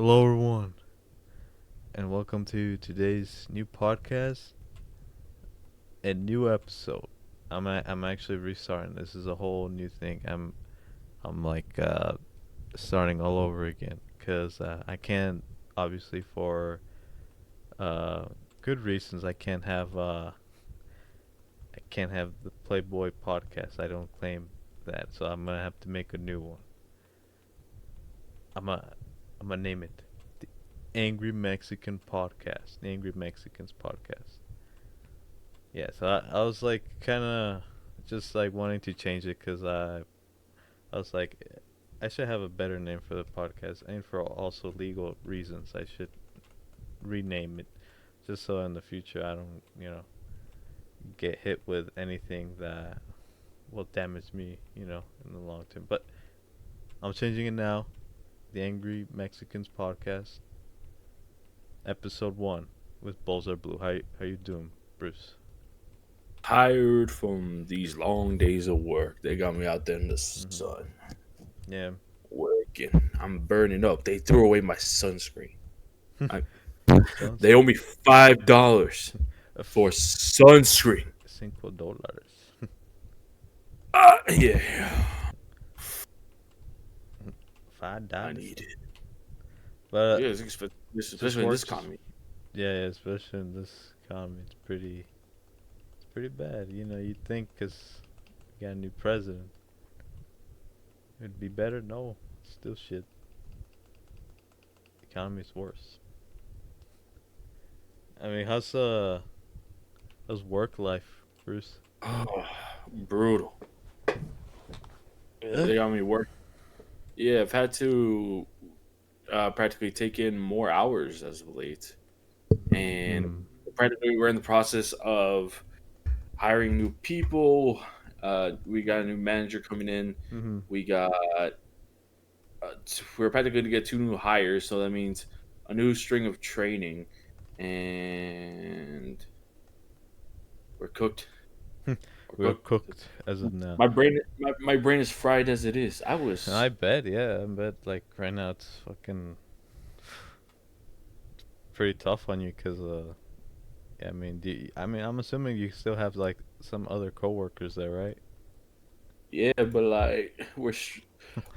Hello, everyone, and welcome to today's new podcast and new episode. I'm actually restarting. This is a whole new thing. I'm like starting all over again because I can't, obviously, for uh good reasons. I can't have the Playboy podcast. I don't claim that, so I'm gonna have to make a new one. I'm a I'm gonna name it the Angry Mexican Podcast. The Angry Mexicans Podcast. Yeah, so I was like kind of just like wanting to change it because I was like I should have a better name for the podcast, and for also legal reasons I should rename it, just so in the future I don't get hit with anything that will damage me in the long term. But I'm changing it now. The Angry Mexicans Podcast, episode 1, with Bulls Are Blue. How you doing, Bruce? Tired from these long days of work. They got me out there in the Mhm. sun Yeah. working. I'm burning up. They threw away my sunscreen. I, they owe Sunscreen. me $5 for sunscreen. $5. Yeah, Five I dollars. need it. But Yeah, it's expensive, just especially in this works. economy. Yeah, especially in this economy, it's pretty bad. You'd think because we got a new president, it'd be better. No, still shit. Economy's worse. I mean, how's work life, Bruce? Oh, brutal. Yeah. They got me work. Yeah, I've had to practically take in more hours as of late, and Hmm. practically we're in the process of hiring new people. We got a new manager coming in. Hmm. We got we're probably going to get two new hires, so that means a new string of training, and we're cooked. We're We're cooked. cooked as of now. My brain is fried as it is. I And was I bet, yeah, I bet. Like right now, it's fucking pretty tough on you, cause yeah, I mean, I'm assuming you still have like some other coworkers there, right? yeah, but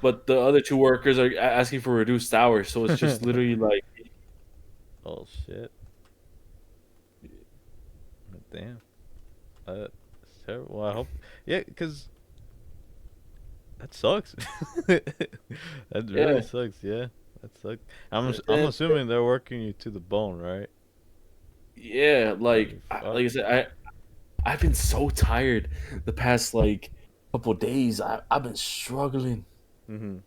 but the other two workers are asking for reduced hours, so it's just literally like Oh shit! Damn, it's terrible. Well, I hope, yeah, cause that sucks. That really yeah. sucks. Yeah, that sucks. I'm And assuming they're working you to the bone, right? yeah, That'd be fucked. like I said, I've been so tired the past like couple days. I've been struggling. Mhm.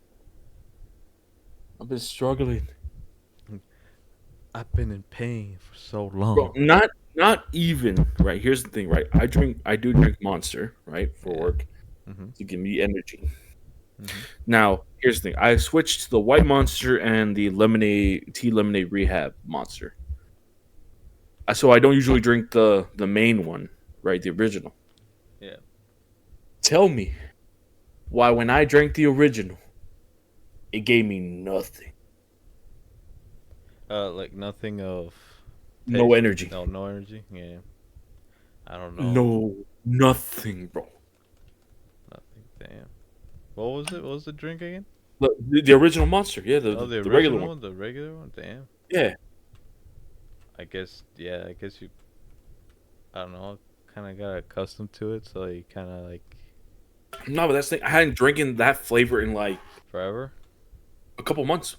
I've been struggling, I've been in pain for so bro. long. Not even right. Here's the thing, right? I do drink Monster, right, for Yeah. work Mhm. to give me energy. Mhm. Now, here's the thing. I switched to the white Monster and the lemonade rehab Monster. So I don't usually drink the main one, right, the original. Yeah. Tell me why when I drank the original, it gave me nothing, Like nothing of no taste. energy. No, no energy. Yeah. I don't know. No, nothing, bro. Nothing. Damn. What was it? What was the drink again? The original monster, yeah, Oh, the the regular original one, one, the regular one. Damn. yeah. I guess. Yeah. I guess you. I don't know. Kind of got accustomed to it, so you kind of like No, but that's the thing. I hadn't drinking that flavor in like forever. a couple months,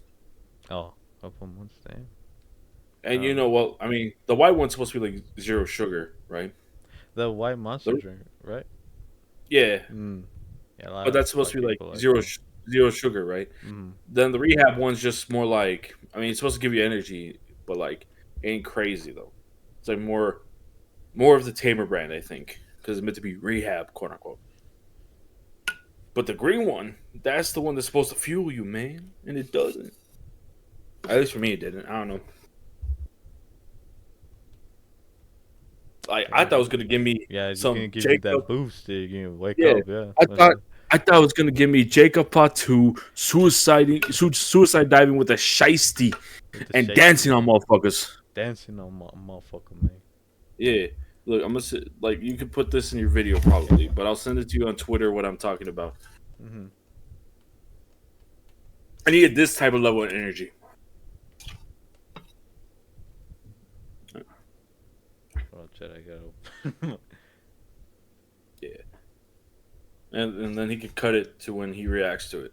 Oh, couple months. Damn. I and you don't know. know, well, I mean, the white one's supposed to be like zero sugar, right? The white monster The, drink, right? yeah, Mm. Yeah. but that's A supposed lot to of be like people like that. zero sugar, right? Mm. Then the rehab one's just more like, I mean, it's supposed to give you energy, but like, ain't crazy though. It's like more of the tamer brand, I think, because it's meant to be rehab, quote unquote. But the green one, that's the one that's supposed to fuel you, man, and it doesn't. At least for me, it didn't. I don't know. Like I thought it Damn. was gonna give me Yeah, you're gonna some give you Jacob. that boost. You're gonna wake Yeah, up. Yeah. I thought I thought it was gonna give me Jacob Patu suicide diving with a shiesty and dancing on motherfuckers. Dancing on motherfucker, man. Yeah. Look, I'm gonna like you can put this in your video probably, but I'll send it to you on Twitter what I'm talking about. Mm-hmm. I needed this type of level of energy. Oh, shit, I gotta. Yeah. And then he could cut it to when he reacts to it.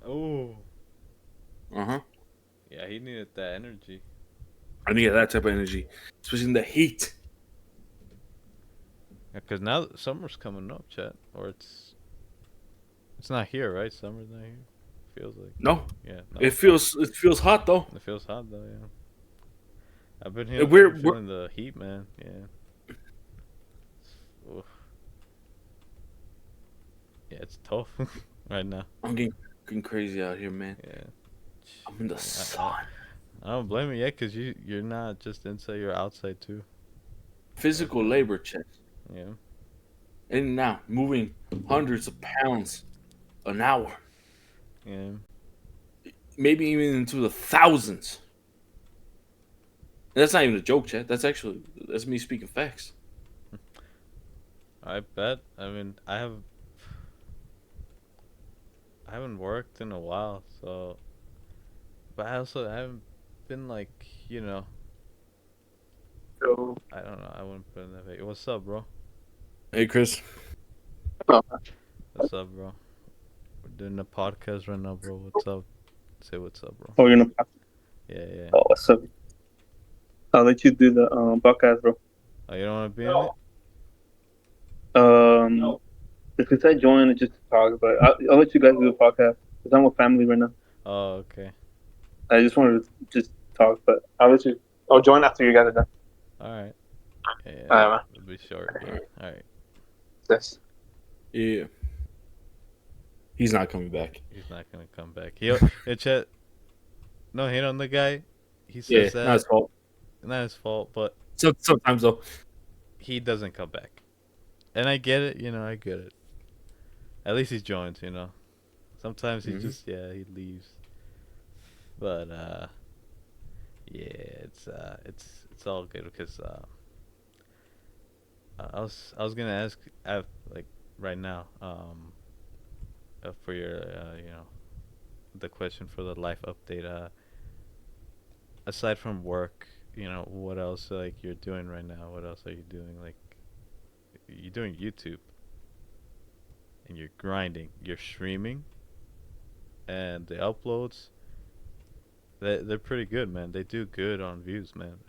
Oh. Uh-huh. Yeah, he needed that energy. I need that type of energy, especially in the heat. Because now summer's coming up, chat. Or it's not here, right? Summer's not here. Feels like. No. Yeah. No. It feels hot though. It feels hot though. Yeah. I've been We're feeling the heat, man. Yeah. Oof. Yeah, it's tough right now. I'm getting crazy out here, man. Yeah. I'm in the sun. I don't blame you, yeah, because you're not just inside, you're outside too. Physical labor check. Yeah. In and out, moving hundreds of pounds an hour. Yeah. Maybe even into the thousands. And that's not even a joke, chat. That's me speaking facts. I bet. I mean, I haven't worked in a while, so. But I haven't been like, So, I don't know. I wouldn't put it in that way. What's up, bro? Hey, Chris. What's up, bro? We're doing a podcast right now, bro. What's up? Say what's up, bro. oh, you're gonna. Yeah. Oh, what's up? I'll let you do the podcast, bro. Oh, you don't want to be in it? If I join, just to talk, but I'll let you guys do the podcast because I'm with family right now. Oh, okay. I just wanted to just talk, but I'll join after you guys are done. All right. Yeah. All right, It'll be short. Yeah. All right. Yes. Yeah. He's not coming back. He's not gonna come back. Chet. No hate on the guy. He says that. Not his fault. Not his fault, but Sometimes though, he doesn't come back. And I get it. I get it. At least he joins. Sometimes he he leaves. But yeah, it's all good because I was gonna ask like right now for your the question for the life update aside from work, what else like you're doing right now? What else are you doing? Like you're doing YouTube and you're grinding, you're streaming, and the uploads. They're pretty good, man. They do good on views, man.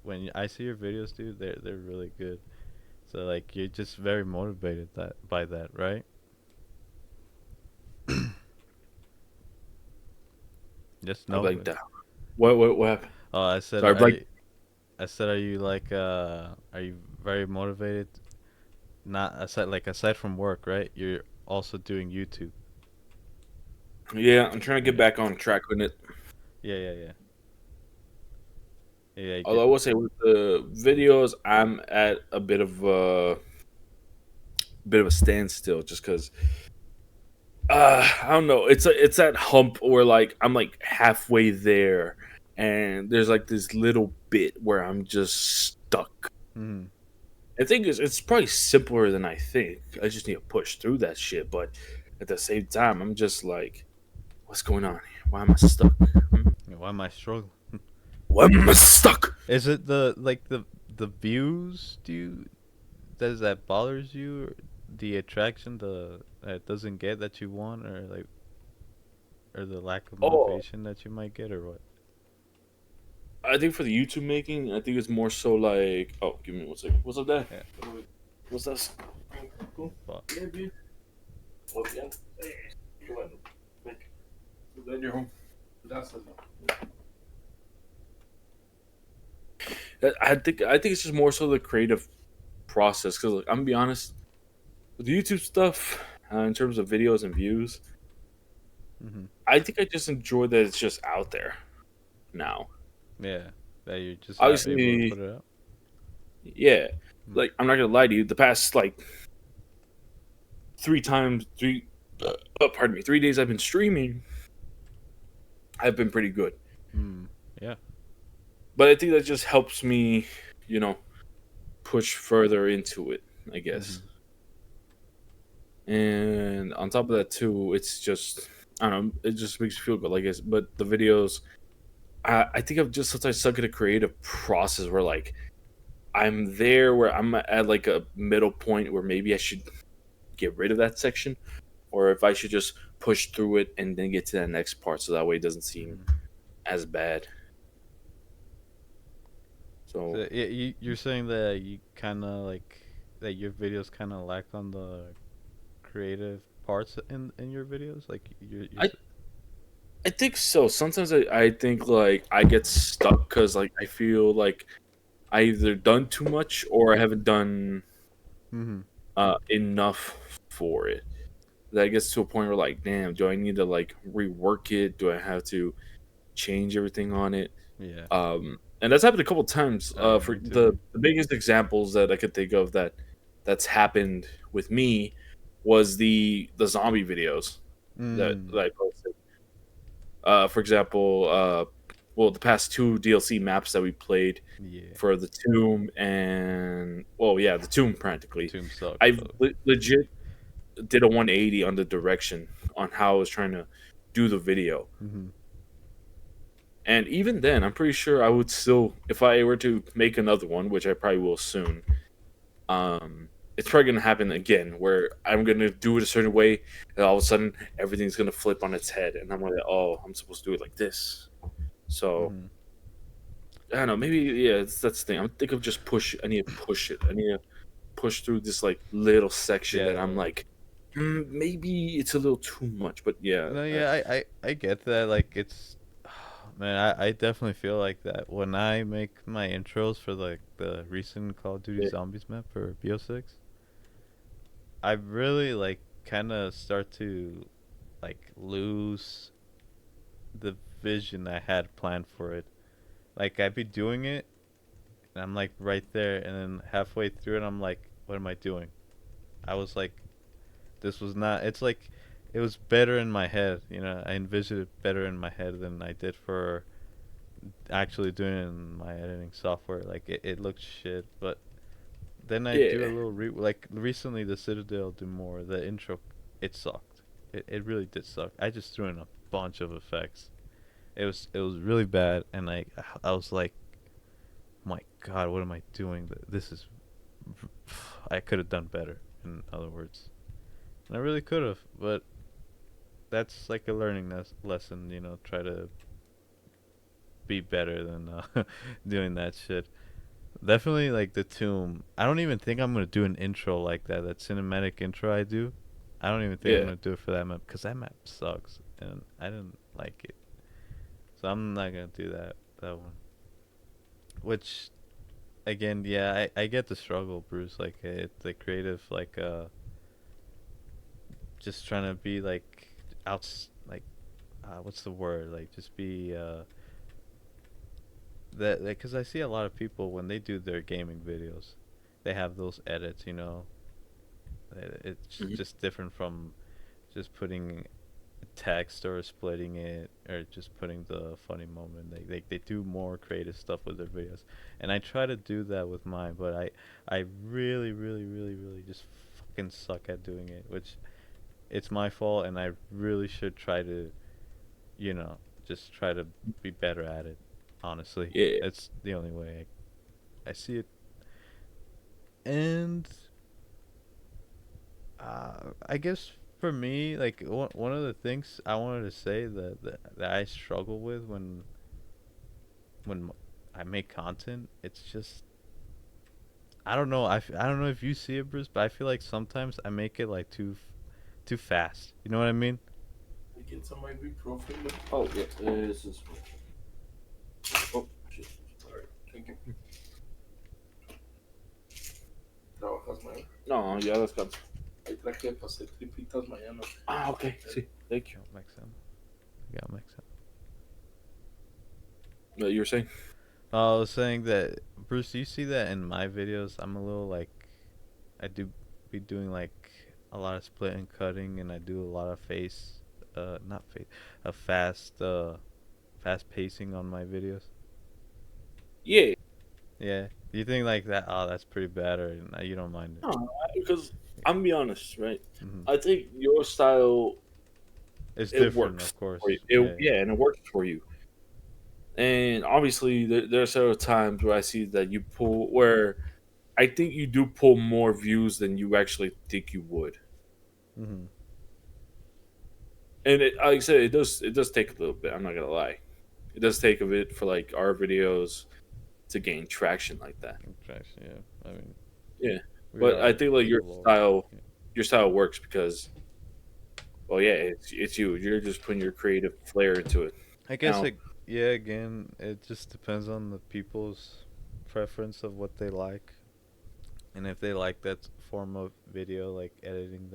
When I see your videos, dude, they're really good. So like you're just very motivated by that, right? Just I know like it. that. What happened? Oh, I said. Sorry, I said, are you like are you very motivated? Not aside from work, right? You're also doing YouTube. Yeah, I'm trying to get back on track with it. Yeah. Yeah. Although I will say with the videos, I'm at a bit of a standstill, just because I don't know. It's that hump where like I'm like halfway there, and there's like this little bit where I'm just stuck. Mm-hmm. I think it's probably simpler than I think. I just need to push through that shit, but at the same time, I'm just like, what's going on here? Why am I stuck? Why am I struggling? Why am I stuck? Is it the views? That bothers you? Or the attraction that doesn't get that you want, or the lack of motivation that you might get, or what? I think for the YouTube making, I think it's more so like, oh, give me 1 second. What's up, Dad? Yeah. What's that? Cool. Fuck. Yeah, dude. Oh, yeah. Hey, come on. Then you're home. That's I think it's just more so the creative process, because like, I'm gonna be honest with the YouTube stuff in terms of videos and views. Mm-hmm. I think I just enjoy that it's just out there. now. Yeah, that you're just not able to Obviously, put it out. yeah. Mm. Like I'm not gonna lie to you. The past like 3 days I've been streaming, I've been pretty good. Mm. Yeah. But I think that just helps me, you know, push further into it, I Mm-hmm. guess. And on top of that too, it's just I don't know, it just makes you feel good, like I guess. But the videos, I think I'm just sometimes stuck in a creative process where like I'm there where I'm at like a middle point where maybe I should get rid of that section, or if I should just push through it and then get to that next part, so that way it doesn't seem Mm-hmm. as bad. So So you're saying that you kind of like that your videos kind of lack on the creative parts in your videos, like I I think so. Sometimes I think like I get stuck because like I feel like I either done too much or I haven't done Mm-hmm. enough for it. That gets to a point where like, damn, do I need to like rework it? Do I have to change everything on it? Yeah. And that's happened a couple times. Oh yeah, For me too. the biggest examples that I could think of that's happened with me was the zombie videos that Mm. I posted. For example, well, the past two DLC maps that we played Yeah. for the tomb and well, yeah, the tomb practically. Tomb sucks I though. legit did a 180 on the direction on how I was trying to do the video. Mm-hmm. And even then, I'm pretty sure I would still, if I were to make another one, which I probably will soon, it's probably gonna happen again where I'm gonna do it a certain way, and all of a sudden everything's gonna flip on its head, and I'm like, oh, I'm supposed to do it like this. So Mm-hmm. I don't know, maybe yeah, that's the thing. I'm think of just push. I need to push it. I need to push through this like little section that I'm Yeah. like, maybe it's a little too much, but yeah, No, yeah, I get that. Like it's, man, I definitely feel like that when I make my intros for like the recent Call of Duty yeah, Zombies map for BO6. I really like kind of start to like lose the vision I had planned for it. Like I'd be doing it, and I'm like right there, and then halfway through it, I'm like, what am I doing? I was like, this was not. It's like, it was better in my head. You know, I envisioned it better in my head than I did for actually doing it in my editing software. Like it looked shit, but then I do a yeah, little like recently the Citadel do more. The intro, it sucked. It really did suck. I just threw in a bunch of effects. It was really bad, and I was like, my God, what am I doing? This is, I could have done better. In other words, and I really could have, but that's like a learning lesson. You know, try to be better than doing that shit. Definitely like the tomb. I don't even think I'm gonna do an intro like that. That cinematic intro I do. I don't even think I'm yeah, gonna do it for that map because that map sucks and I didn't like it. So I'm not gonna do that one. Which again, yeah, I get the struggle, Bruce. Like the creative, like just trying to be like like what's the word? Like just be that because I see a lot of people when they do their gaming videos, they have those edits. You know, it's mhm, just different from just putting text or splitting it or just putting the funny moment. They do more creative stuff with their videos, and I try to do that with mine, but I really really really really just fucking suck at doing it, which it's my fault, and I really should try to, you know, just try to be better at it. Honestly, yeah, it's the only way I see it. And I guess for me, like one of the things I wanted to say that I struggle with when I make content, it's just I don't know. I don't know if you see it, Bruce, but I feel like sometimes I make it like too fast. You know what I mean? I get some ibuprofen. Oh yeah, this is. Oh shit, sorry. Thank you. ¿Trabajas mañana? No, ya descanso. Ahí traje para hacer tripitas mañana. Ah, okay. Sí, thank you. Got Mexican. Got Mexican. You were saying? I was saying that, Bruce, you see that in my videos? I'm a little like, I do be doing like a lot of split and cutting, and I do a lot of not face, a fast pacing on my videos. Yeah. Yeah. Do you think like that? Oh, that's pretty bad, or you don't mind it? No, because I'm gonna be honest, right? Hmm. I think your style It's it different, works of for you. course. It, Yeah. yeah, and it works for you. And obviously, there are several times where I see that you pull where I think you do pull more views than you actually think you would. Hmm. And like I said, it does take a little bit. I'm not gonna lie, it does take a bit for like our videos to gain traction like that. Actually, yeah. I mean, Yeah, we but I are think like your slow. style, Yeah. your style works because, well, yeah, it's you. You're just putting your creative flair into it. I guess Now, it. Yeah. Again, it just depends on the people's preference of what they like, and if they like that form of video, like editing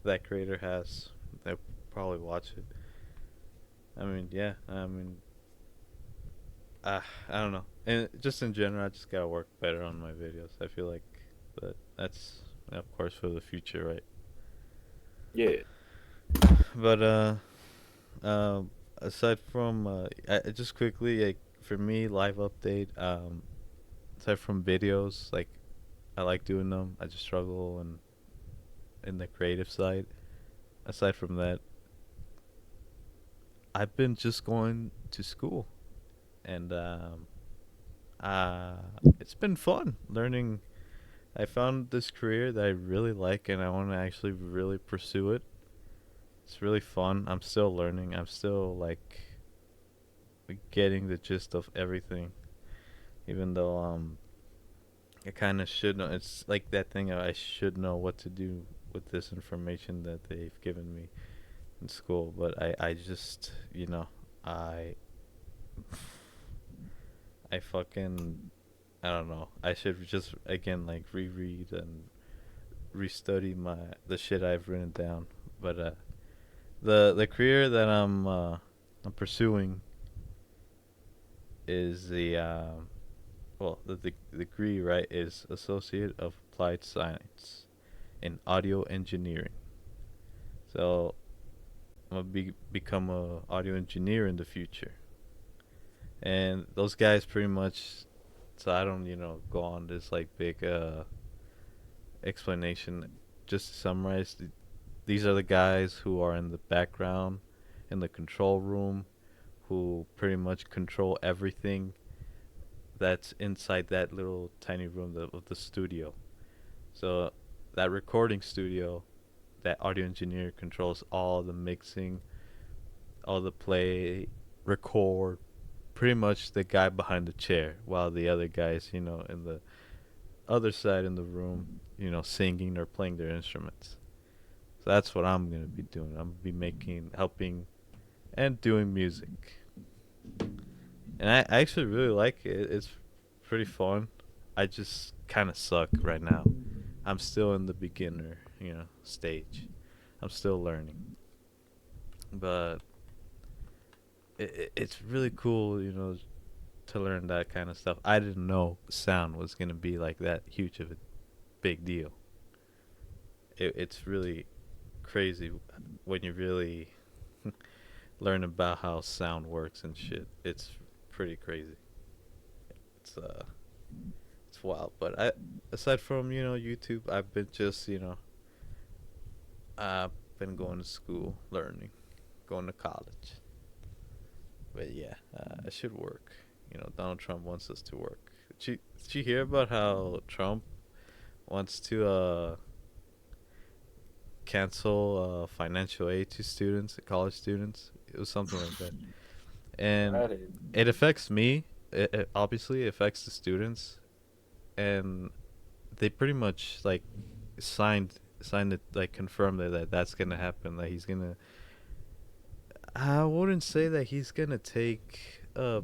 that creator has, they'll probably watch it. I mean, yeah. I mean, I don't know. And just in general, I just gotta work better on my videos. I feel like that's of course for the future, right? yeah, But aside from just quickly, like for me, live update. Aside from videos, like I like doing them. I just struggle in the creative side. Aside from that, I've been just going to school, and uh, it's been fun learning. I found this career that I really like, and I want to actually really pursue it. It's really fun. I'm still learning. I'm still like getting the gist of everything, even though I kind of should know. It's like that thing of I should know what to do with this information that they've given me in school, but I just I I fucking I don't know. I should just again like reread and restudy the shit I've written down. But the career that I'm pursuing is the degree, right, is Associate of Applied Science in Audio Engineering. So I'm gonna become a audio engineer in the future. And those guys pretty much, so I don't go on this like big explanation. Just to summarize, these are the guys who are in the background, in the control room, who pretty much control everything that's inside that little tiny room of the studio. So that recording studio, that audio engineer controls all the mixing, all the play, record, pretty much the guy behind the chair, while the other guys, in the other side in the room, singing or playing their instruments. So that's what I'm gonna be doing. I'm gonna be making, helping, and doing music. And I actually really like it. It's pretty fun. I just kind of suck right now. I'm still in the beginner, stage. I'm still learning, but it's really cool, to learn that kind of stuff. I didn't know sound was gonna be like that huge of a big deal. It's really crazy when you really learn about how sound works and shit. It's pretty crazy. It's it's wild. But aside from YouTube, I've been just I've been going to school, learning, going to college. But yeah, I should work. Donald Trump wants us to work. Did you hear about how Trump wants to cancel financial aid to students, college students? It was something like that, and I didn't. it affects me. It obviously affects the students, and they pretty much like signed it, like confirmed that that's gonna happen. That he's gonna. I wouldn't say that he's gonna take all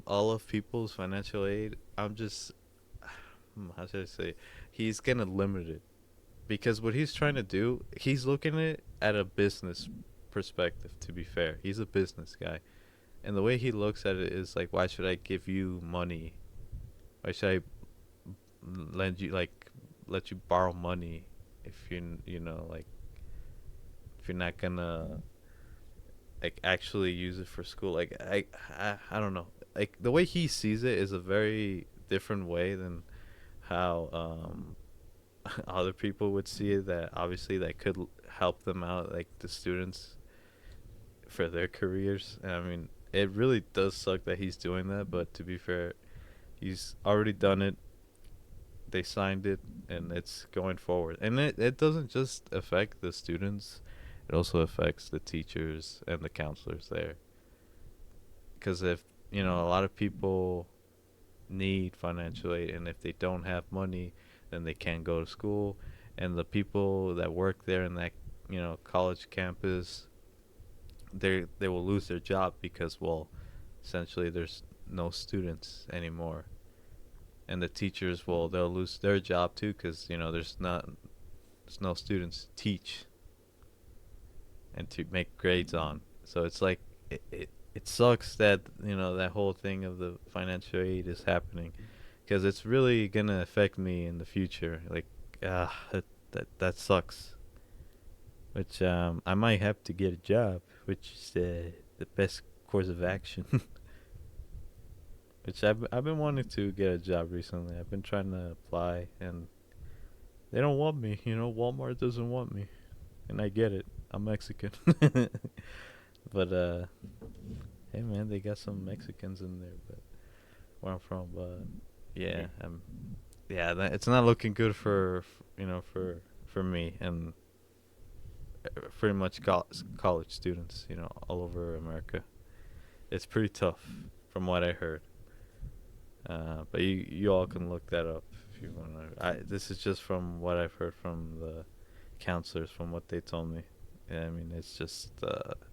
of people's financial aid. I'm just how should I say? He's gonna limit it because what he's trying to do, he's looking at it at a business perspective. To be fair, he's a business guy, And the way he looks at it is like, why should I give you money? Why should I lend you, like, let you borrow money if you know, like, if you're not gonna like actually use it for school? Like, I don't know. Like, the way he sees it is a very different way than how other people would see it, that obviously that could help them out, like the students, for their careers. And I mean, it really does suck that he's doing that, but to be fair, he's already done it. They signed it, and it's going forward. And it doesn't just affect the students, it also affects the teachers and the counselors there. Because if, a lot of people need financial aid, and if they don't have money, then they can't go to school. And the people that work there in that, college campus, they will lose their job because, well, essentially there's no students anymore. And the teachers, well, they'll lose their job too because, there's no students to teach and to make grades on. So it's like, it sucks that, that whole thing of the financial aid is happening, because it's really gonna affect me in the future. Like, that sucks. Which, I might have to get a job, which is the best course of action. Which I've been wanting to get a job recently. I've been trying to apply, and they don't want me. Walmart doesn't want me, and I get it. I'm Mexican. But hey man, they got some Mexicans in there, but where I'm from. But yeah, it's not looking good for me and pretty much college students, all over America. It's pretty tough, from what I heard. But you all can look that up if you want to. This is just from what I've heard from the counselors, from what they told me. I mean, it's just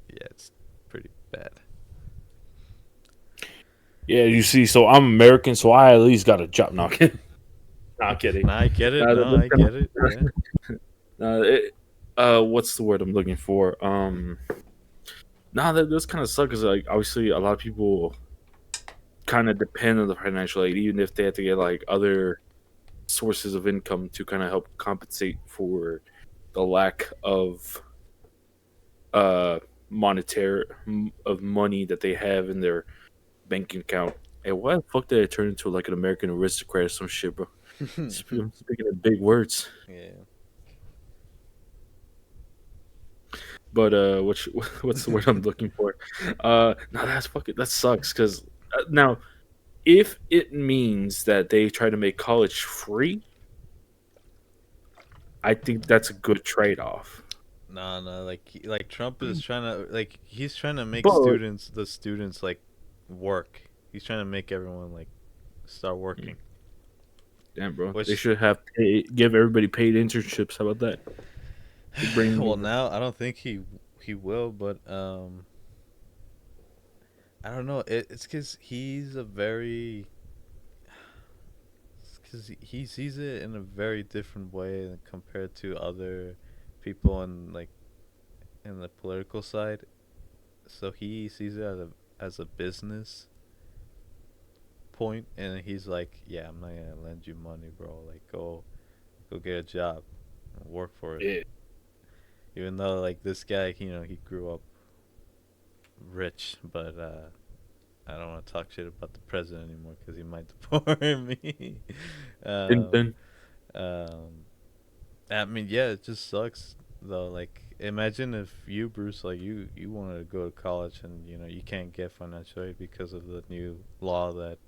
it's pretty bad. Yeah, you see, so I'm American, so I at least got a job. No, I'm kidding. Not kidding. I get it. I get it. Yeah. What's the word I'm looking for? That does kind of suck, because like obviously a lot of people kind of depend on the financial aid, even if they have to get like other sources of income to kind of help compensate for the lack of monetary of money that they have in their banking account. Hey, why the fuck did I turn into like an American aristocrat or some shit, bro? Speaking of big words. Yeah. But what's the word I'm looking for? No, that sucks, because now if it means that they try to make college free, I think that's a good trade-off. No, like Trump is trying to, like, he's trying to make But the students like work. He's trying to make everyone like start working. damn, bro, Which, they should have give everybody paid internships. How about that? well, now I don't think he will, but I don't know. It's because he's a very, because he sees it in a very different way compared to other people in, like, in the political side. So he sees it as a business point, and he's like, yeah, I'm not gonna lend you money, bro. Like, go get a job and work for it. Yeah. Even though, like, this guy, he grew up rich, but I don't want to talk shit about the president anymore because he might deport me. I mean, yeah, it just sucks though. Like, imagine if you, Bruce, like, you wanted to go to college, and you can't get financial aid because of the new law that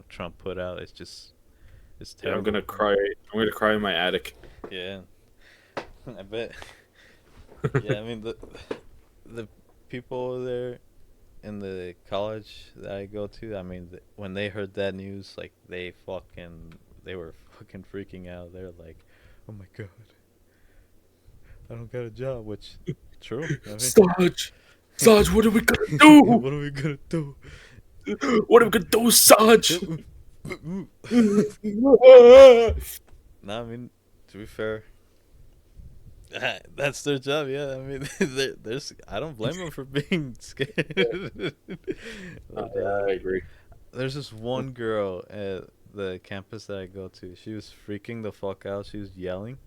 Trump put out. It's Yeah, terrible. I'm gonna cry. I'm gonna cry in my attic. Yeah, I bet. Yeah, I mean, the people over there in the college that I go to, I mean, when they heard that news, like, they were fucking freaking out. They're like, oh my god, I don't got a job, which, true. I mean, Sarge, what are we gonna do? what are we gonna do? What are we gonna do, Sarge? Nah, I mean, to be fair, That's their job. Yeah, I mean, there's. I don't blame them for being scared. But, I agree. there's this one girl at the campus that I go to. She was freaking the fuck out. She was yelling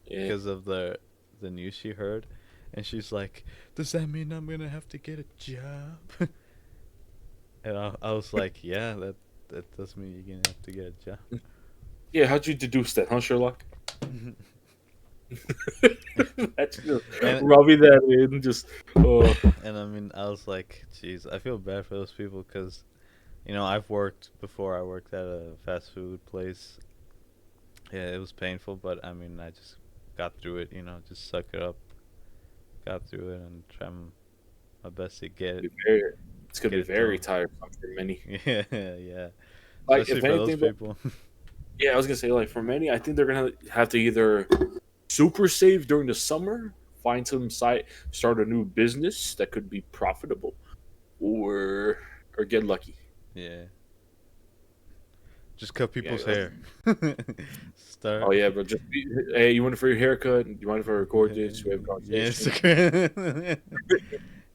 Yeah. because of the news she heard, and she's like, "Does that mean I'm gonna have to get a job?" And I was like, "Yeah, that does mean you're gonna have to get a job." Yeah, how'd you deduce that, huh, Sherlock? That's just and rubbing that in, just and I mean, I was like, "Jeez, I feel bad for those people because." I've worked before. I worked at a fast food place. Yeah, it was painful, but I mean, I just got through it. Just suck it up, got through it, and try my best to be very, it's gonna get be it very done. tiresome for many. Yeah, yeah. Like, Especially if for those anything, but people. yeah, I was gonna say, like, for many, I think they're gonna have to either super save during the summer, find some site, start a new business that could be profitable, or get lucky. Yeah. Just cut Yeah. people's hair. Oh Start. yeah, but just hey, you want it for your haircut? You want it for a gorgeous? We have a Yeah, conversation. Instagram.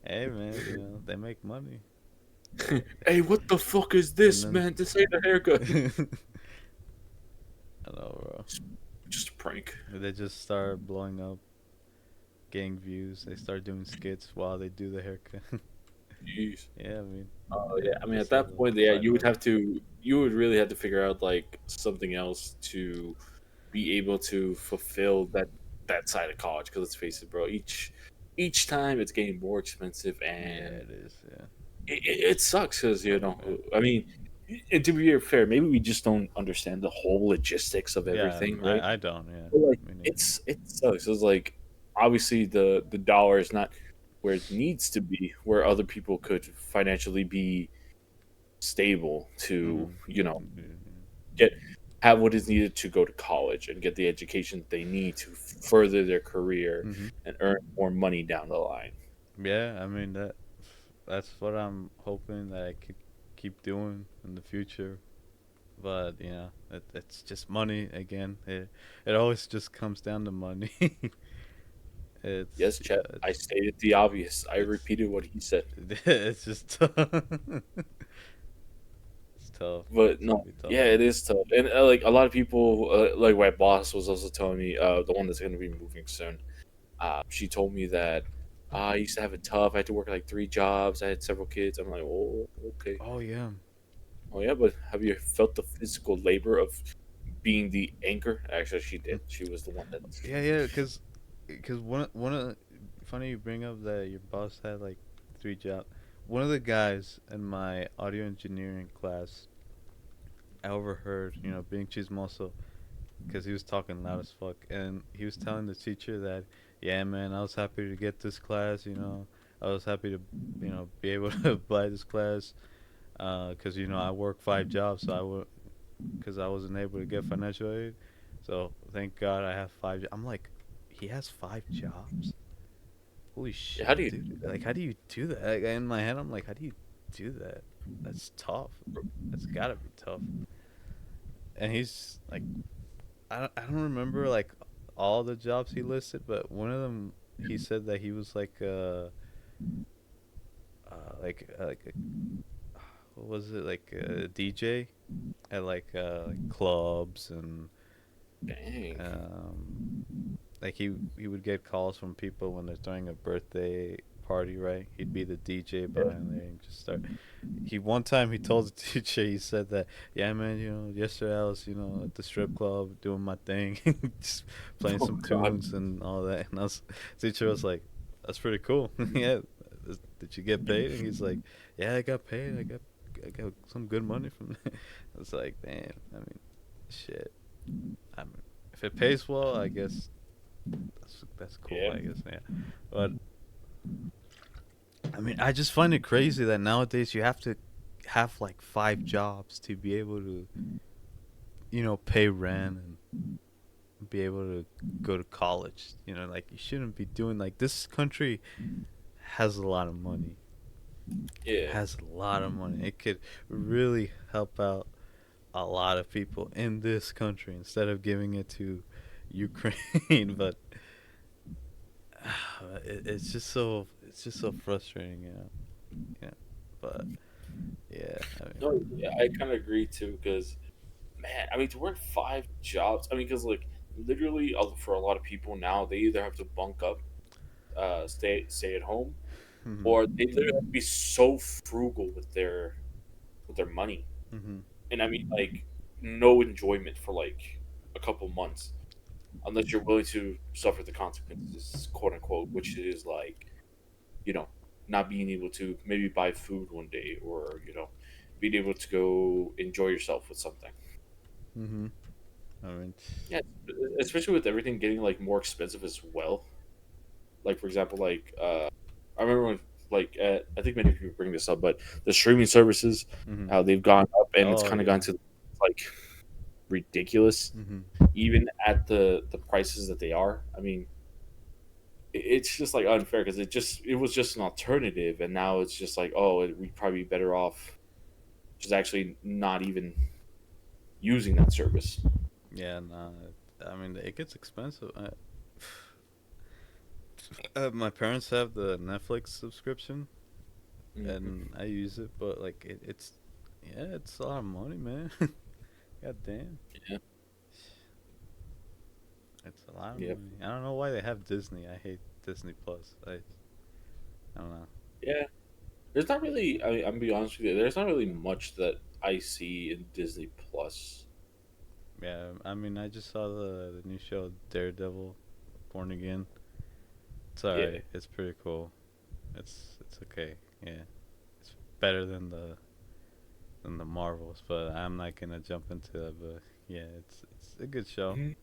Hey man, they make money. Hey, what the fuck is And this, then man? This ain't a haircut. I know, bro. Just a prank. They just start blowing up, getting views. They start doing skits while they do the haircut. Jeez. Yeah, I mean, Oh yeah. I mean, at just a that little point, yeah, side hustle. you would really have to figure out like something else to be able to fulfill that side of college. Because let's face it, bro, each time it's getting more expensive, Yeah, and it is. Yeah. it sucks because Oh man. I mean, and to be fair, maybe we just don't understand the whole logistics of Yeah, everything, right? I don't. Yeah, But, like, me neither. it sucks. It's like obviously the dollar is not where it needs to be, where other people could financially be stable to, get have what is needed to go to college and get the education they need to further their career Mm-hmm. and earn more money down the line. Yeah, I mean that's what I'm hoping that I could keep doing in the future. But it's just money again. It always just comes down to money. Yes, it's Chet, yeah, I stated the obvious. I it's repeated what he said. it's just tough. It's tough. But It's gonna no, be tough, yeah, it man. is tough. And like a lot of people, like my boss was also telling me, the one that's going to be moving soon. She told me that I used to have it tough. I had to work like 3 jobs. I had several kids. I'm like, oh, okay. Oh yeah, Oh yeah, but have you felt the physical labor of being the anchor? Actually, she did. She was the one that. yeah. Cause one of funny you bring up that your boss had like 3 jobs. One of the guys in my audio engineering class, I overheard, being chismoso, because he was talking loud as fuck, and he was telling the teacher that, yeah, man, I was happy to get this class. I was happy to, be able to buy this class, because I work 5 jobs, so because I wasn't able to get financial aid, so thank God I have 5. I'm like, he has 5 jobs. Holy Yeah, how shit, do you dude! do that? Like, how do you do that? Like, in my head, I'm like, how do you do that? That's tough. That's gotta be tough. And he's like, I don't remember like all the jobs he listed, but one of them he said that he was like what was it, like a DJ at like clubs, and Dang. um like he would get calls from people when they're throwing a birthday party, right? He'd be the DJ behind there and just start. One time he told the teacher, he said that, yeah man, yesterday I was at the strip club doing my thing, just playing Oh some God. tunes and all that, and teacher was like, that's pretty cool. Yeah, did you get paid? And he's like, yeah, I got paid. I got some good money from that. I was like, damn. I mean, shit. I mean, if it pays well, I guess that's cool. Yeah. I guess, yeah. But I mean, I just find it crazy that nowadays you have to have like 5 jobs to be able to, pay rent and be able to go to college. Like you shouldn't be doing like this country has a lot of money. Yeah. Has a lot of money. It could really help out a lot of people in this country instead of giving it to Ukraine. But it's just so frustrating, you know. Yeah, but yeah, I mean, No, yeah, I kind of agree too. Because man, I mean, to work 5 jobs. I mean, because like literally, for a lot of people now, they either have to bunk up, stay at home, mhm, or they literally have to be so frugal with their money. mhm, And I mean, like, no enjoyment for like a couple months, unless you're willing to suffer the consequences, quote unquote, which is like, you know, not being able to maybe buy food one day, or being able to go enjoy yourself with something. mhm. I mean, Yeah, especially with everything getting like more expensive as well. Like for example, like I remember when like I think many people bring this up, but the streaming services, mhm. how they've gone up, and it's Oh kind of gone yeah. to like ridiculous, Mhm. even at the prices that they are. I mean, it's just like unfair because it was just an alternative, and now it's just like, oh, we'd probably be better off just actually not even using that service. Yeah, nah. I mean, it gets expensive. My parents have the Netflix subscription, Hmm. and I use it, but like it's yeah, it's a lot of money, man. God damn, Yeah, it's a lot of yeah, money. I don't know why they have Disney. I hate Disney Plus. I don't know. yeah. There's not really. I mean, I'm gonna be honest with you. There's not really much that I see in Disney Plus. Yeah, I mean, I just saw the new show Daredevil, Born Again. It's Yeah. alright. It's pretty cool. It's okay. Yeah, it's better than the Marvels, but I'm not gonna jump into that. But yeah, it's a good show. Mhm.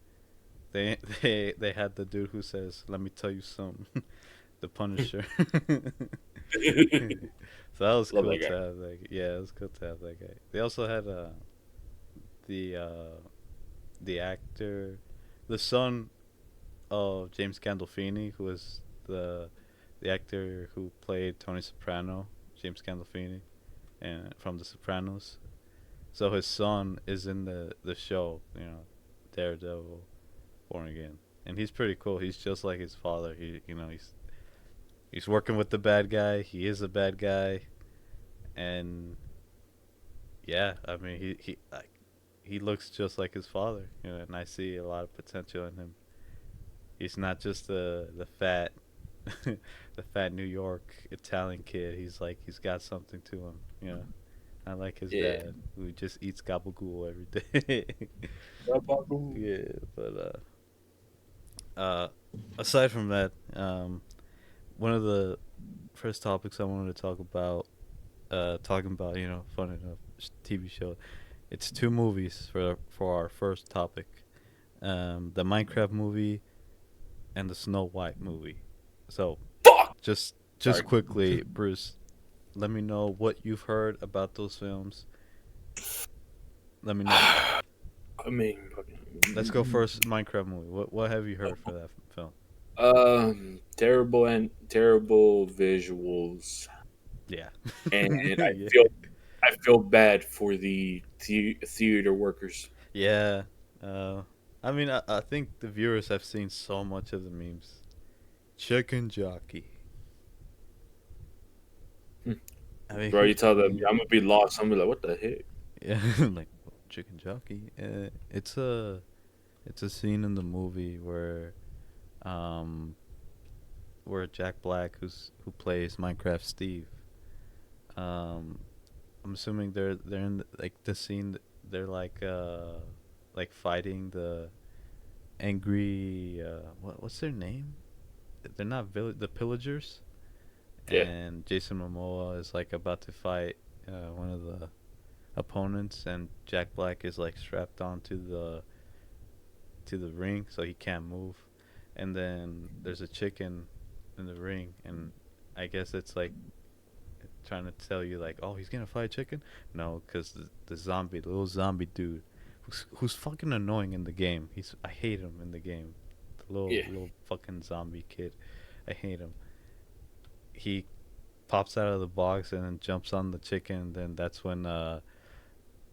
They had the dude who says, "Let me tell you something," the Punisher. So that was Love cool that to guy. have. Like, yeah, it was cool to have that guy. They also had the uh the actor, the son of James Gandolfini, who was the actor who played Tony Soprano, James Gandolfini, and from The Sopranos. So his son is in the show, Daredevil, Born Again, and he's pretty cool. He's just like his father. He's working with the bad guy. He is a bad guy, and yeah, I mean he looks just like his father, and I see a lot of potential in him. He's not just the fat the fat New York Italian kid. He's got something to him, Not like his Yeah. dad who just eats gabagool every day. Yeah, but aside from that, one of the first topics I wanted to talk about, talking about fun enough TV show. It's two movies for our first topic. The Minecraft movie and the Snow White movie. So Fuck. just Sorry. quickly, Bruce, let me know what you've heard about those films. Let me know. I mean, Let's go first. Minecraft movie. What have you heard for that film? terrible and terrible visuals, Yeah. and Yeah. I feel bad for theater workers. Yeah. Uh, I mean, I think the viewers have seen so much of the memes. Chicken jockey. Hmm. I mean, Bro, you tell them yeah, I'm gonna be lost. I'm gonna be like, what the heck? yeah, like chicken jockey. It's a scene in the movie um where Jack Black, who plays Minecraft Steve, um, I'm assuming they're in like the scene. They're like fighting the angry what's their name? They're not the pillagers, Yeah, and Jason Momoa is like about to fight one of the opponents, and Jack Black is like strapped onto the ring so he can't move, and then there's a chicken in the ring, and I guess it's like trying to tell you like, oh, he's gonna fight chicken. No, because the little zombie dude, who's fucking annoying in the game. I hate him in the game. The little yeah. little fucking zombie kid, I hate him. He pops out of the box and then jumps on the chicken. And then that's when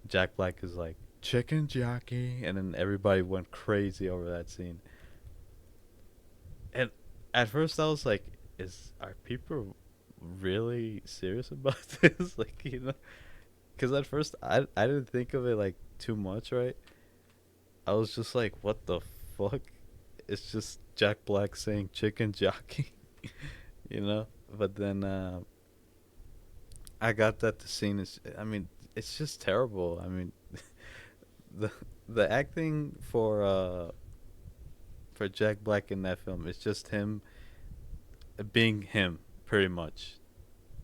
Jack Black is like, chicken jockey, and then everybody went crazy over that scene. And at first I was like, are people really serious about this? Like, because at first I didn't think of it like too much, right? I was just like, what the fuck? It's just Jack Black saying chicken jockey, you know. But then I got that the scene is. I mean, it's just terrible. I mean, the the acting for Jack Black in that film is just him being him, pretty much.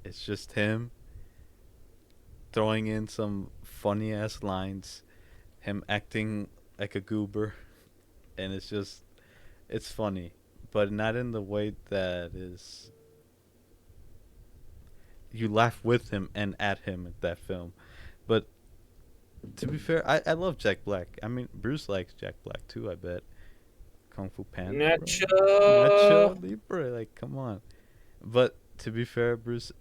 It's just him throwing in some funny ass lines, him acting like a goober, and it's funny, but not in the way that is you laugh with him and at him in that film. But to be fair, I love Jack Black. I mean, Bruce likes Jack Black too. I bet Kung Fu Panda, bro. Nacho. Nacho Libre, like come on. But to be fair, Bruce,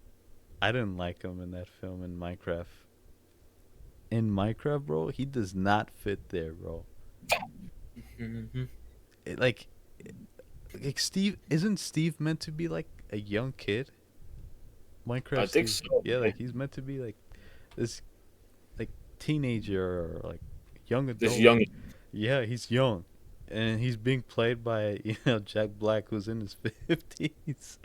I didn't like him in that film in Minecraft. In Minecraft, bro, he does not fit there, bro. Mhm. It, like Steve, isn't Steve meant to be like a young kid? I Minecraft think Steve, so. yeah, like he's meant to be like this, like teenager or like young This adult. young. Yeah, he's young, and he's being played by Jack Black, who's in his 50s.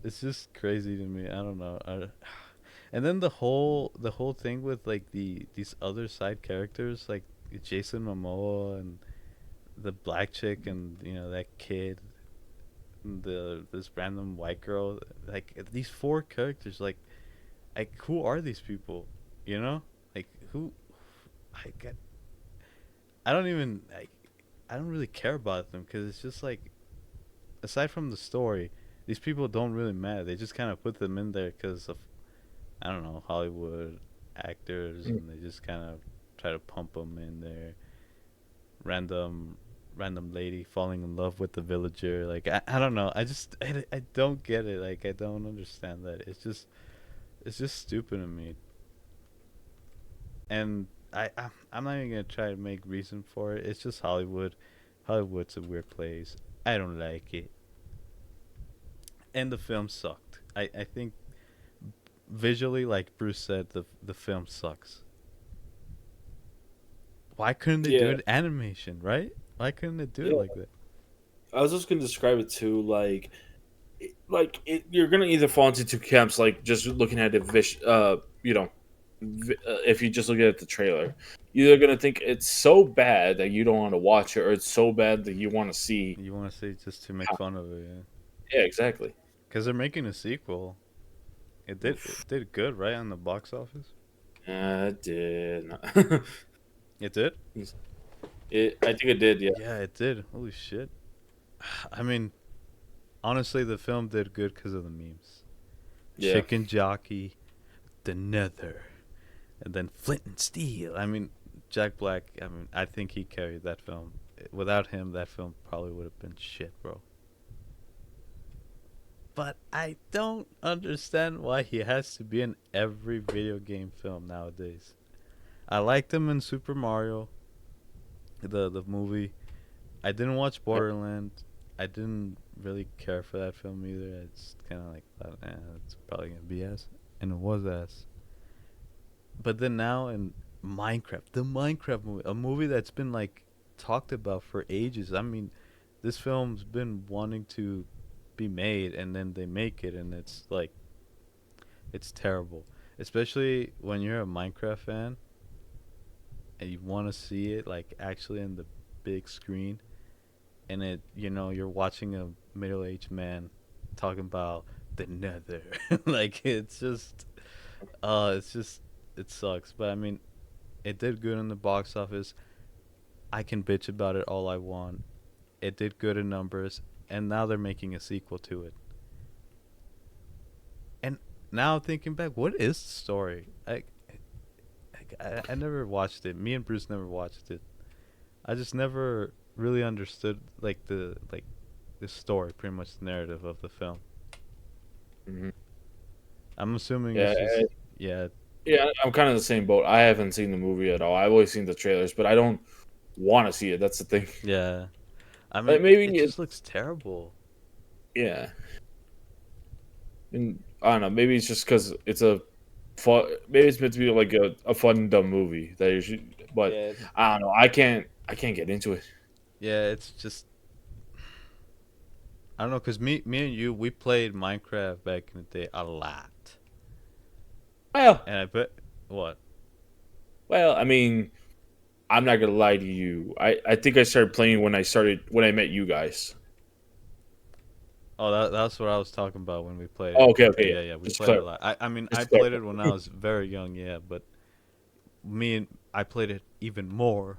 It's just crazy to me. I don't know. And then the whole thing with like these other side characters like Jason Momoa and the black chick and that kid, and this random white girl, like these four characters, like who are these people? Like who? I get. I don't even like. I don't really care about them because it's just like, aside from the story, these people don't really matter. They just kind of put them in there because of, I don't know, Hollywood actors, Mm. and they just kind of try to pump them in there. Random, random lady falling in love with the villager. Like I don't know. I don't get it. Like I don't understand that. It's just stupid to me. And I'm not even gonna try to make reason for it. It's just Hollywood. Hollywood's a weird place. I don't like it. And the film sucked. I think visually, like Bruce said, the film sucks. Why couldn't they do Yeah, it animation, right? Why couldn't they do it yeah. like that? I was just gonna describe it too, you're gonna either fall into two camps, like just looking at it, if you just look at the trailer, you're either gonna think it's so bad that you don't want to watch it, or it's so bad that you want to see. You want to say just to make How, fun of it, yeah? yeah, exactly. Because they're making a sequel. It did good, right, on the box office. I did. It did. I think it did. Yeah, Yeah, it did. Holy shit. I mean, honestly, the film did good because of the memes. yeah. Chicken jockey, the Nether, and then Flint and Steel. I mean, Jack Black. I mean, I think he carried that film. Without him, that film probably would have been shit, bro. But I don't understand why he has to be in every video game film nowadays. I liked him in Super Mario, the movie. I didn't watch Borderland. I didn't really care for that film either. I just kind of like thought, it's probably gonna be ass, and it was ass. But then now in Minecraft, the Minecraft movie, a movie that's been like talked about for ages. I mean, this film's been wanting to be made, and then they make it, and it's like it's terrible. Especially when you're a Minecraft fan and you want to see it like actually in the big screen, and you're watching a middle-aged man talking about the Nether. Like it's just it sucks. But I mean, it did good in the box office. I can bitch about it all I want. It did good in numbers, and now they're making a sequel to it. And now thinking back, what is the story? I never watched it. Me and Bruce never watched it. I just never really understood the story, pretty much the narrative of the film. Hmm. I'm assuming Yeah, it's just, yeah, yeah. I'm kind of the same boat. I haven't seen the movie at all. I've always seen the trailers, but I don't want to see it. That's the thing. yeah. I Like mean, it maybe just looks terrible. Yeah, and I don't know. Maybe it's just because it's a fun. Maybe it's meant to be like a fun dumb movie that you should. But Yeah, I don't know. I can't get into it. yeah, it's just I don't know, cause me and you, we played Minecraft back in the day a lot, Well, and I bet what? well. I mean, I'm not gonna lie to you. I think I started playing when I met you guys. Oh, that's what I was talking about when we played Oh, it. okay, okay. Yeah. Yeah, yeah, we Just to played it a clarify. lot. I mean, Just I to played it when I clarify. was very young, yeah, but I played it even more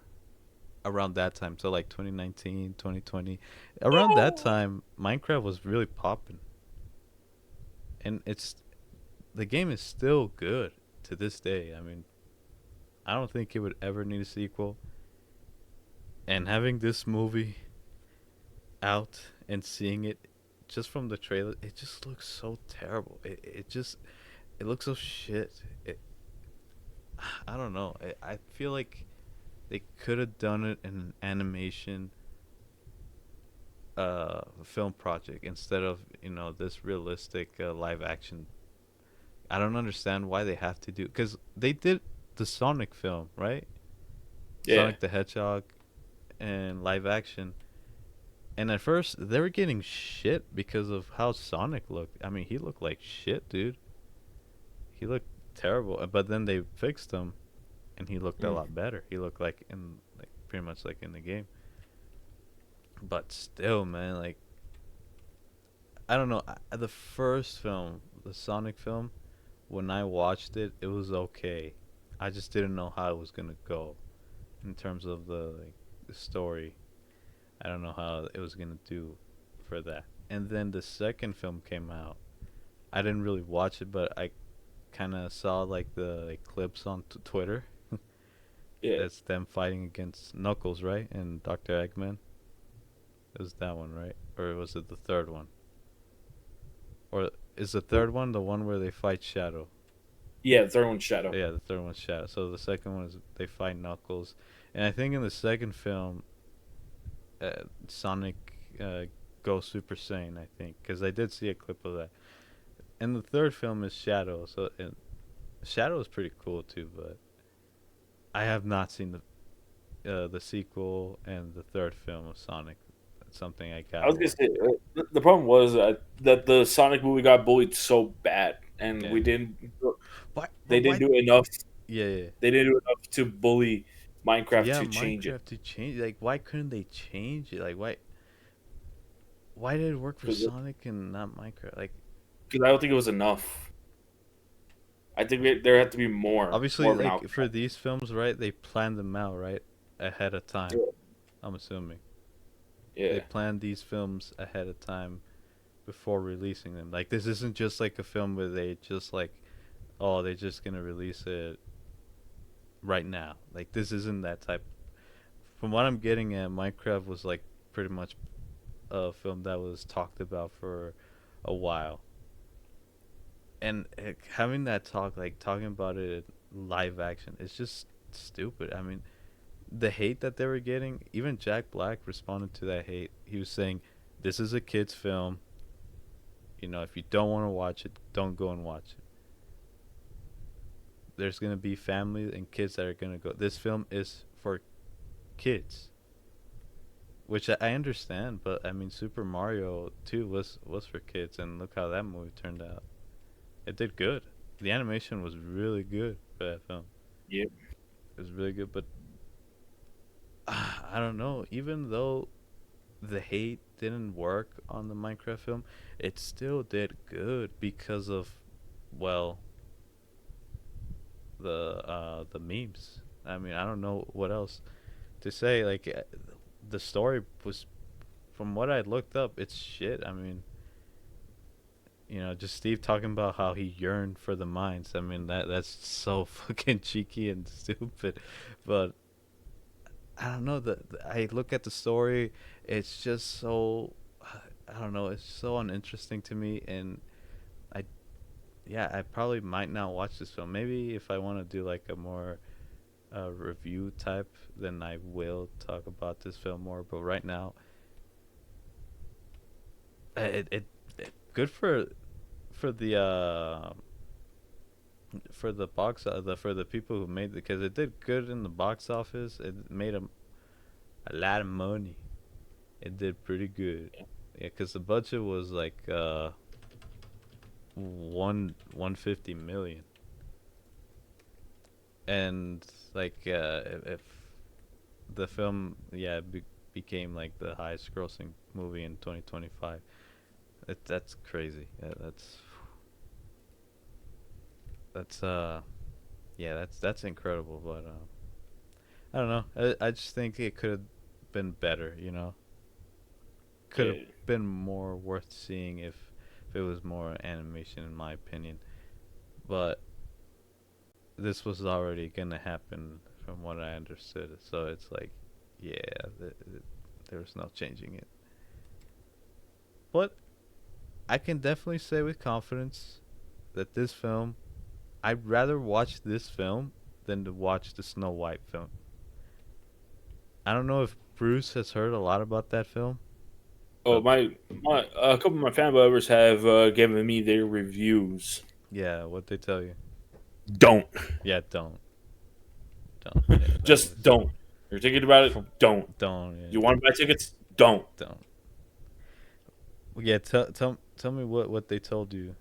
around that time. So like 2019, 2020, around that time, Minecraft was really popping, and the game is still good to this day. I mean, I don't think it would ever need a sequel. And having this movie out and seeing it just from the trailer, it just looks so terrible. It looks so shit. I don't know. I feel like they could have done it in an animation film project instead of this realistic live action. I don't understand why they have to do, because they did the Sonic film, right? Yeah. Sonic the Hedgehog and live action. And at first they were getting shit because of how Sonic looked. I mean, he looked like shit, dude. He looked terrible. But then they fixed him, and he looked a Mm. lot better. He looked like pretty much like in the game. But still, man, like I don't know. The first film, the Sonic film, when I watched it, it was okay. I just didn't know how it was gonna go in terms of the story. I don't know how it was gonna do for that. And then the second film came out. I didn't really watch it, but I kind of saw like the clips on Twitter. Yeah. That's them fighting against Knuckles, right? And Dr. Eggman. It was that one, right? Or was it the third one? Or is the third one the one where they fight Shadow? Yeah. The third one's Shadow. Yeah, the third one's Shadow. So the second one is they fight Knuckles, and I think in the second film, Sonic goes Super Saiyan. I think because I did see a clip of that. And the third film is Shadow. So and Shadow is pretty cool too, but I have not seen the sequel and the third film of Sonic. That's something I I gotta was gonna watch. say the problem was that the Sonic movie got bullied so bad, and Yeah. Why? they But didn't why? do enough. Yeah, yeah. They didn't do enough to bully Minecraft Yeah, to change it Minecraft to change. Like, why couldn't they change it? Like, why? Why did it work for because Sonic and not Minecraft? Like, I don't think it was enough. I think there had to be more obviously, of an like for outcome. these films, right? They planned them out, right, ahead of time. I'm assuming they Yeah, planned these films ahead of time before releasing them. Like, this isn't just like a film where they just like, oh, they're just gonna release it right now. Like, this isn't that type. From what I'm getting at, Minecraft was like pretty much a film that was talked about for a while. And having that talk, like talking about it in live action, it's just stupid. I mean, the hate that they were getting, even Jack Black responded to that hate. He was saying, "This is a kids' film. If you don't want to watch it, don't go and watch it. There's gonna be families and kids that are gonna go. This film is for kids." Which I understand, but I mean, Super Mario 2 was for kids, and look how that movie turned out. It did good. The animation was really good for that film. yeah. It was really good, but I don't know. Even though the hate didn't work on the Minecraft film, it still did good because of, well, the memes. I mean, I don't know what else to say. Like, the story was, from what I looked up, it's shit. I mean, just Steve talking about how he yearned for the mines. I mean, that's so fucking cheeky and stupid. But I don't know. I look at the story, it's just so, I don't know. It's so uninteresting to me, and I yeah, I probably might not watch this film. Maybe if I want to do like a more review type, then I will talk about this film more. But right now, it good for the for the for the people who made it, because it did good in the box office. It made a lot of money. It did pretty good. Yeah, because the budget was like 150 million, and like if the film became like the highest grossing movie in 2025. That's crazy. Yeah, that's yeah, that's incredible. But I don't know. I just think it could have been better. You know, could have Yeah, been more worth seeing if it was more animation, in my opinion. But this was already gonna happen from what I understood. So it's like, yeah, there was no changing it. But I can definitely say with confidence that this film, I'd rather watch this film than to watch the Snow White film. I don't know if Bruce has heard a lot about that film, Oh, but my a couple of my family members have given me their reviews. yeah, what they tell you? Don't. Yeah, don't. Yeah, that Just was don't. You're thinking about it. from Don't. don't. Yeah, You want to buy tickets? Don't. don't. Well, yeah, tell me what they told you.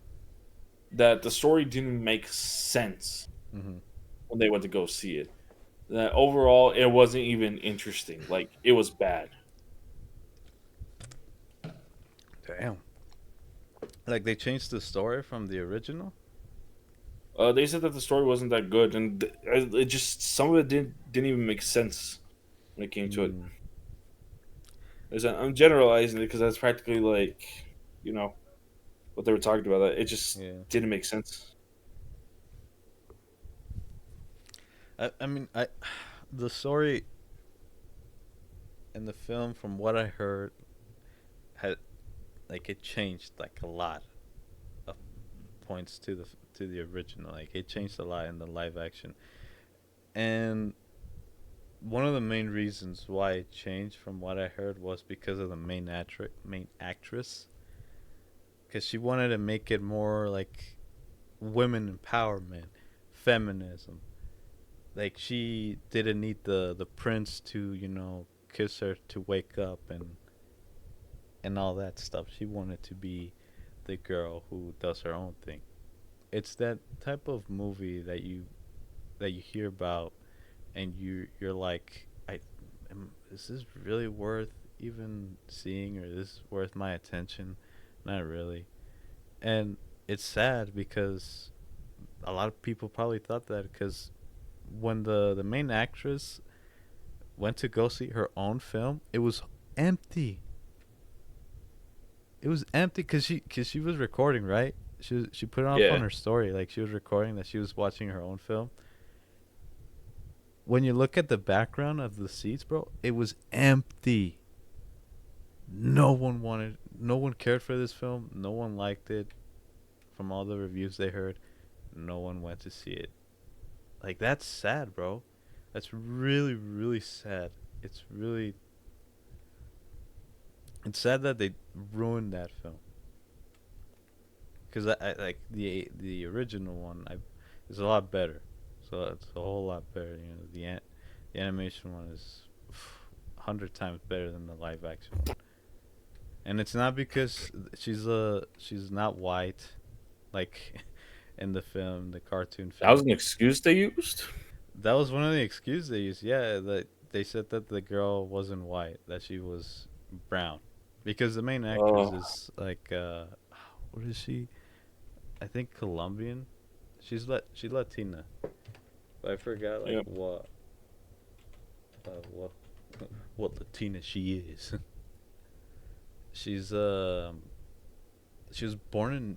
That the story didn't make sense Hmm. when they went to go see it. That overall, it wasn't even interesting. Like, it was bad. Damn. Like they changed the story from the original. They said that the story wasn't that good, and it just some of it didn't even make sense when it came to it. Mm, I'm generalizing it because that's practically like, you know, what they were talking about. It just yeah. didn't make sense. I mean, the story in the film, from what I heard, had like it changed like a lot of points to the original. Like it changed a lot in the live action, and one of the main reasons why it changed, from what I heard, was because of the main actress, because she wanted to make it more like women empowerment, feminism. Like she didn't need the prince to kiss her to wake up and all that stuff. She wanted to be the girl who does her own thing. It's that type of movie that you hear about, and you're like, is this really worth even seeing, or is this worth my attention? Not really. And it's sad because a lot of people probably thought that, because when the main actress went to go see her own film, it was empty. It was empty because she was recording, right? She put it up on Yeah. her story, like she was recording that she was watching her own film. When you look at the background of the seats, bro, it was empty. No one cared for this film. No one liked it. From all the reviews they heard, no one went to see it. Like that's sad, bro. That's really really sad. It's really it's sad that they ruined that film. Because I like the original one. I is a lot better. So it's a whole lot better. You know, the animation one is 100 times better than the live action one. And it's not because she's not white, like in the film, the cartoon That was film. an excuse they used? That was one of the excuses they used. Yeah, that they said that the girl wasn't white, that she was brown, because the main actress Oh, is like what is she? I think Colombian. She's Latina, but I forgot like yeah. what what Latina she is. she's she was born in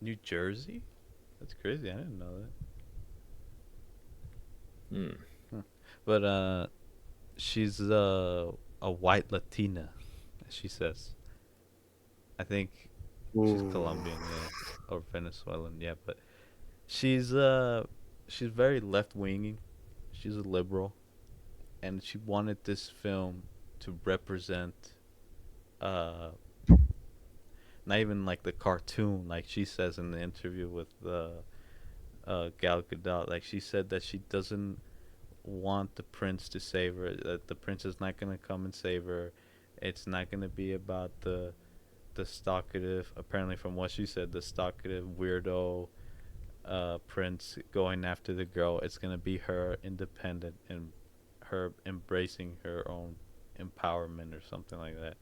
New Jersey. That's crazy. I didn't know Hmm. that. Huh. But she's a white Latina, she says. I think she's Ooh. Colombian, yeah, or Venezuelan, yeah. But she's very left winging. She's a liberal, and she wanted this film to represent uh not even like the cartoon, like she says in the interview with Gal Gadot. Like she said that she doesn't want the prince to save her. That the prince is not gonna come and save her. It's not gonna be about the stockative. Apparently, from what she said, the stockative weirdo prince going after the girl. It's gonna be her independent and her embracing her own empowerment or something like that.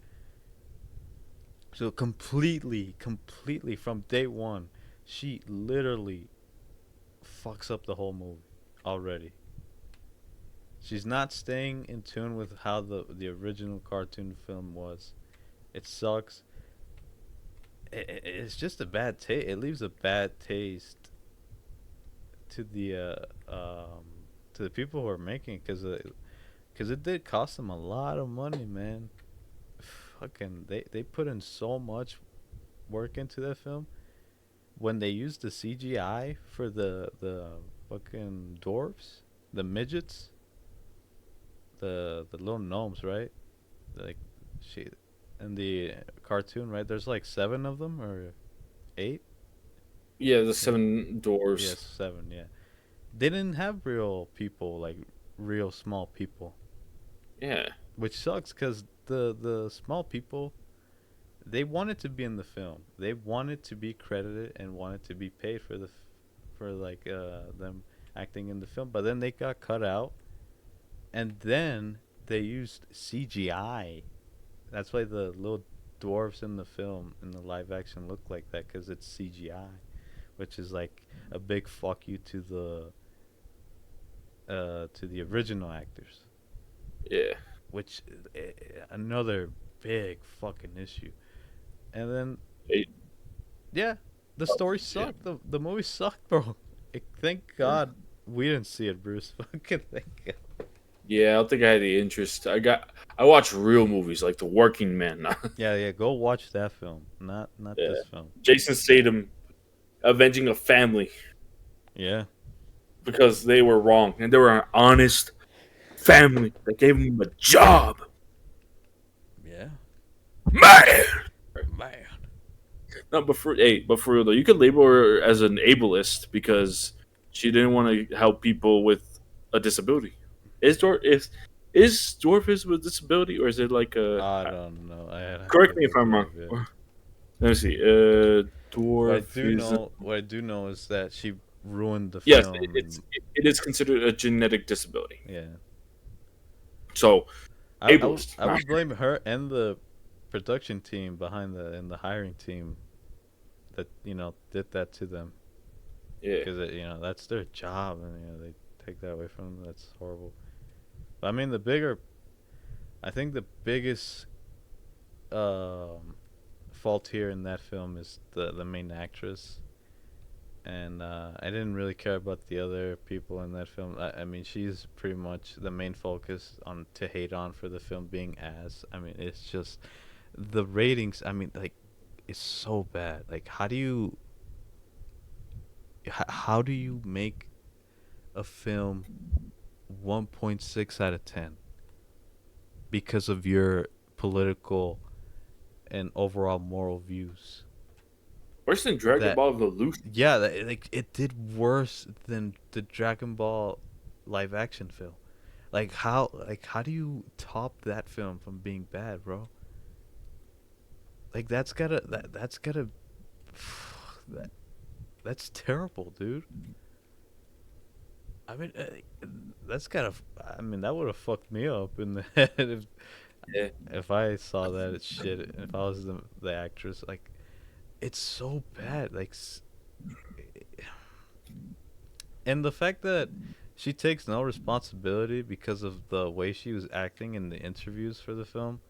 So completely from day one, she literally fucks up the whole movie already. She's not staying in tune with how the original cartoon film was. It sucks. It's just a bad taste. It leaves a bad taste to the people who are making it, because it did cost them a lot of money, man. Fucking they put in so much work into that film. When they used the CGI for the fucking dwarves, the midgets, the little gnomes, right? Like she in the cartoon, right? There's like 7 of them or 8. Yeah, the Yeah. 7 dwarves. Yes, 7. Yeah, they didn't have real people, like real small people, Yeah. which sucks because the small people, they wanted to be in the film. They wanted to be credited and wanted to be paid for for like them acting in the film. But then they got cut out, and then they used CGI. That's why the little dwarfs in the film in the live action look like that, because it's CGI, which is like a big fuck you to the original actors, Yeah. which another big fucking issue. And then It, yeah, the story yeah. sucked. The movie sucked, bro. Thank God we didn't see it, Bruce. Fucking thank God. Yeah, I don't think I had the interest. I watch real movies like The Working Man. Yeah, yeah. Go watch that film. Not Yeah. this film. Jason Statham avenging a family Yeah. because they were wrong and they were an honest family that gave him a job. Yeah. Man. Man. No, but for real though, you could label her as an ableist because she didn't want to help people with a disability. Is dwarfism with disability, or is it like a? I don't know. I have Correct to me if look I'm it wrong. up. Yeah. Let me see. Dwarfism. What I do know is that she ruined the Yes, film. it is considered a genetic disability. Yeah. So ableist. I would blame her and the production team behind and the hiring team that did that to them, Yeah. because that's their job, and they take that away from them. That's horrible. But I mean, I think the biggest fault here in that film is the main actress, and I didn't really care about the other people in that film. I mean, she's pretty much the main focus on to hate on for the film being ass. I mean, it's just the ratings. I mean, like, it's so bad. Like, how do you make a film 1.6 out of 10 because of your political and overall moral views? Worse than Dragon That Ball Evolution. Yeah, like it did worse than the Dragon Ball live action film. How do you top that film from being bad, bro? Like that's gotta that that's terrible, dude. I mean, that's gotta. I mean, that would have fucked me up in the head Yeah. if I saw that shit. If I was the actress, like, it's so bad. Like, and the fact that she takes no responsibility because of the way she was acting in the interviews for the film,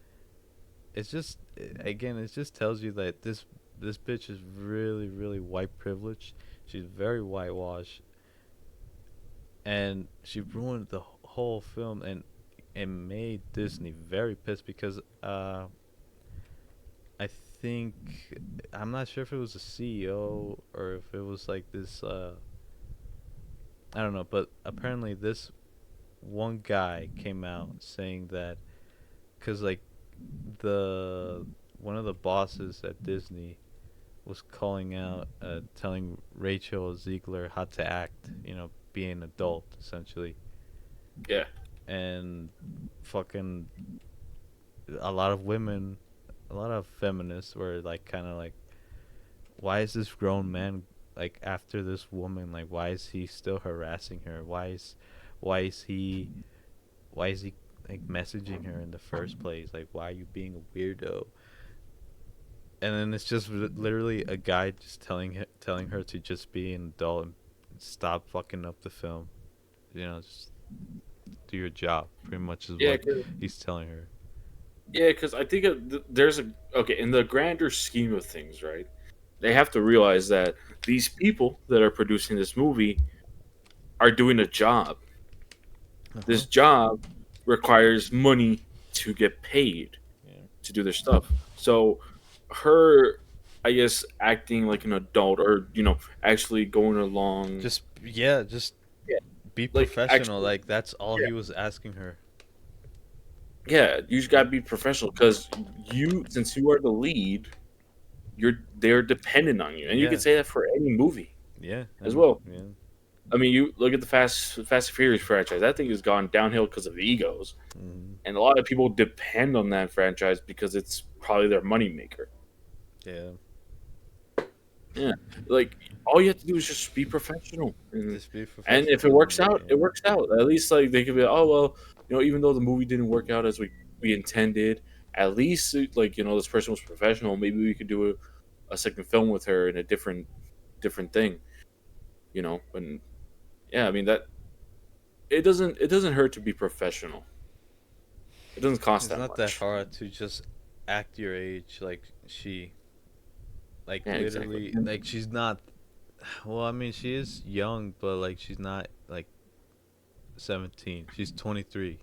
it's just, again, it just tells you that this bitch is really white privileged. She's very whitewashed, and she ruined the whole film, and made Disney very pissed because I think, I'm not sure if it was the CEO or if it was like this I don't know, but apparently this one guy came out saying that, because like the one of the bosses at Disney was calling out, telling Rachel Ziegler how to act. Being an adult essentially, Yeah. and fucking a lot of women, a lot of feminists were like, kind of like, why is this grown man like after this woman? Like, why is he still harassing her? Why is he, why is he like messaging her in the first place? Like, why are you being a weirdo? And then it's just literally a guy just telling her to just be an adult and stop fucking up the film. Just do your job. Pretty much is Yeah, what he's telling her. yeah, because I think there's a okay in the grander scheme of things, right? They have to realize that these people that are producing this movie are doing a job. Uh huh. This job requires money to get paid Yeah. to do their stuff. So her, I guess, acting like an adult, or actually going along, Just yeah, be like professional. actually, Like, that's all yeah, he was asking her. yeah, you just gotta be professional because since you are the lead, they're dependent on you, and you could Yeah. say that for any movie Yeah. as well. Yeah. I mean, you look at the Fast and Furious franchise. That thing has gone downhill because of egos, Hmm. and a lot of people depend on that franchise because it's probably their moneymaker. Yeah. Yeah, like all you have to do is just be professional, Just be and if it professional. works And out, it works out. At least like they could be, oh well, even though the movie didn't work out as we intended, at least like this person was professional. Maybe we could do a second film with her in a different thing, And yeah, I mean that it doesn't hurt to be professional. It doesn't cost it's that not that much. hard to just act your age. Like Yeah, exactly. literally, like she's not. Well, I mean, she is young, but like she's not like 17. She's 23.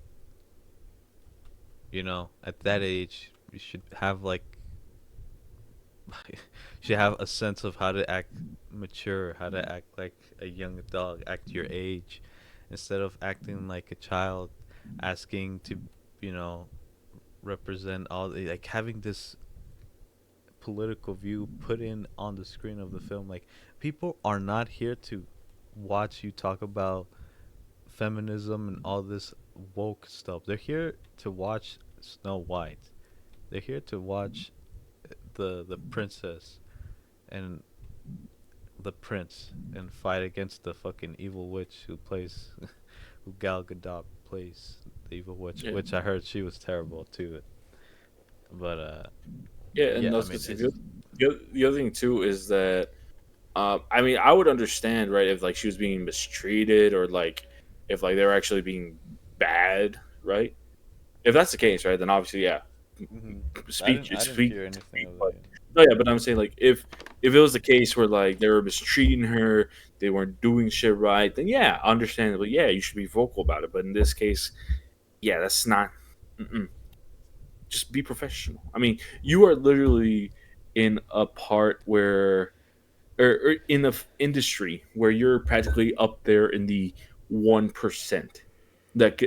At that age, you should have like you should have a sense of how to act mature, how to act like a young adult, act your age, instead of acting like a child, asking to, you know, represent all the, like, having this political view put in on the screen of the film. Like, people are not here to watch you talk about feminism and all this woke stuff. They're here to watch Snow White. They're here to watch the princess and the prince and fight against the fucking evil witch who plays who Gal Gadot plays, the evil witch, Yeah, which I heard she was terrible too. But yeah, and yeah, I that's mean good. it's The other thing too is that I mean, I would understand, right, if like she was being mistreated or like if like they were actually being bad, right? If that's the case, right, then obviously, yeah, mhm. speak, I didn't speak, hear anything speak. of But that. no, yeah, but I'm saying like if it was the case where like they were mistreating her, they weren't doing shit right, then yeah, understandably, yeah, you should be vocal about it. But in this case, yeah, that's not. Mm-mm. Just be professional. I mean, you are literally in a part where or in the industry where you're practically up there in the 1% that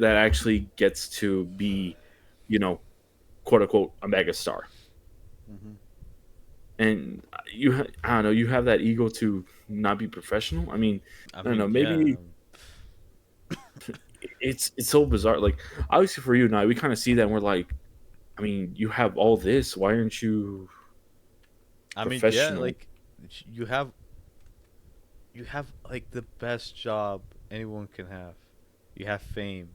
actually gets to be, you know, quote unquote, a mega star. Hmm. And I don't know, you have that ego to not be professional. I mean, I I don't know, mean, yeah. maybe it's so bizarre. Like obviously for you and I, we kind of see that and we're like, I mean, you have all this. Why aren't you I mean, yeah. professional? Like, you have like the best job anyone can have. You have fame.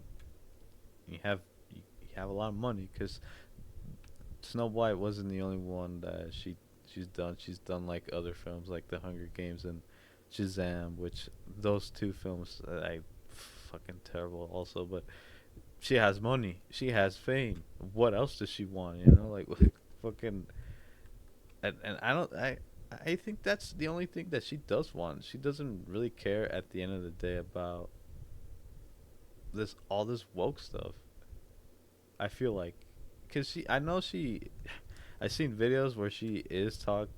You have you have a lot of money because Snow White wasn't the only one that she's done. She's done like other films like The Hunger Games and Shazam, which those two films I fucking terrible also. But she has money. She has fame. What else does she want? Like fucking. And I don't. I think that's the only thing that she does want. She doesn't really care at the end of the day about this all this woke stuff. I feel like, cause I know I've seen videos where she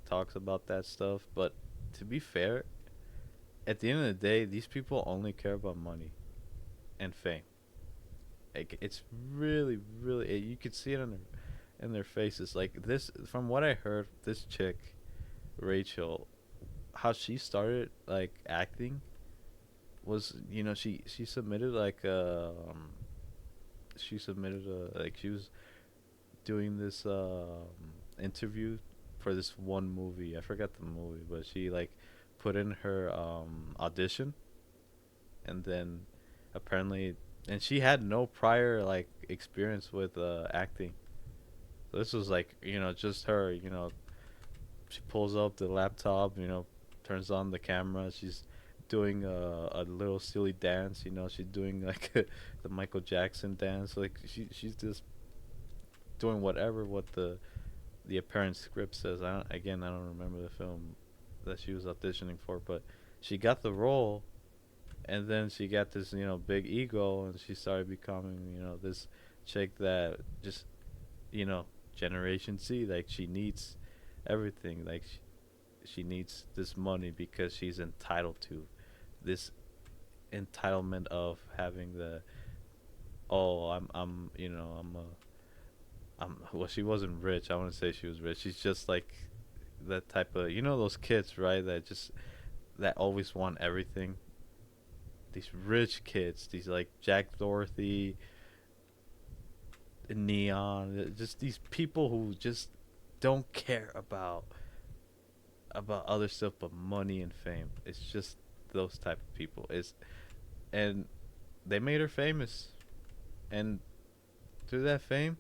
talks about that stuff, but to be fair, at the end of the day, these people only care about money and fame. Like, it's really, really, you could see it on her. in their faces. Like this, from what I heard, this chick, Rachel, how she started like acting was, she submitted like she submitted a like she was doing this interview for this one movie. I forgot the movie, but she like put in her audition, and then apparently, and she had no prior like experience with acting. So this was like, just her. She pulls up the laptop. Turns on the camera. She's doing a little silly dance. She's doing like the Michael Jackson dance. Like she's just doing what the apparent script says. I don't remember the film that she was auditioning for, but she got the role, and then she got this big ego, and she started becoming this chick that just you know Generation Z. Like she needs everything. Like she needs this money because she's entitled to this entitlement of having the, oh, well, she wasn't rich. I wouldn't say she was rich. She's just like that type of, those kids, right? That always want everything. These rich kids, these like Jack Dorothy, Neon, just these people who just don't care about other stuff but money and fame. It's just those type of people. And they made her famous, and through that fame,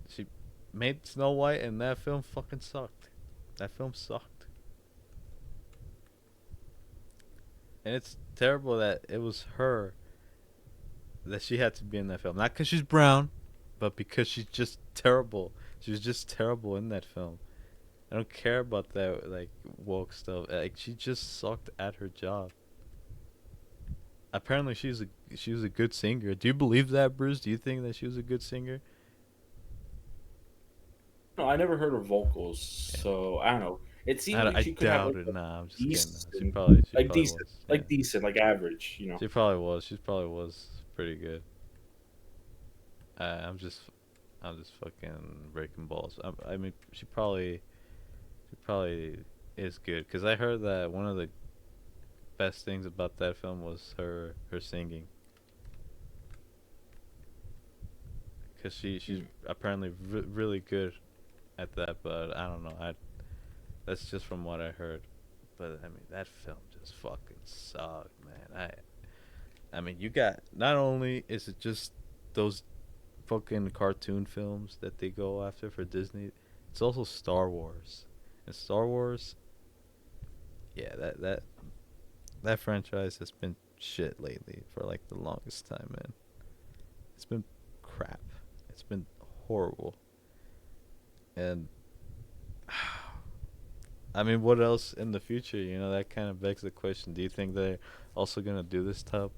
she made Snow White, and that film fucking sucked. That film sucked. And it's terrible that it was her that she had to be in that film. Not because she's brown, but because she's just terrible. She was just terrible in that film. I don't care about that like woke stuff. Like she just sucked at her job. Apparently she was a good singer. Do you believe that, Bruce? Do you think that she was a good singer? No, I never heard her vocals, Yeah. so I don't know. It seemed like I she could have doubt like it. a Nah, I'm just kidding. Nah. decent, She probably was. Yeah. decent, like average, you know. She probably was. She probably was pretty good. I'm just fucking breaking balls. I mean, she probably is good. Cause I heard that one of the best things about that film was her singing. Cause she's apparently really good at that. But I don't know. That's just from what I heard. But I mean, that film just fucking sucked, man. I mean, you got, not only is it just those fucking cartoon films that they go after for Disney, it's also Star Wars. And Star Wars, yeah, that franchise has been shit lately for like the longest time, man. It's been crap. It's been horrible. And I mean, what else in the future? That kind of begs the question. Do you think they're also gonna do this type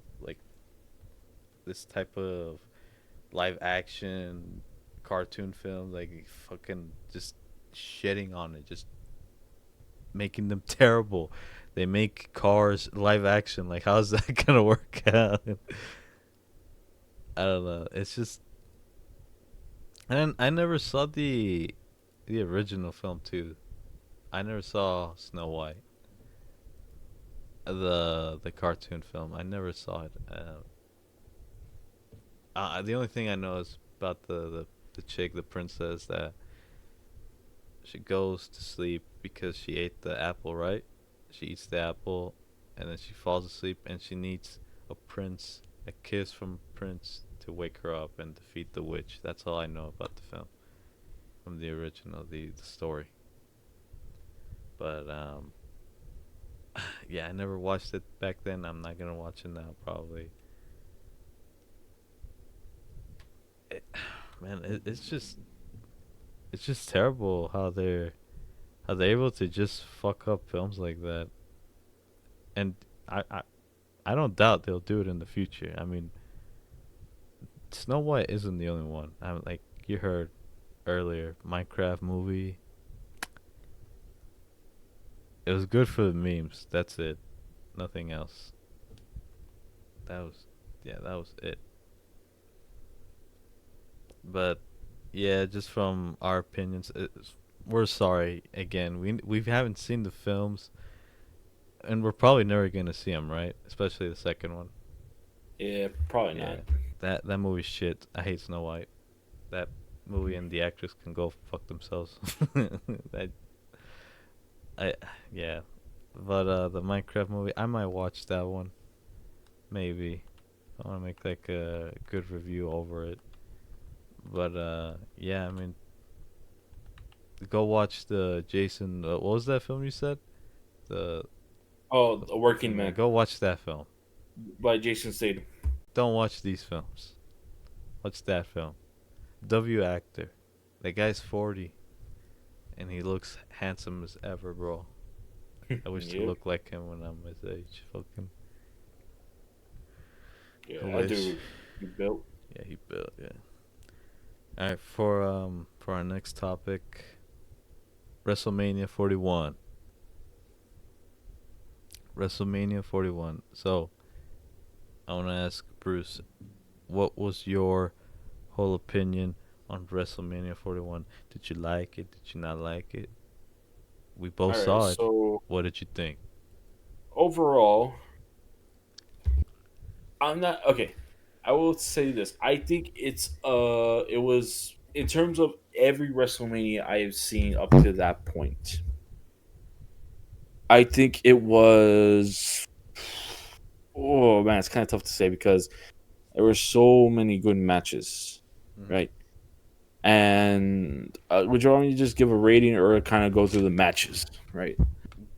of live action cartoon film, like fucking just shitting on it, just making them terrible? They make Cars live action. Like, how's that gonna work out? I don't know. It's just, and I never saw the original film too. I never saw Snow White, the cartoon film. I never saw it. The only thing I know is about the chick, the princess, that she goes to sleep because she ate the apple, right? She eats the apple, and then she falls asleep, and she needs a kiss from a prince to wake her up and defeat the witch. That's all I know about the film from the original, the story. But yeah, I never watched it back then. I'm not gonna watch it now, probably. It, man, it's just terrible how they're able to just fuck up films like that. And I I, I don't doubt they'll do it in the future. I mean, Snow White isn't the only one. I'm like, you heard earlier, Minecraft movie. It was good for the memes. That's it. Nothing else. That was, yeah, that was it. But yeah, just from our opinions, we're sorry again. We haven't seen the films, and we're probably never gonna see them, right? Especially the second one. Yeah, probably Yeah, not. that movie's shit. I hate Snow White. That movie and the actress can go fuck themselves. that I yeah, but the Minecraft movie, I might watch that one. Maybe I want to make like a good review over it. But yeah, I mean, go watch the Jason. What was that film you said? The Oh, A Working Working Man. Man Go watch that film. by Jason Statham. Don't watch these films. Watch that film. W actor. That guy's 40, and he looks handsome as ever, bro. I wish to Yeah, look like him when I'm his age. Fucking. yeah, I that wish. dude he built. Yeah, he built. Yeah. All right, for our next topic, WrestleMania 41. WrestleMania 41. So, I want to ask Bruce, what was your whole opinion on WrestleMania 41? Did you like it? Did you not like it? We both All right, saw it. so What did you think? overall, I'm not okay. I will say this. I think it was in terms of every WrestleMania I have seen up to that point. I think it was. Oh man, it's kind of tough to say because there were so many good matches, Mm-hmm. right? And would you want me to just give a rating or kind of go through the matches, right?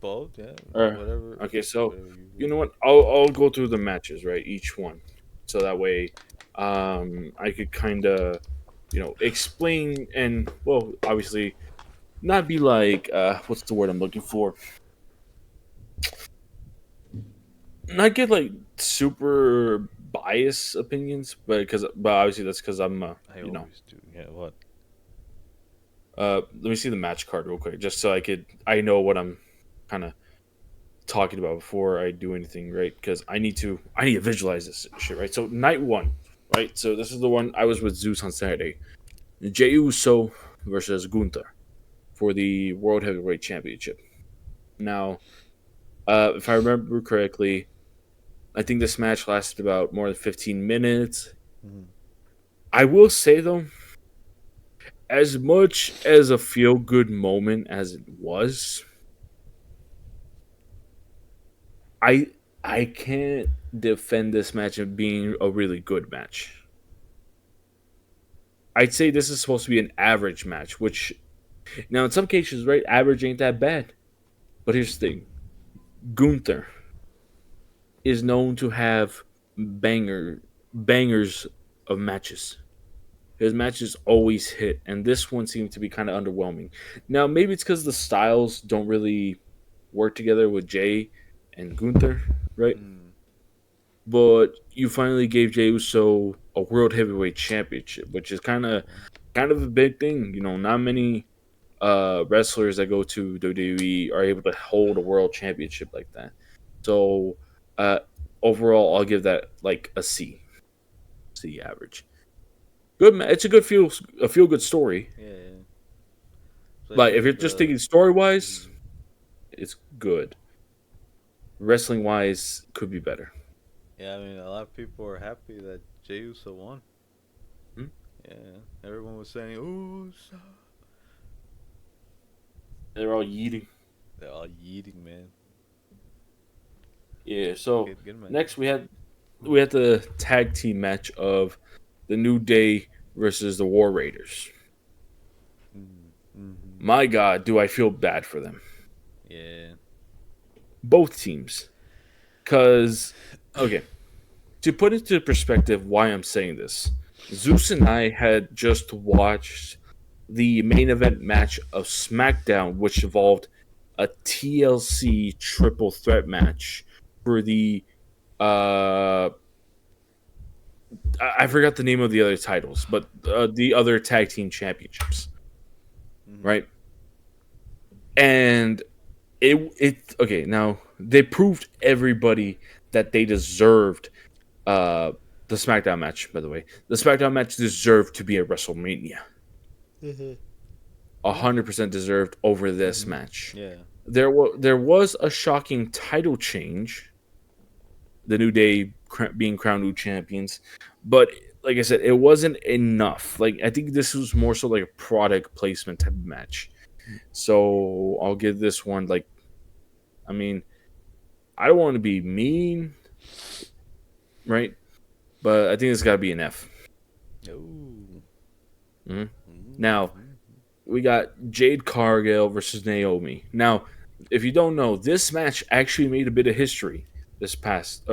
Both, yeah. Or Whatever, okay, so whatever you you feel. know what? I'll go through the matches, right? Each one, so that way, I could kind of, explain and well, obviously, not be like what's the word I'm looking for? Not get like super biased opinions, but obviously that's because I'm I always do. Yeah, what? let me see the match card real quick, just so I know what I'm kind of talking about before I do anything, right? Because I need to visualize this shit, right? So night one, right? So this is the one I was with Zeus on Saturday. Jey Uso versus Gunther for the World Heavyweight Championship. Now, if I remember correctly, I think this match lasted about more than 15 minutes. Mm-hmm. I will say though, as much as a feel good moment as it was, I I can't defend this match as being a really good match. I'd say this is supposed to be an average match, which now in some cases, right, average ain't that bad. But here's the thing: Gunther is known to have bangers of matches. His matches always hit, and this one seemed to be kind of underwhelming. Now maybe it's because the styles don't really work together with Jay and Gunther, right? Mm. But you finally gave Jey Uso a world heavyweight championship, which is kind of a big thing. Not many wrestlers that go to WWE are able to hold a world championship like that. So uh, overall, I'll give that like a C average. Good, it's a feel good story. Yeah, yeah. But Especially if you're with just the. thinking story wise, Mhm. it's good. Wrestling wise, could be better. Yeah, I mean, a lot of people were happy that Jey Uso won. Hmm? Yeah, everyone was saying, "Ooh, They're all yeeting. they're all yeeting, man." Yeah. So Good match. next we had the tag team match of the New Day versus the War Raiders. Mm-hmm. My God, do I feel bad for them? Yeah. Both teams. Because, okay, to put into perspective why I'm saying this, Zeus and I had just watched the main event match of SmackDown, which involved a TLC triple threat match for the I forgot the name of the other titles, but the other tag team championships, Mm-hmm. right? And it okay. Now they proved everybody that they deserved uh, the SmackDown match. By the way, the SmackDown match deserved to be a WrestleMania. 100% deserved over this match. Yeah. There was a shocking title change. The New Day being crowned new champions, but like I said, it wasn't enough. Like I think this was more so like a product placement type of match. So I'll give this one like, I mean, I don't want to be mean, right? But I think it's got to be an F. Ooh. Mhm. Now, we got Jade Cargill versus Naomi. Now, if you don't know, this match actually made a bit of history this past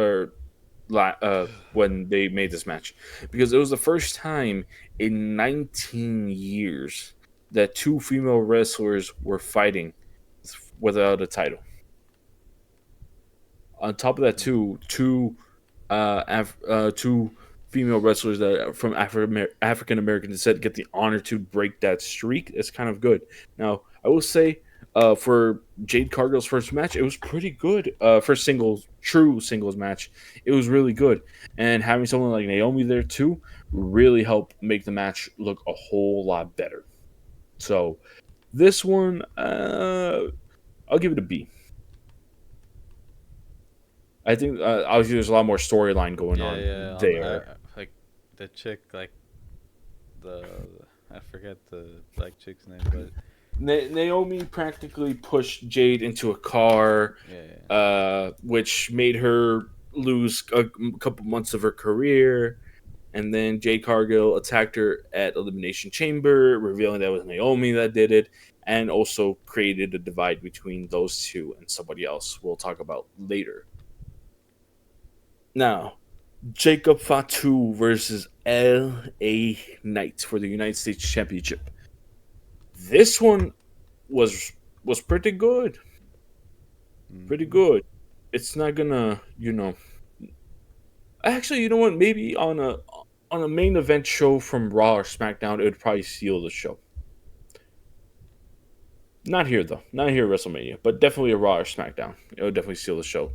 when they made this match, because it was the first time in 19 years that two female wrestlers were fighting without a title. On top of that, two female wrestlers that are from African American descent get the honor to break that streak. It's kind of good. Now, I will say, for Jade Cargill's first match, it was pretty good. First true singles match, it was really good. And having someone like Naomi there too really helped make the match look a whole lot better. So, this one, I'll give it a B. I think obviously there's a lot more storyline going on there. Like the chick, like the I forget the black chick's name, but Naomi practically pushed Jade into a car, which made her lose a couple months of her career. And then Jade Cargill attacked her at Elimination Chamber, revealing that it was Naomi that did it, and also created a divide between those two and somebody else we'll talk about later. Now, Jacob Fatu versus LA Knight for the United States Championship. This one was pretty good. Pretty good. It's not gonna, Actually, you know what? Maybe on a main event show from Raw or SmackDown, it would probably steal the show. Not here though. Not here at WrestleMania, but definitely a Raw or SmackDown. It would definitely steal the show.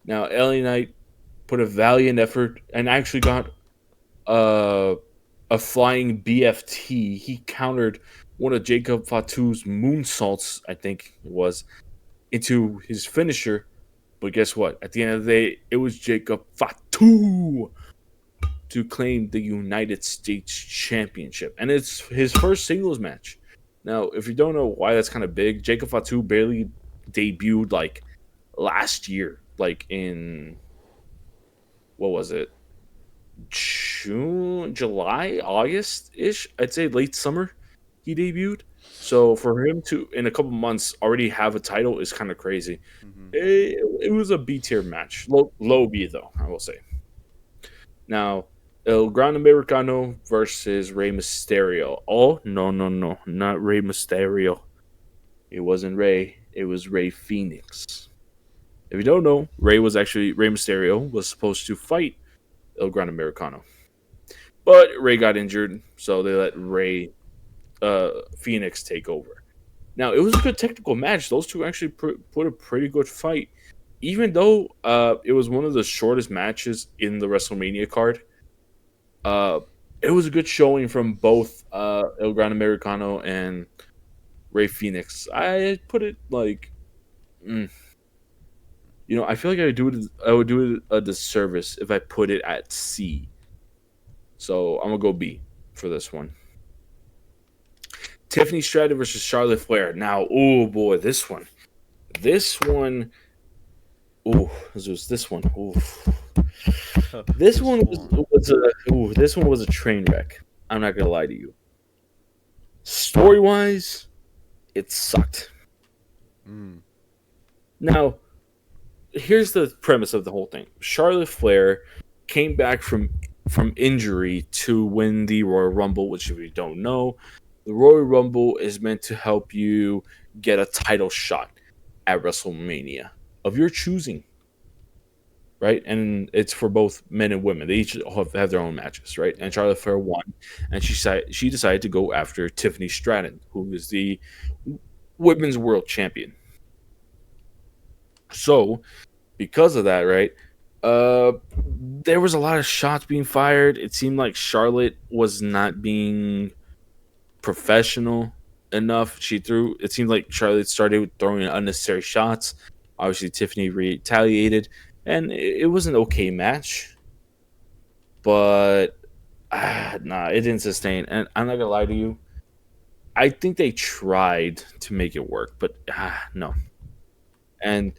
Now, LA Knight put a valiant effort and actually got a flying BFT. He countered one of Jacob Fatu's moonsaults, I think it was, into his finisher. But guess what? At the end of the day, it was Jacob Fatu to claim the United States Championship. And it's his first singles match. Now, if you don't know why that's kind of big, Jacob Fatu barely debuted like last year, like in, what was it? June, July, August-ish. I'd say late summer he debuted. So for him to, in a couple months, already have a title is kind of crazy. It was a B tier match. Low B, though, I will say. Now, El Gran Americano versus Rey Mysterio. Oh, no, not Rey Mysterio. It wasn't Rey. It was Rey Fenix. If you don't know, Rey Mysterio was supposed to fight El Gran Americano. But Rey got injured, so they let Rey Phoenix take over. Now, it was a good technical match. Those two actually put a pretty good fight. Even though it was one of the shortest matches in the WrestleMania card, it was a good showing from both El Gran Americano and Rey Fenix. I put it like, I feel like I would do it a disservice if I put it at C. So I'm gonna go B for this one. Tiffany Stratton versus Charlotte Flair. Now, oh boy, this one. Oh, this one. Ooh. This one was a train wreck. I'm not gonna lie to you. Story wise, it sucked. Now, here's the premise of the whole thing. Charlotte Flair came back from injury to win the Royal Rumble, which if you don't know, the Royal Rumble is meant to help you get a title shot at WrestleMania of your choosing, right? And it's for both men and women. They each have their own matches, right? And Charlotte Flair won, and she decided to go after Tiffany Stratton, who is the Women's World Champion. So, because of that, right, there was a lot of shots being fired. It seemed like Charlotte was not being professional enough. It seemed like Charlotte started throwing unnecessary shots. Obviously, Tiffany retaliated, and it was an okay match. But nah, it didn't sustain. And I'm not gonna lie to you, I think they tried to make it work, but no. And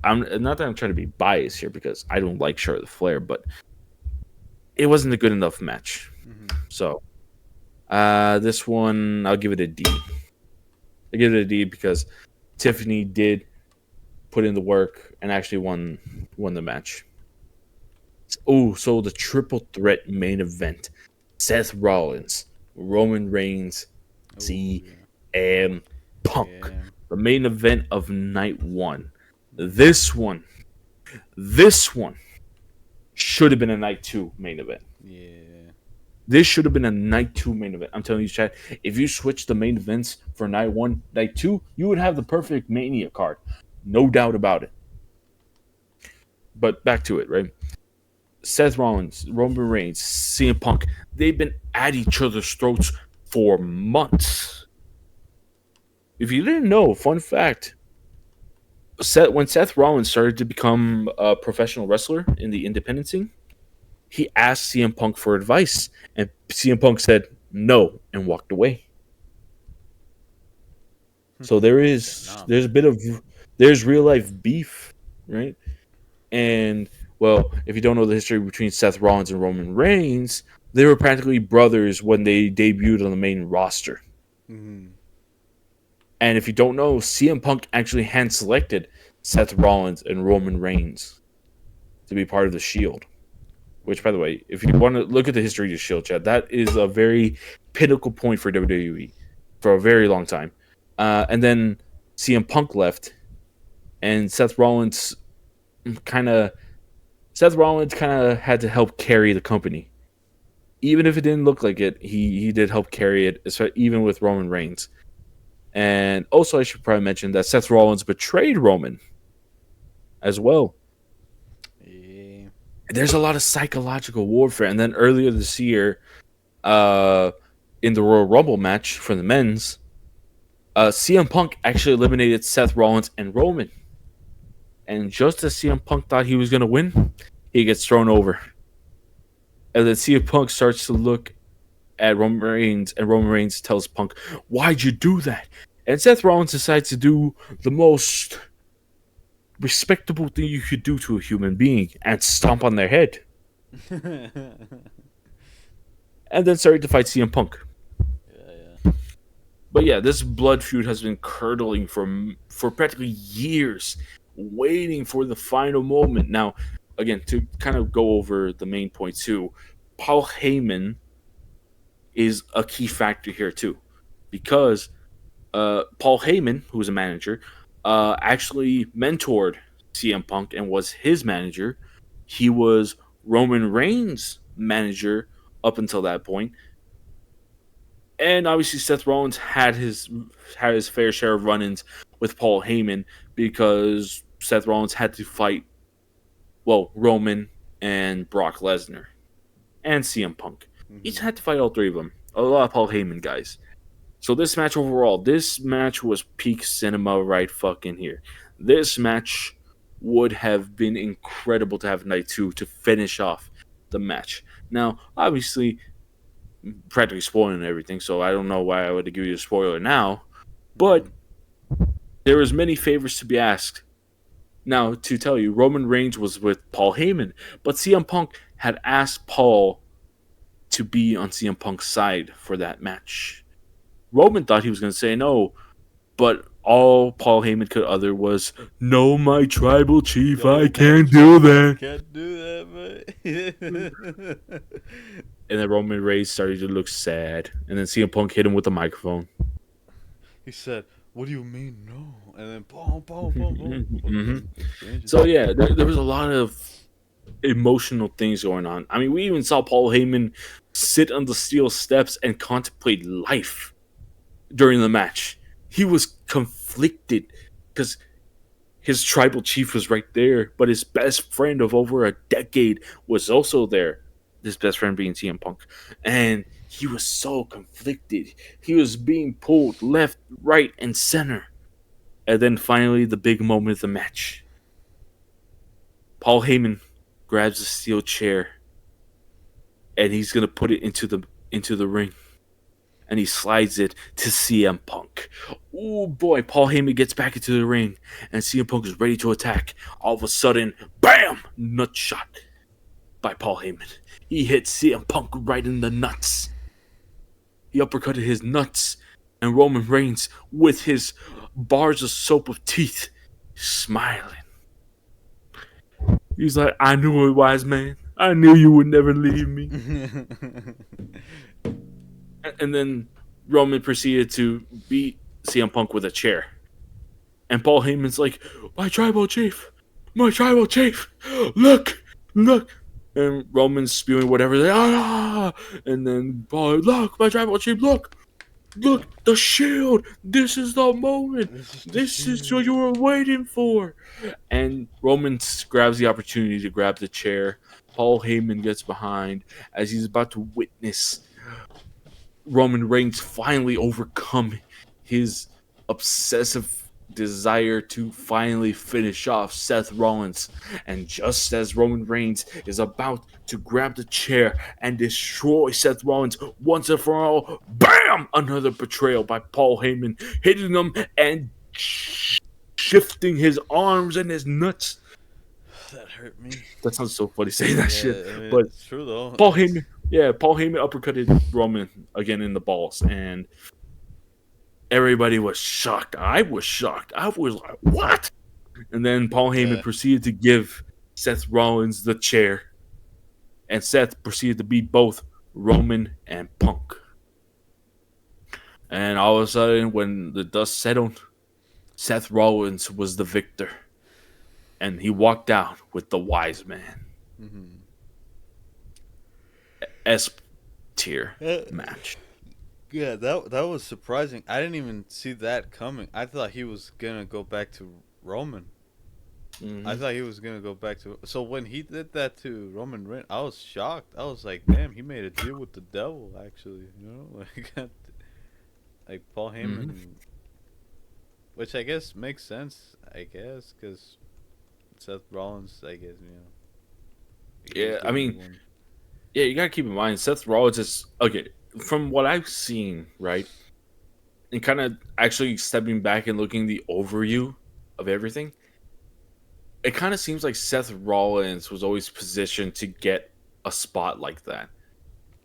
I'm not that I'm trying to be biased here because I don't like Charlotte Flair, but it wasn't a good enough match. So this one I'll give it a D. I give it a D because Tiffany did put in the work and actually won the match. Oh, so the triple threat main event: Seth Rollins, Roman Reigns, CM Punk. Yeah. The main event of night one. This one should have been a night 2 main event. Yeah. This should have been a night 2 main event. I'm telling you, Chad, if you switch the main events for night 1, night 2, you would have the perfect Mania card. No doubt about it. But back to it, right? Seth Rollins, Roman Reigns, CM Punk, they've been at each other's throats for months. If you didn't know, fun fact, when Seth Rollins started to become a professional wrestler in the independent scene, he asked CM Punk for advice, and CM Punk said no and walked away. So there's real life beef, right? And well, if you don't know the history between Seth Rollins and Roman Reigns, they were practically brothers when they debuted on the main roster. Mm-hmm. And if you don't know, CM Punk actually hand-selected Seth Rollins and Roman Reigns to be part of the Shield. Which, by the way, if you want to look at the history of the Shield, Chad, that is a very pinnacle point for WWE for a very long time. And then CM Punk left, and Seth Rollins kind of had to help carry the company. Even if it didn't look like it, he did help carry it, even with Roman Reigns. And also, I should probably mention that Seth Rollins betrayed Roman as well. Yeah. There's a lot of psychological warfare. And then earlier this year, in the Royal Rumble match for the men's, CM Punk actually eliminated Seth Rollins and Roman. And just as CM Punk thought he was going to win, he gets thrown over. And then CM Punk starts to look at Roman Reigns, and Roman Reigns tells Punk, "Why'd you do that?" And Seth Rollins decides to do the most respectable thing you could do to a human being and stomp on their head. And then started to fight CM Punk. Yeah. But yeah, this blood feud has been curdling for practically years, waiting for the final moment. Now, again, to kind of go over the main point too, Paul Heyman is a key factor here too, because Paul Heyman, who's a manager, actually mentored CM Punk and was his manager. He was Roman Reigns' manager up until that point. And obviously Seth Rollins had his fair share of run-ins with Paul Heyman because Seth Rollins had to fight, Roman and Brock Lesnar and CM Punk. Mm-hmm. He had to fight all three of them. A lot of Paul Heyman guys. So this match was peak cinema right fucking here. This match would have been incredible to have night 2 to finish off the match. Now, obviously, practically spoiling everything, so I don't know why I would give you a spoiler now, but there was many favors to be asked. Now, to tell you, Roman Reigns was with Paul Heyman, but CM Punk had asked Paul to be on CM Punk's side for that match. Roman thought he was going to say no, but all Paul Heyman could utter was, "No, my tribal chief, I can't do that." Can't do that, man. And then Roman Reigns started to look sad, and then CM Punk hit him with the microphone. He said, "What do you mean, no?" And then boom, boom, boom, boom. Mm-hmm. So yeah, there was a lot of emotional things going on. I mean, we even saw Paul Heyman sit on the steel steps and contemplate life during the match. He was conflicted because his tribal chief was right there, but his best friend of over a decade was also there. his best friend being CM Punk, and he was so conflicted. He was being pulled left, right, and center. And then finally, the big moment of the match. Paul Heyman grabs a steel chair, and he's gonna put it into the ring, and he slides it to CM Punk. Oh boy! Paul Heyman gets back into the ring, and CM Punk is ready to attack. All of a sudden, bam! Nut shot by Paul Heyman. He hit CM Punk right in the nuts. He uppercutted his nuts, and Roman Reigns, with his bars of soap of teeth, smiling. He's like, I knew it, wise man. I knew you would never leave me. And then Roman proceeded to beat CM Punk with a chair. And Paul Heyman's like, my tribal chief, look. And Roman's spewing whatever. And then Paul, look, my tribal chief, look, the shield. This is the moment. This is what you were waiting for. And Roman grabs the opportunity to grab the chair. Paul Heyman gets behind as he's about to witness Roman Reigns finally overcome his obsessive desire to finally finish off Seth Rollins. And just as Roman Reigns is about to grab the chair and destroy Seth Rollins once and for all, bam! Another betrayal by Paul Heyman, hitting him and shifting his arms and his nuts. That hurt me. That sounds so funny saying that shit. I mean, but it's true though. Paul Heyman uppercutted Roman again in the balls, and everybody was shocked. I was shocked. I was like, what? And then Paul Heyman proceeded to give Seth Rollins the chair, and Seth proceeded to beat both Roman and Punk. And all of a sudden, when the dust settled, Seth Rollins was the victor, and he walked out with the wise man. Mm-hmm. S tier match. Yeah, that was surprising. I didn't even see that coming. I thought he was gonna go back to Roman. Mm-hmm. I thought he was gonna go back to. So when he did that to Roman Reigns, I was shocked. I was like, "Damn, he made a deal with the devil." Actually, you know, like Paul Heyman, which I guess makes sense. I guess because Seth Rollins, I guess Yeah, I mean, yeah, you gotta keep in mind Seth Rollins is okay. From what I've seen, right, and kind of actually stepping back and looking the overview of everything, it kind of seems like Seth Rollins was always positioned to get a spot like that,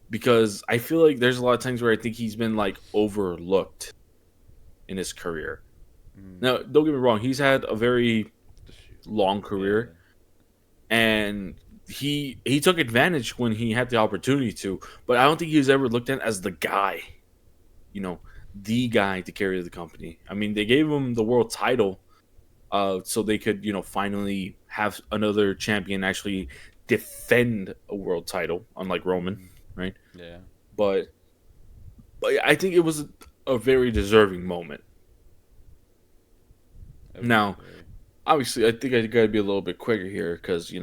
because I feel like there's a lot of times where I think he's been like overlooked in his career. Now, don't get me wrong, he's had a very long career, and he took advantage when he had the opportunity to, but I don't think he was ever looked at as the guy, the guy to carry the company. I mean, they gave him the world title so they could, finally have another champion actually defend a world title, unlike Roman, right? Yeah. But I think it was a very deserving moment. Now, obviously, I think I got to be a little bit quicker here because,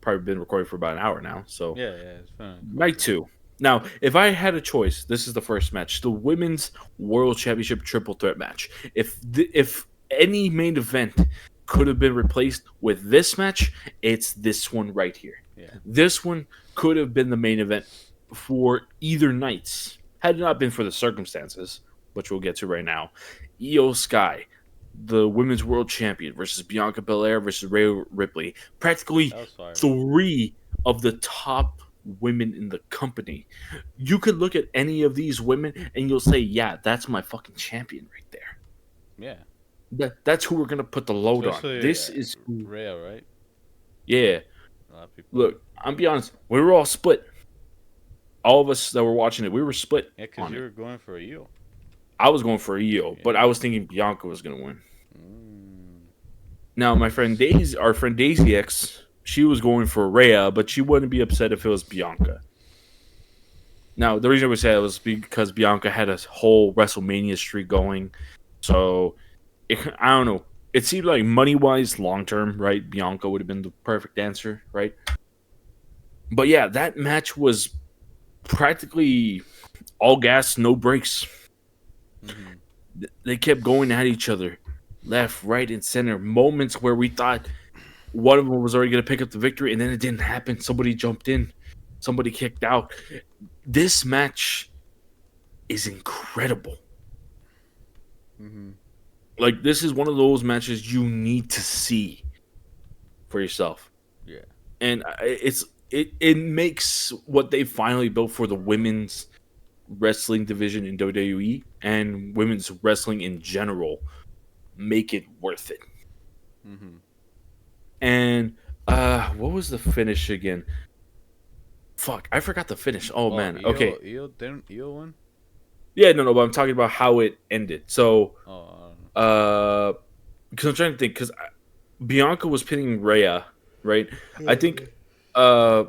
probably been recording for about an hour now. So yeah, it's fine. Night 2. Now, if I had a choice, this is the first match, the Women's World Championship Triple Threat match. If any main event could have been replaced with this match, it's this one right here. Yeah. This one could have been the main event for either nights, had it not been for the circumstances, which we'll get to right now. Io Sky, the Women's World Champion, versus Bianca Belair versus Rhea Ripley. Practically 3 of the top women in the company. You could look at any of these women and you'll say, yeah, that's my fucking champion right there. Yeah. That's who we're going to put the load Especially, on. This is Rhea, right? Yeah. A lot of people. Look, I'm be honest, we were all split. All of us that were watching it, we were split. Yeah, because you were going for Io. I was going for Io, but I was thinking Bianca was going to win. Now, my friend Daisy, our friend Daisy X, she was going for Rhea, but she wouldn't be upset if it was Bianca. Now, the reason we say it was because Bianca had a whole WrestleMania streak going. So, I don't know. It seemed like money-wise, long-term, right? Bianca would have been the perfect answer, right? But yeah, that match was practically all gas, no brakes. They kept going at each other, left, right, and center. Moments where we thought one of them was already going to pick up the victory, and then it didn't happen. Somebody jumped in, somebody kicked out. This match is incredible. Like, this is one of those matches you need to see for yourself. Yeah, and it makes what they finally built for the women's wrestling division in WWE and women's wrestling in general make it worth it. And what was the finish again? Fuck, I forgot the finish. Oh man. Okay. Didn't Io win? Yeah, no, but I'm talking about how it ended. So, because I'm trying to think, because Bianca was pinning Rhea, right? I think, I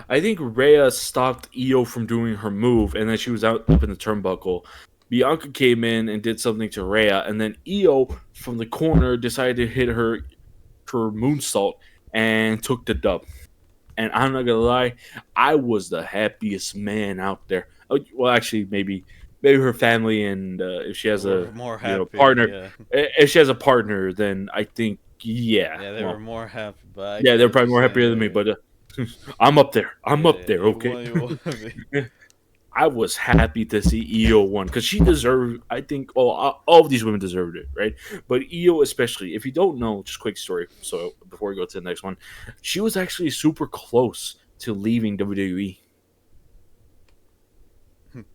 think Rhea stopped Io from doing her move, and then she was out up in the turnbuckle. Bianca came in and did something to Rhea, and then Io from the corner decided to hit her moonsault and took the dub. And I'm not gonna lie, I was the happiest man out there. Well, actually, maybe her family, and if she has a partner, if she has a partner, then I think they were more happy. But they're probably more happier than me. But I'm up there. I'm up there. Okay. I was happy to see Io won because she deserved. I think all of these women deserved it, right? But Io especially. If you don't know, just quick story. So before we go to the next one, she was actually super close to leaving WWE.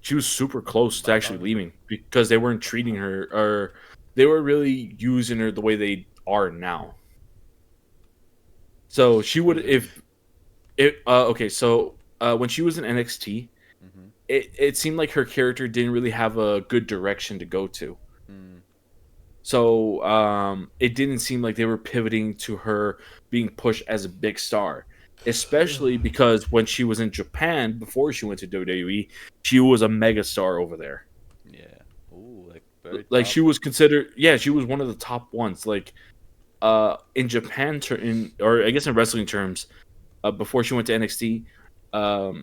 She was super close to actually leaving because they weren't treating her, or they were really using her the way they are now. So she would when she was in NXT. It seemed like her character didn't really have a good direction to go to. So it didn't seem like they were pivoting to her being pushed as a big star. Especially because when she was in Japan, before she went to WWE, she was a mega star over there. Yeah. Ooh, like she was considered, she was one of the top ones. Like in Japan, or I guess in wrestling terms, before she went to NXT,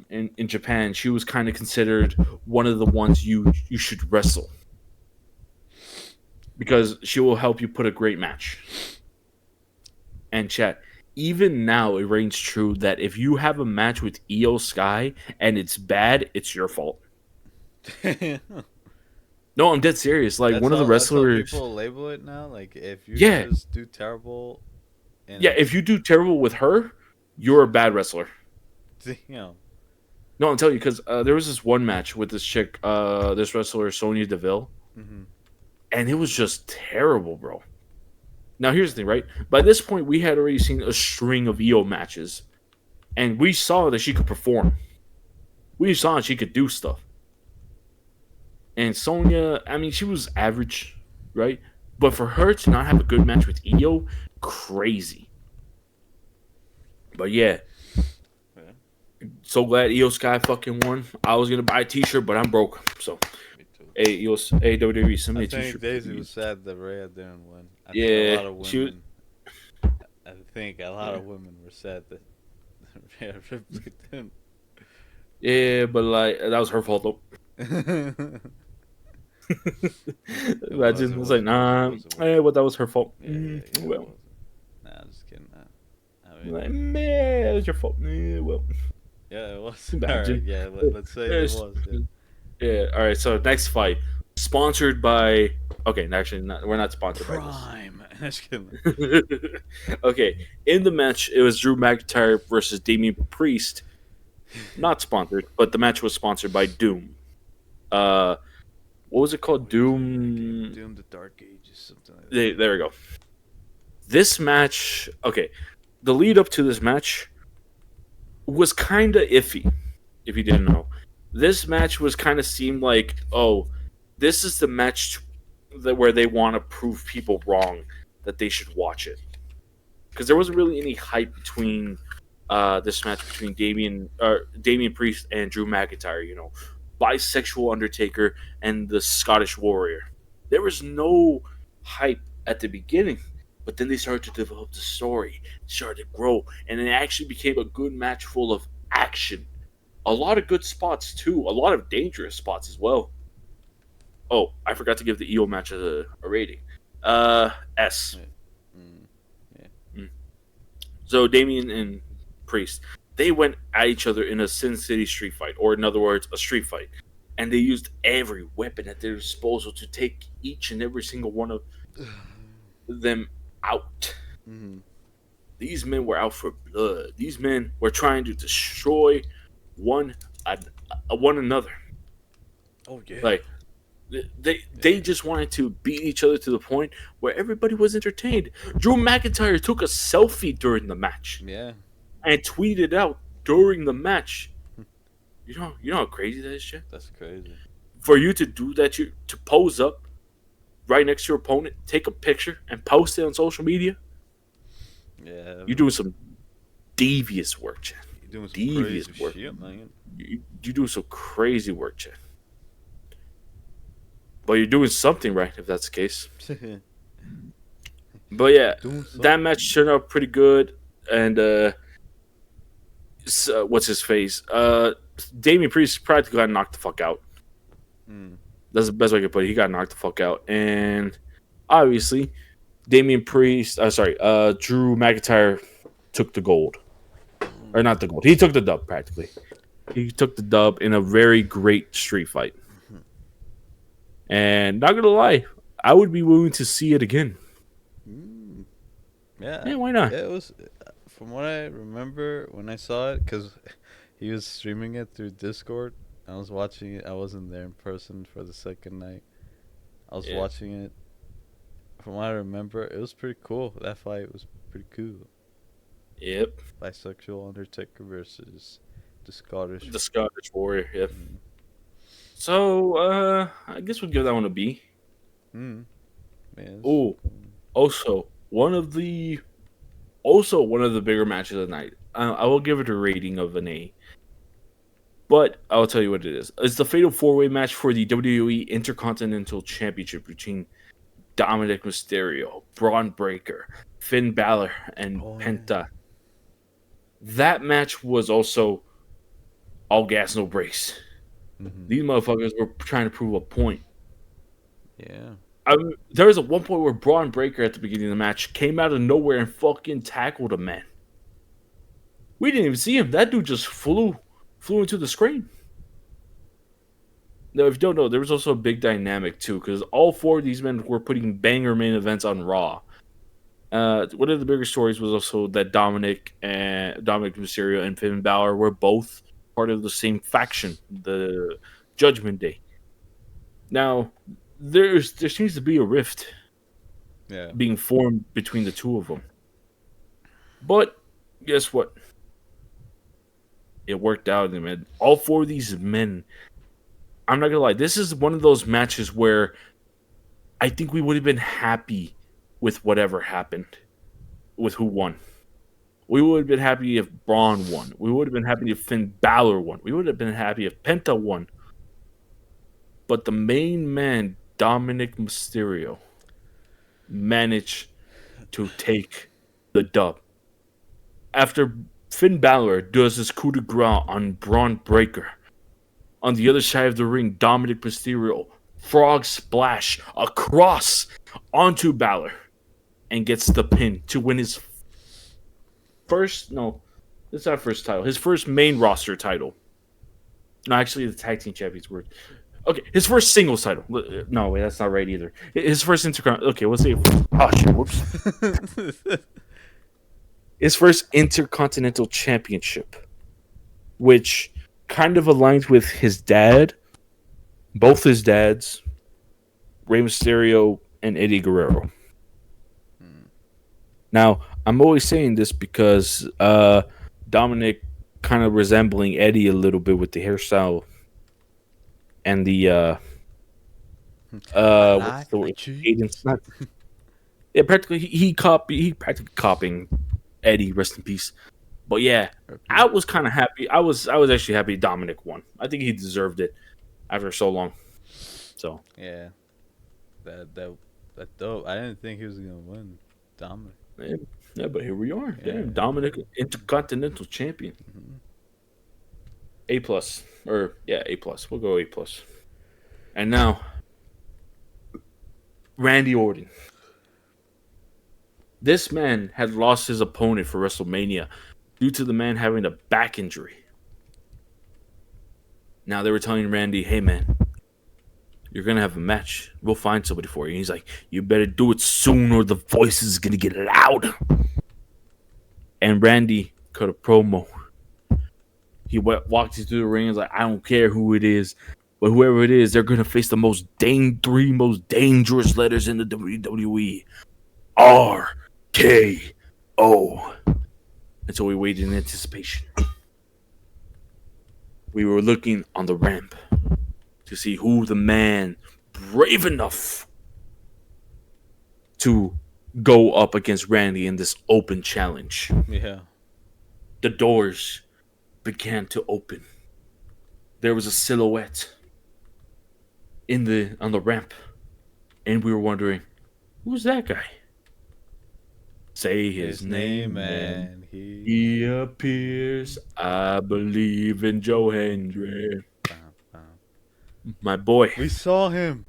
in Japan, she was kind of considered one of the ones you should wrestle because she will help you put a great match. And chat, even now it reigns true that if you have a match with Io Sky and it's bad, it's your fault. No, I'm dead serious. Like, one of the wrestlers, that's how people label it now. Like, if you just do terrible, if you do terrible with her, you're a bad wrestler. Damn. No, I'm telling you, because there was this one match with this chick, this wrestler Sonya Deville, and it was just terrible, bro. Now, here's the thing, right? By this point, we had already seen a string of Io matches, and we saw that she could perform. We saw she could do stuff. And Sonya, I mean, she was average, right? But for her to not have a good match with Io, crazy. But yeah. So glad Io Sky fucking won. I was going to buy a t-shirt, but I'm broke. So, hey, WWE, send me a t-shirt. I think Daisy was sad that Rhea didn't win. I think a lot of women were sad that Rhea Ripley didn't. Yeah, but like, that was her fault, though. Imagine, it was like, nah, that was her fault. Well. Nah, I'm just kidding. Like, man, it was your fault. Well. Yeah, it was. Right, yeah, let's say it was. Yeah. All right. So next fight, sponsored by. Okay, actually, we're not sponsored by Prime. Just kidding. Okay, in the match, it was Drew McIntyre versus Damian Priest. Not sponsored, but the match was sponsored by Doom. What was it called? Doom. Doom: The Dark Ages, something like that. There we go. This match. Okay, the lead up to this match was kind of iffy, if you didn't know. This match was kind of seemed like, this is the match where they want to prove people wrong that they should watch it. Because there wasn't really any hype between this match between Damian Priest and Drew McIntyre, bisexual Undertaker and the Scottish Warrior. There was no hype at the beginning. But then they started to develop the story, started to grow, and it actually became a good match full of action. A lot of good spots too, a lot of dangerous spots as well. Oh, I forgot to give the EO match a rating. S. Yeah. Yeah. Mm. So Damien and Priest, they went at each other in a Sin City street fight, or in other words, a street fight. And they used every weapon at their disposal to take each and every single one of them out. Mm-hmm. These men were out for blood. These men were trying to destroy one one another. Oh yeah. Like they just wanted to beat each other to the point where everybody was entertained. Drew McIntyre took a selfie during the match Yeah. and tweeted out during the match. You know how crazy that is, shit. That's crazy. For you to do that, you to pose up right next to your opponent, take a picture, and post it on social media. Yeah. You're doing some devious work, Chad. You're doing some Devious crazy work. shit, man. You're doing some crazy work, Chad. But you're doing something right, if that's the case. But yeah, that match turned out pretty good. And what's his face? Damian Priest practically got knocked the fuck out. That's the best way I could put it. He got knocked the fuck out. And obviously, Drew McIntyre took the gold. Or not the gold. He took the dub, practically. He took the dub in a very great street fight. And not gonna lie, I would be willing to see it again. Yeah, why not? It was, from what I remember when I saw it, because he was streaming it through Discord. I was watching it. I wasn't there in person for the second night. I was watching it. From what I remember, it was pretty cool. That fight was pretty cool. Yep. Bisexual Undertaker versus the Scottish Warrior. Yep. So I guess we'll give that one a B. Oh, also one of the bigger matches of the night. I will give it a rating of an A. But I'll tell you what it is. It's the Fatal 4-Way match for the WWE Intercontinental Championship between Dominic Mysterio, Braun Breaker, Finn Balor, and Penta. That match was also all gas, no brakes. These motherfuckers were trying to prove a point. Yeah. There was one point where Braun Breaker at the beginning of the match came out of nowhere and fucking tackled a man. We didn't even see him. That dude just flew into the screen. Now, if you don't know, there was also a big dynamic too, because all four of these men were putting banger main events on Raw. One of the bigger stories was also that Dominic Mysterio and Finn Balor were both part of the same faction, the Judgment Day. Now, there seems to be a rift being formed between the two of them. But guess what? It worked out, man. All four of these men, I'm not gonna lie, this is one of those matches where I think we would have been happy with whatever happened, with who won. We would have been happy if Braun won. We would have been happy if Finn Balor won. We would have been happy if Penta won. But the main man, Dominic Mysterio, managed to take the dub. After Finn Balor does his coup de grace on Braun Breaker, on the other side of the ring, Dominic Mysterio frog splash across onto Balor and gets the pin to win his first title. His first main roster title. No, actually, the tag team champions were. Okay, his first singles title. No, wait, that's not right either. His first intercontinental. Okay, let's see. Oh shit! Whoops. His first intercontinental championship, which kind of aligns with his dad, both his dads, Rey Mysterio and Eddie Guerrero. Now, I'm always saying this because Dominic kind of resembling Eddie a little bit with the hairstyle and the what's the word? Cadence. Yeah, practically he practically copying Eddie, rest in peace. But yeah, I was kind of happy. I was actually happy Dominic won. I think he deserved it after so long. So yeah, that dope. I didn't think he was gonna win. Dominic. Yeah, but here we are. Yeah. Damn, Dominic, Intercontinental Champion. Mhm. A plus, or yeah, A plus. We'll go A plus. And now, Randy Orton. This man had lost his opponent for WrestleMania due to the man having a back injury. Now they were telling Randy, "Hey man, you're gonna have a match. We'll find somebody for you." And he's like, "You better do it soon, or the voice is gonna get loud." And Randy cut a promo. He walked into the ring and was like, "I don't care who it is, but whoever it is, they're gonna face the three most dangerous letters in the WWE: RKO." And so we waited in anticipation. We were looking on the ramp to see who the man brave enough to go up against Randy in this open challenge. Yeah. The doors began to open. There was a silhouette on the ramp, and we were wondering, who's that guy? Say his name, man. He appears. I believe in Joe Hendry. My boy. We saw him.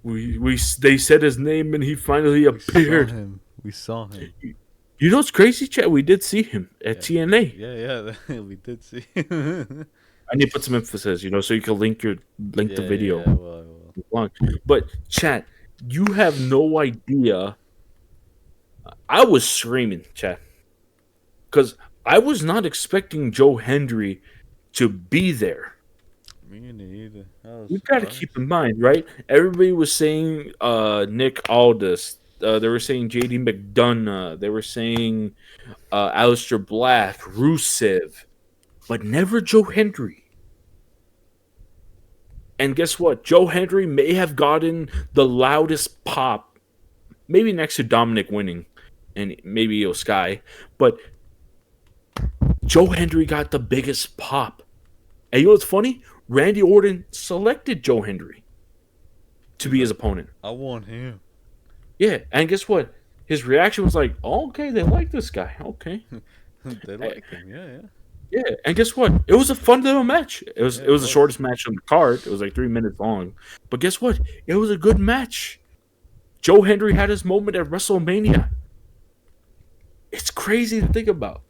They said his name and he finally appeared. We saw him. You know what's crazy, Chat? We did see him at TNA. Yeah, we did see. I need to put some emphasis, so you can link the video. Yeah, well. But Chat, you have no idea. I was screaming, Chat, because I was not expecting Joe Hendry to be there. Me neither. You got to keep in mind, right? Everybody was saying Nick Aldis. They were saying JD McDonough. They were saying Aleister Black, Rusev, but never Joe Hendry. And guess what? Joe Hendry may have gotten the loudest pop, maybe next to Dominic winning, and maybe Io Sky, but Joe Hendry got the biggest pop. And you know what's funny? Randy Orton selected Joe Hendry to be his opponent. I want him. Yeah, and guess what? His reaction was like, oh, okay, they like this guy. Okay. They like him, yeah. Yeah, and guess what? It was a fun little match. It was the shortest match on the card. It was like 3 minutes long. But guess what? It was a good match. Joe Hendry had his moment at WrestleMania. It's crazy to think about.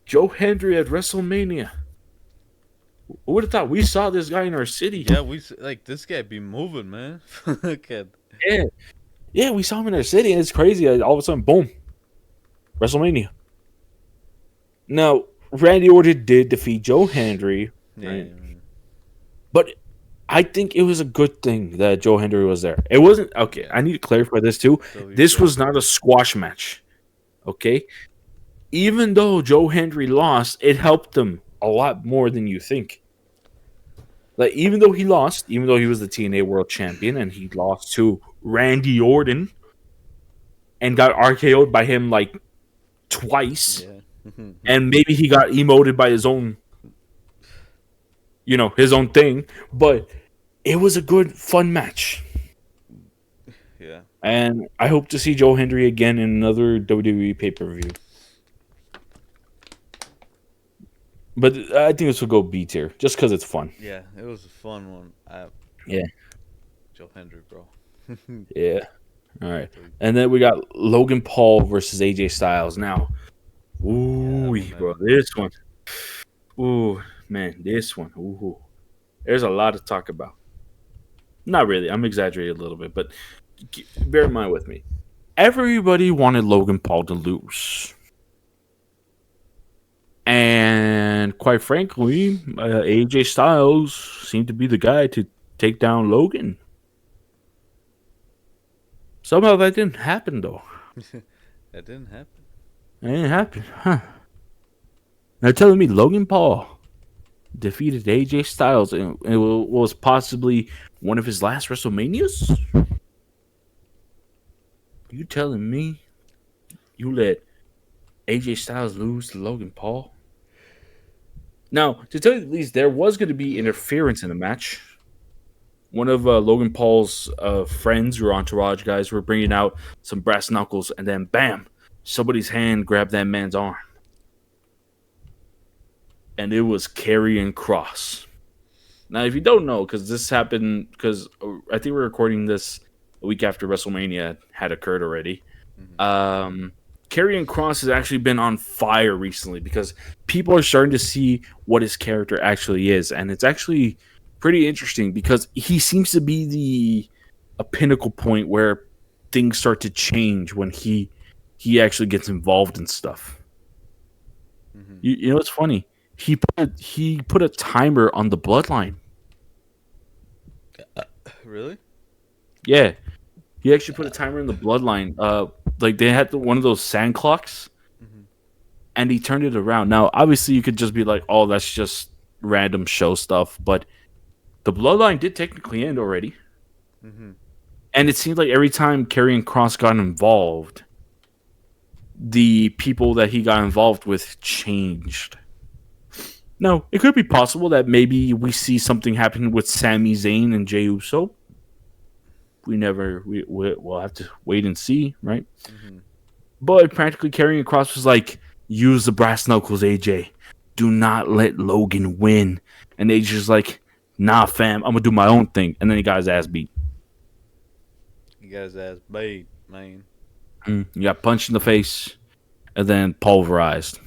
Joe Hendry at WrestleMania. Who would have thought? We saw this guy in our city. Yeah, this guy be moving, man. Look at. Yeah, we saw him in our city, and it's crazy. All of a sudden, boom, WrestleMania. Now, Randy Orton did defeat Joe Hendry, right? Yeah. But I think it was a good thing that Joe Hendry was there. It wasn't okay. I need to clarify this too. This was not a squash match. Okay, even though Joe Hendry lost, it helped him a lot more than you think. Like, even though he lost, even though he was the TNA World Champion and he lost to Randy Orton and got RKO'd by him like twice, and maybe he got emoted by his own, his own thing, but it was a good, fun match. Yeah. And I hope to see Joe Hendry again in another WWE pay-per-view. But I think this will go B tier, just because it's fun. Yeah, it was a fun one. Yeah. Joe Hendry, bro. Yeah. All right. And then we got Logan Paul versus AJ Styles. Now, bro, this one. Ooh, man, this one. Ooh. There's a lot to talk about. Not really. I'm exaggerating a little bit, but bear in mind with me. Everybody wanted Logan Paul to lose. And quite frankly, AJ Styles seemed to be the guy to take down Logan. Somehow that didn't happen, though. That didn't happen. It didn't happen, huh? They're telling me Logan Paul defeated AJ Styles and it was possibly one of his last WrestleManias? You telling me you let AJ Styles lose to Logan Paul? Now, to tell you the least, there was going to be interference in the match. one of Logan Paul's friends or entourage guys were bringing out some brass knuckles, and then bam, somebody's hand grabbed that man's arm, and it was Karrion Kross. Now, if you don't know, because this happened, because I think we're recording this a week after WrestleMania had occurred already. Karrion Kross has actually been on fire recently because people are starting to see what his character actually is, and it's actually pretty interesting because he seems to be a pinnacle point where things start to change when he actually gets involved in stuff. You know what's funny? He put a timer on the bloodline. Really? Yeah, he actually put a timer in the bloodline. Like they had one of those sand clocks, and he turned it around. Now, obviously, you could just be like, "Oh, that's just random show stuff," but the bloodline did technically end already. And it seemed like every time Karrion Kross got involved, the people that he got involved with changed. Now, it could be possible that maybe we see something happen with Sami Zayn and Jey Uso. We'll have to wait and see, right? But practically Karrion Kross was like, use the brass knuckles, AJ. Do not let Logan win. And AJ's like, nah, fam, I'm going to do my own thing. And then he got his ass beat. He got his ass beat, man. He got punched in the face and then pulverized.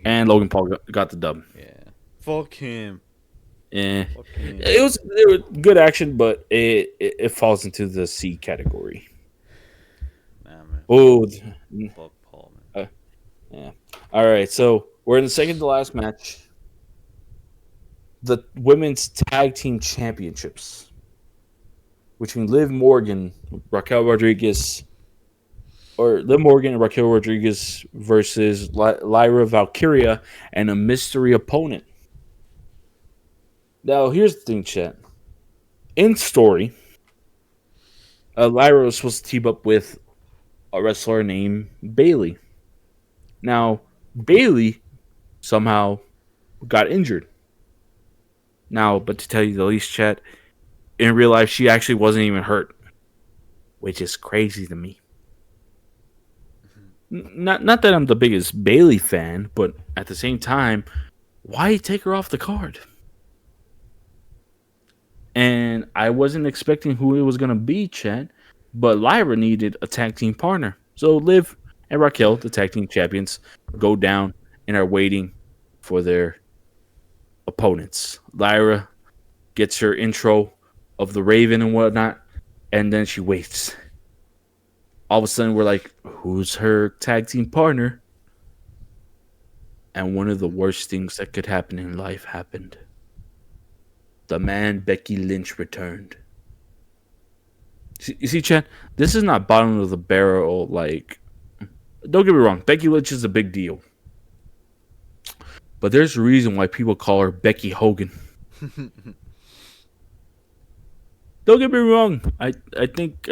And Logan Paul got the dub. Yeah. Fuck him. Yeah. It was good action, but it falls into the C category. Nah, man. Oh. Fuck Paul, man. Yeah. All right, so we're in the second to last match. The women's tag team championships between Liv Morgan and Raquel Rodriguez versus Lyra Valkyria and a mystery opponent. Now, here's the thing, chat. In story, Lyra was supposed to team up with a wrestler named Bayley. Now, Bayley somehow got injured. Now, but to tell you the least, chat, in real life, she actually wasn't even hurt, which is crazy to me. Not that I'm the biggest Bayley fan, but at the same time, why take her off the card? And I wasn't expecting who it was going to be, chat, but Lyra needed a tag team partner. So Liv and Raquel, the tag team champions, go down and are waiting for their opponents. Lyra gets her intro of the Raven and whatnot, and then she waits. All of a sudden, we're like, who's her tag team partner? And one of the worst things that could happen in life happened. The man Becky Lynch returned. You see, Chad, this is not bottom of the barrel. Like, don't get me wrong, Becky Lynch is a big deal. But there's a reason why people call her Becky Hogan. Don't get me wrong. I think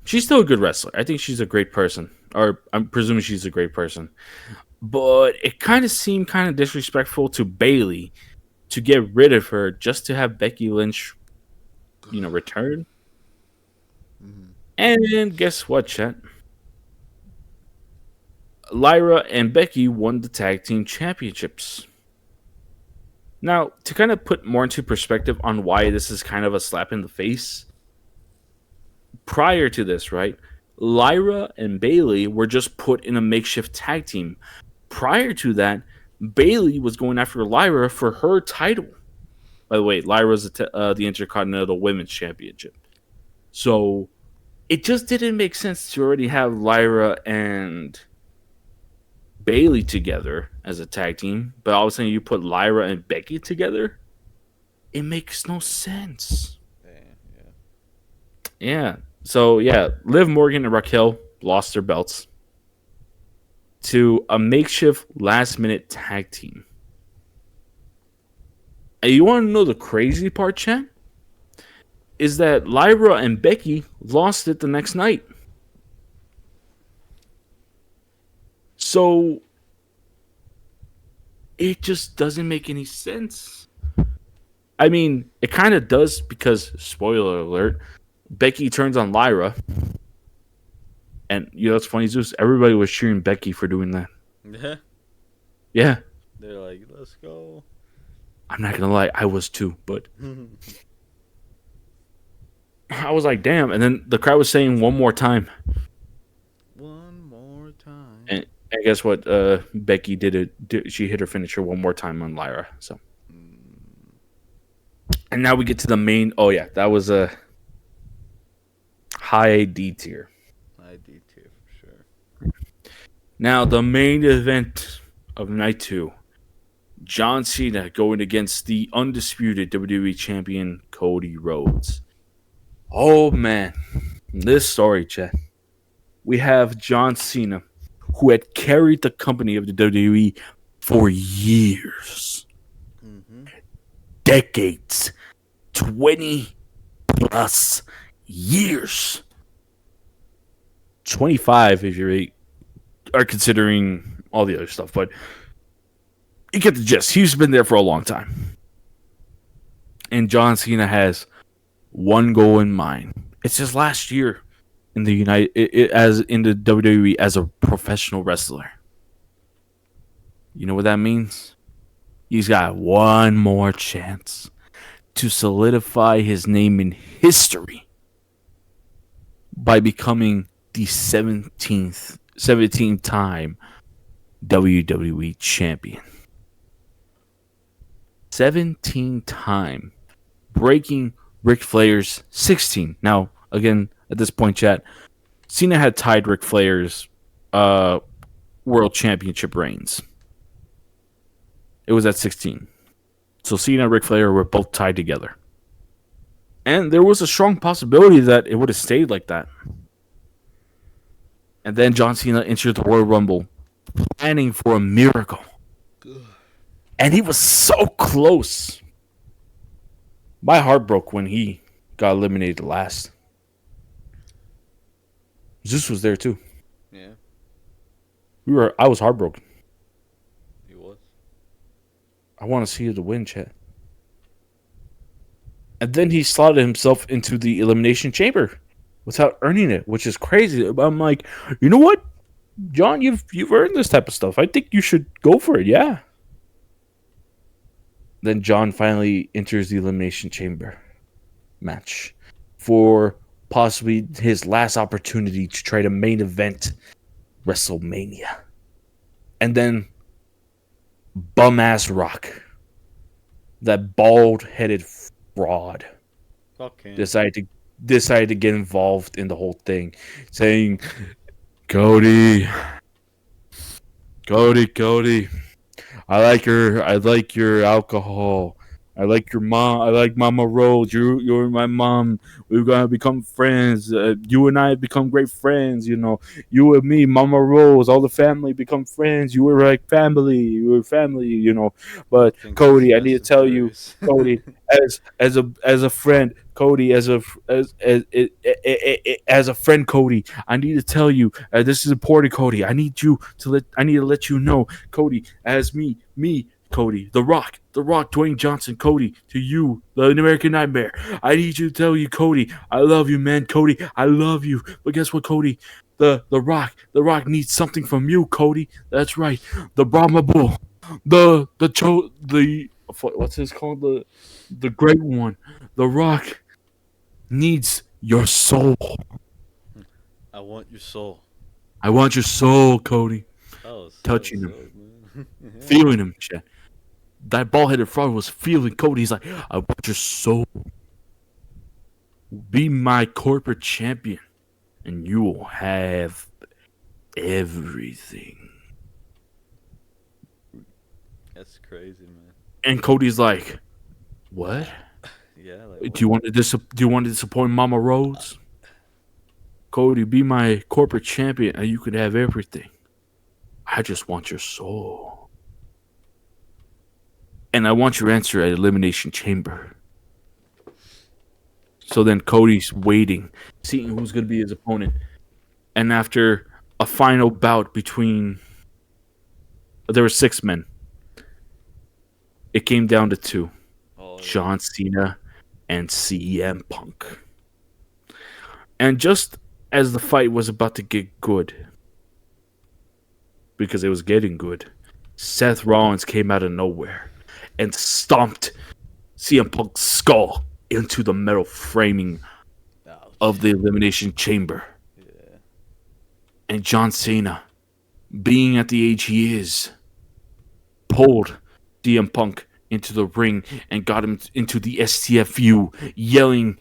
she's still a good wrestler. I think she's a great person. Or I'm presuming she's a great person. But it kind of seemed kind of disrespectful to Bayley to get rid of her just to have Becky Lynch, return. And then guess what, chat? Lyra and Becky won the tag team championships. Now, to kind of put more into perspective on why this is kind of a slap in the face, prior to this, right, Lyra and Bayley were just put in a makeshift tag team. Prior to that, Bayley was going after Lyra for her title. By the way, Lyra's the Intercontinental Women's Championship. So it just didn't make sense to already have Lyra and Bayley together as a tag team, but all of a sudden you put Lyra and Becky together. It makes no sense. Yeah. So yeah, Liv Morgan and Raquel lost their belts to a makeshift last-minute tag team. And you want to know the crazy part, Chan? Is that Lyra and Becky lost it the next night. So it just doesn't make any sense. I mean, it kind of does because, spoiler alert, Becky turns on Lyra. And you know what's funny, Zeus? Everybody was cheering Becky for doing that. Yeah. Yeah. They're like, let's go. I'm not going to lie. I was too. But I was like, damn. And then the crowd was saying one more time. One more time. And guess what? Becky did it. She hit her finisher one more time on Lyra. So. And now we get to the main. Oh, yeah. That was a high D tier. High D tier for sure. Now, the main event of night 2. John Cena going against the undisputed WWE champion, Cody Rhodes. Oh, man. This story, chat. We have John Cena, who had carried the company of the WWE for years. Decades. 20 plus years. 25 if you are considering all the other stuff, but you get the gist. He's been there for a long time. And John Cena has one goal in mind. It's his last year in the as in the WWE as a professional wrestler. You know what that means? He's got one more chance to solidify his name in history by becoming the 17th time WWE champion. 17-time, breaking Ric Flair's 16. Now, again, at this point, chat, Cena had tied Ric Flair's World Championship reigns. It was at 16. So Cena and Ric Flair were both tied together. And there was a strong possibility that it would have stayed like that. And then John Cena entered the Royal Rumble, planning for a miracle. And he was so close. My heart broke when he got eliminated last. Zeus was there too. Yeah. I was heartbroken. He was. I want to see the win, chat. And then he slotted himself into the Elimination Chamber without earning it, which is crazy. I'm like, you know what, John, you've earned this type of stuff. I think you should go for it. Yeah. Then John finally enters the Elimination Chamber match for possibly his last opportunity to try to main event WrestleMania. And then bum-ass Rock, that bald-headed fraud, decided to get involved in the whole thing, saying, Cody, I like your alcohol. I like your mom. I like Mama Rose. You're my mom. We're gonna become friends. You and I have become great friends. You know, you and me, Mama Rose, all the family become friends. You were like family. You were family. You know, but Cody, I need to tell you, Cody, as a friend, Cody, as a friend, Cody, I need to tell you, this is important, Cody. I need to let you know, Cody, as me, Cody, The Rock, Dwayne Johnson, Cody, to you, the American Nightmare. I need you to tell you, Cody, I love you, man, Cody, I love you. But guess what, Cody? The Rock needs something from you, Cody. That's right, the Brahma Bull, what's his called? The Great One. The Rock needs your soul. I want your soul. I want your soul, Cody. Touching him. Feeling him, chat. That bald-headed fraud was feeling Cody. He's like, I want your soul. Be my corporate champion, and you will have everything. That's crazy, man. And Cody's like, what? Yeah. Like, do you want to disappoint Mama Rose? Cody, be my corporate champion, and you could have everything. I just want your soul. And I want your answer at Elimination Chamber. So then Cody's waiting, seeing who's going to be his opponent. And after a final bout between... There were 6 men. It came down to 2. Oh, John Cena and CM Punk. And just as the fight was about to get good, because it was getting good, Seth Rollins came out of nowhere and stomped CM Punk's skull into the metal framing of the Elimination Chamber. Yeah. And John Cena, being at the age he is, pulled CM Punk into the ring and got him into the STFU, yelling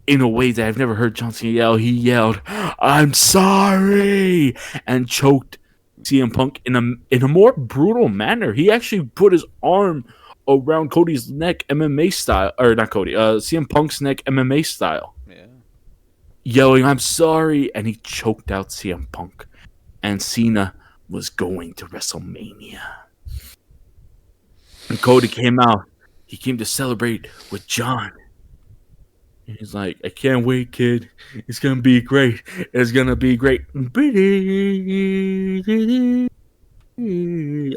in a way that I've never heard John Cena yell. He yelled, "I'm sorry," and choked CM Punk in a more brutal manner. He actually put his arm around Cody's neck, MMA style, or not Cody, CM Punk's neck, MMA style. Yeah. Yelling, "I'm sorry," and he choked out CM Punk. And Cena was going to WrestleMania. And Cody came out. He came to celebrate with John. And he's like, "I can't wait, kid. It's going to be great. It's going to be great."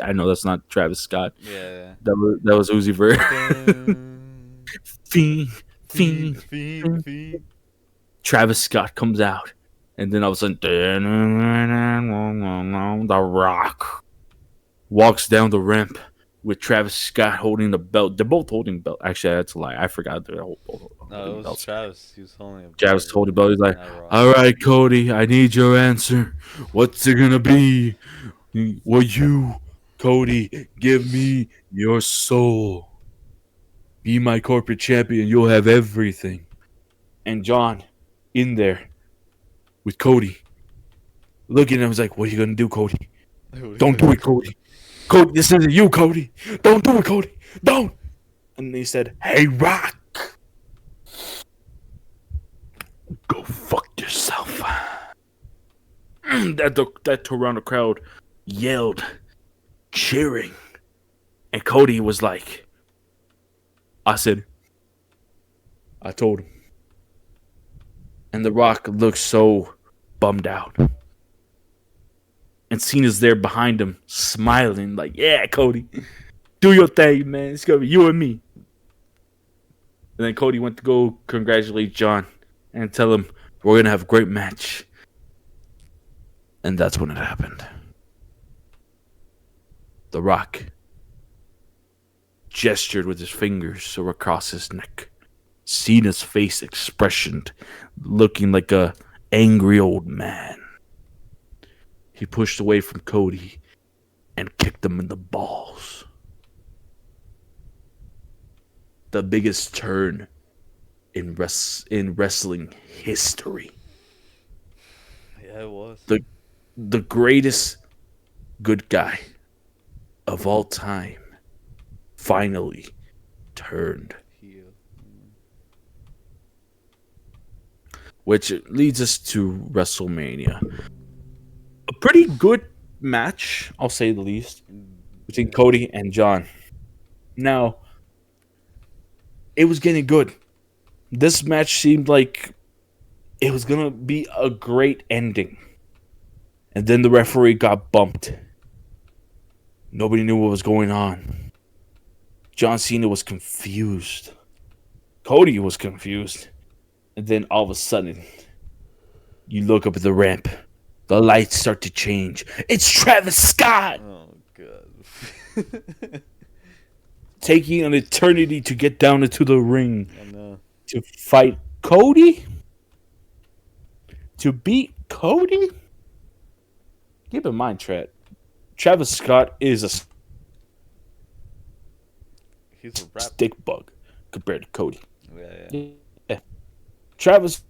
I know that's not Travis Scott. Yeah. That was Uzi Vert. Fiend. Travis Scott comes out. And then all of a sudden, The Rock walks down the ramp with Travis Scott holding the belt. They're both holding belt. Actually, that's a lie. I forgot they're both holding No, it was belts. Travis. He was holding a Travis holding belt. He's like, not Rock. "All right, Cody, I need your answer. What's it gonna be? Will you, Cody, give me your soul? Be my corporate champion. You'll have everything." And John, in there with Cody, looking at him, was like, "What are you gonna do, Cody? Don't do it, Cody. Cody, this isn't you, Cody. Don't do it, Cody. Don't." And he said, "Hey, Rock, go fuck yourself." That Toronto crowd yelled, cheering. And Cody was like, I told him. And The Rock looked so bummed out. And Cena's there behind him, smiling, like, "Yeah, Cody, do your thing, man. It's going to be you and me." And then Cody went to go congratulate John and tell him, "We're going to have a great match." And that's when it happened. The Rock gestured with his fingers across his neck. Cena's face expression looking like a angry old man. He pushed away from Cody and kicked him in the balls. The biggest turn in wrestling history. Yeah, it was. The greatest good guy of all time finally turned. Heel. Which leads us to WrestleMania. A pretty good match, I'll say the least, between Cody and John. Now, it was getting good. This match seemed like it was going to be a great ending. And then the referee got bumped. Nobody knew what was going on. John Cena was confused. Cody was confused. And then all of a sudden, you look up at the ramp. The lights start to change. It's Travis Scott! Oh, God. Taking an eternity to get down into the ring. I know. To fight Cody? To beat Cody? Keep in mind, Travis Scott is a He's a rap. stick bug compared to Cody. Yeah. Travis.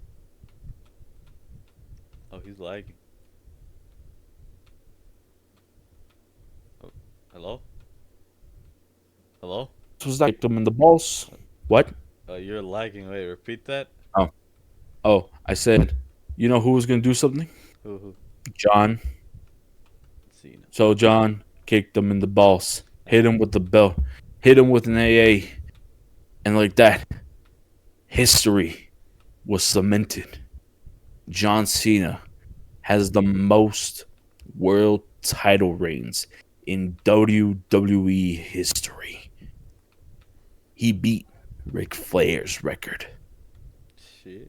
Oh, he's lagging. Oh, hello? Hello? Was like them in the balls. What? You're lagging. Wait, repeat that? Oh, I said, you know who was going to do something? Who? John. Cena. So John kicked him in the balls. Hit him with the belt. Hit him with an AA. And like that, history was cemented. John Cena has the most world title reigns in WWE history. he beat Ric Flair's record. Shit.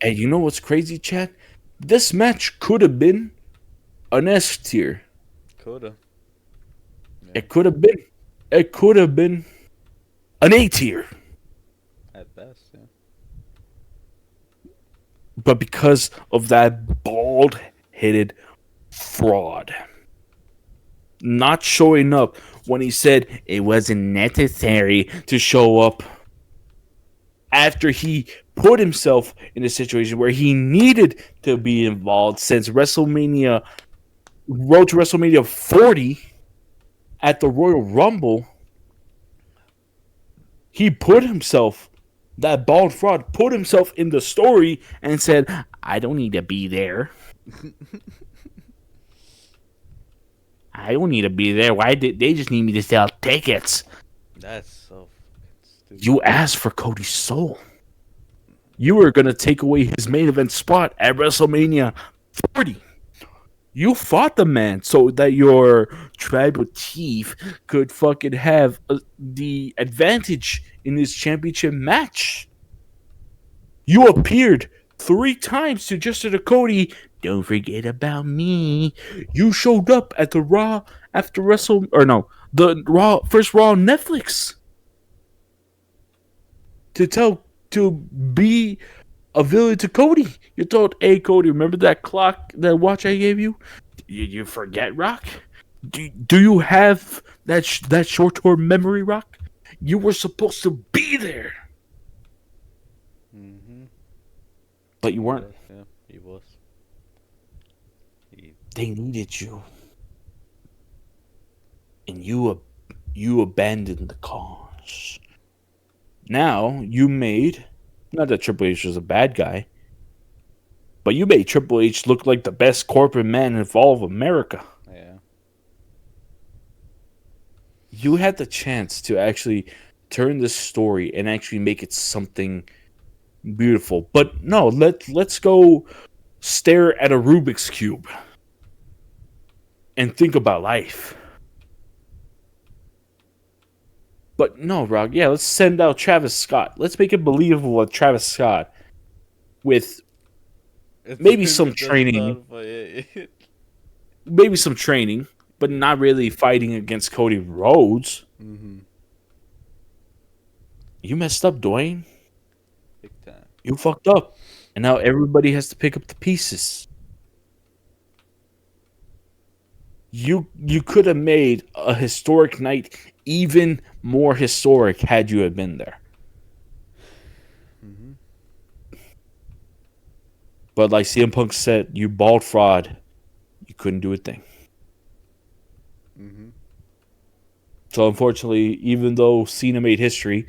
And you know what's crazy, Chad? This match could have been an S tier. Coulda. Yeah. It could have been. It could have been an A tier. At best, yeah. But because of that bald-headed fraud not showing up when he said it wasn't necessary to show up after he put himself in a situation where he needed to be involved since WrestleMania, Road to WrestleMania 40 at the Royal Rumble, he put himself, that bald fraud, put himself in the story and said, I don't need to be there. I don't need to be there. Why did they just need me to sell tickets? That's so fucking stupid. You asked for Cody's soul. You were going to take away his main event spot at WrestleMania 40. You fought the man so that your tribal chief could fucking have the advantage in his championship match. You appeared 3 times to Justin Cody. Don't forget about me. You showed up at the Raw after the Raw first Raw on Netflix to be a villain to Cody. You told, hey, Cody, remember that clock, that watch I gave you? You forget, Rock? Do you have that short-term memory, Rock? You were supposed to be there. Mm-hmm. But you weren't. Yeah, he was. They needed you. And you abandoned the cause. Now, you made, not that Triple H was a bad guy, but you made Triple H look like the best corporate man in all of America. Yeah. You had the chance to actually turn this story and actually make it something beautiful. But no, let's go stare at a Rubik's Cube and think about life. But no, Rock, yeah, let's send out Travis Scott. Let's make it believable with Travis Scott with maybe some training. Maybe some training, but not really fighting against Cody Rhodes. Mm-hmm. You messed up, Dwayne. Big time. You fucked up. And now everybody has to pick up the pieces. You could have made a historic night even more historic had you have been there. Mm-hmm. But like CM Punk said, you bald fraud. You couldn't do a thing. Mm-hmm. So unfortunately, even though Cena made history,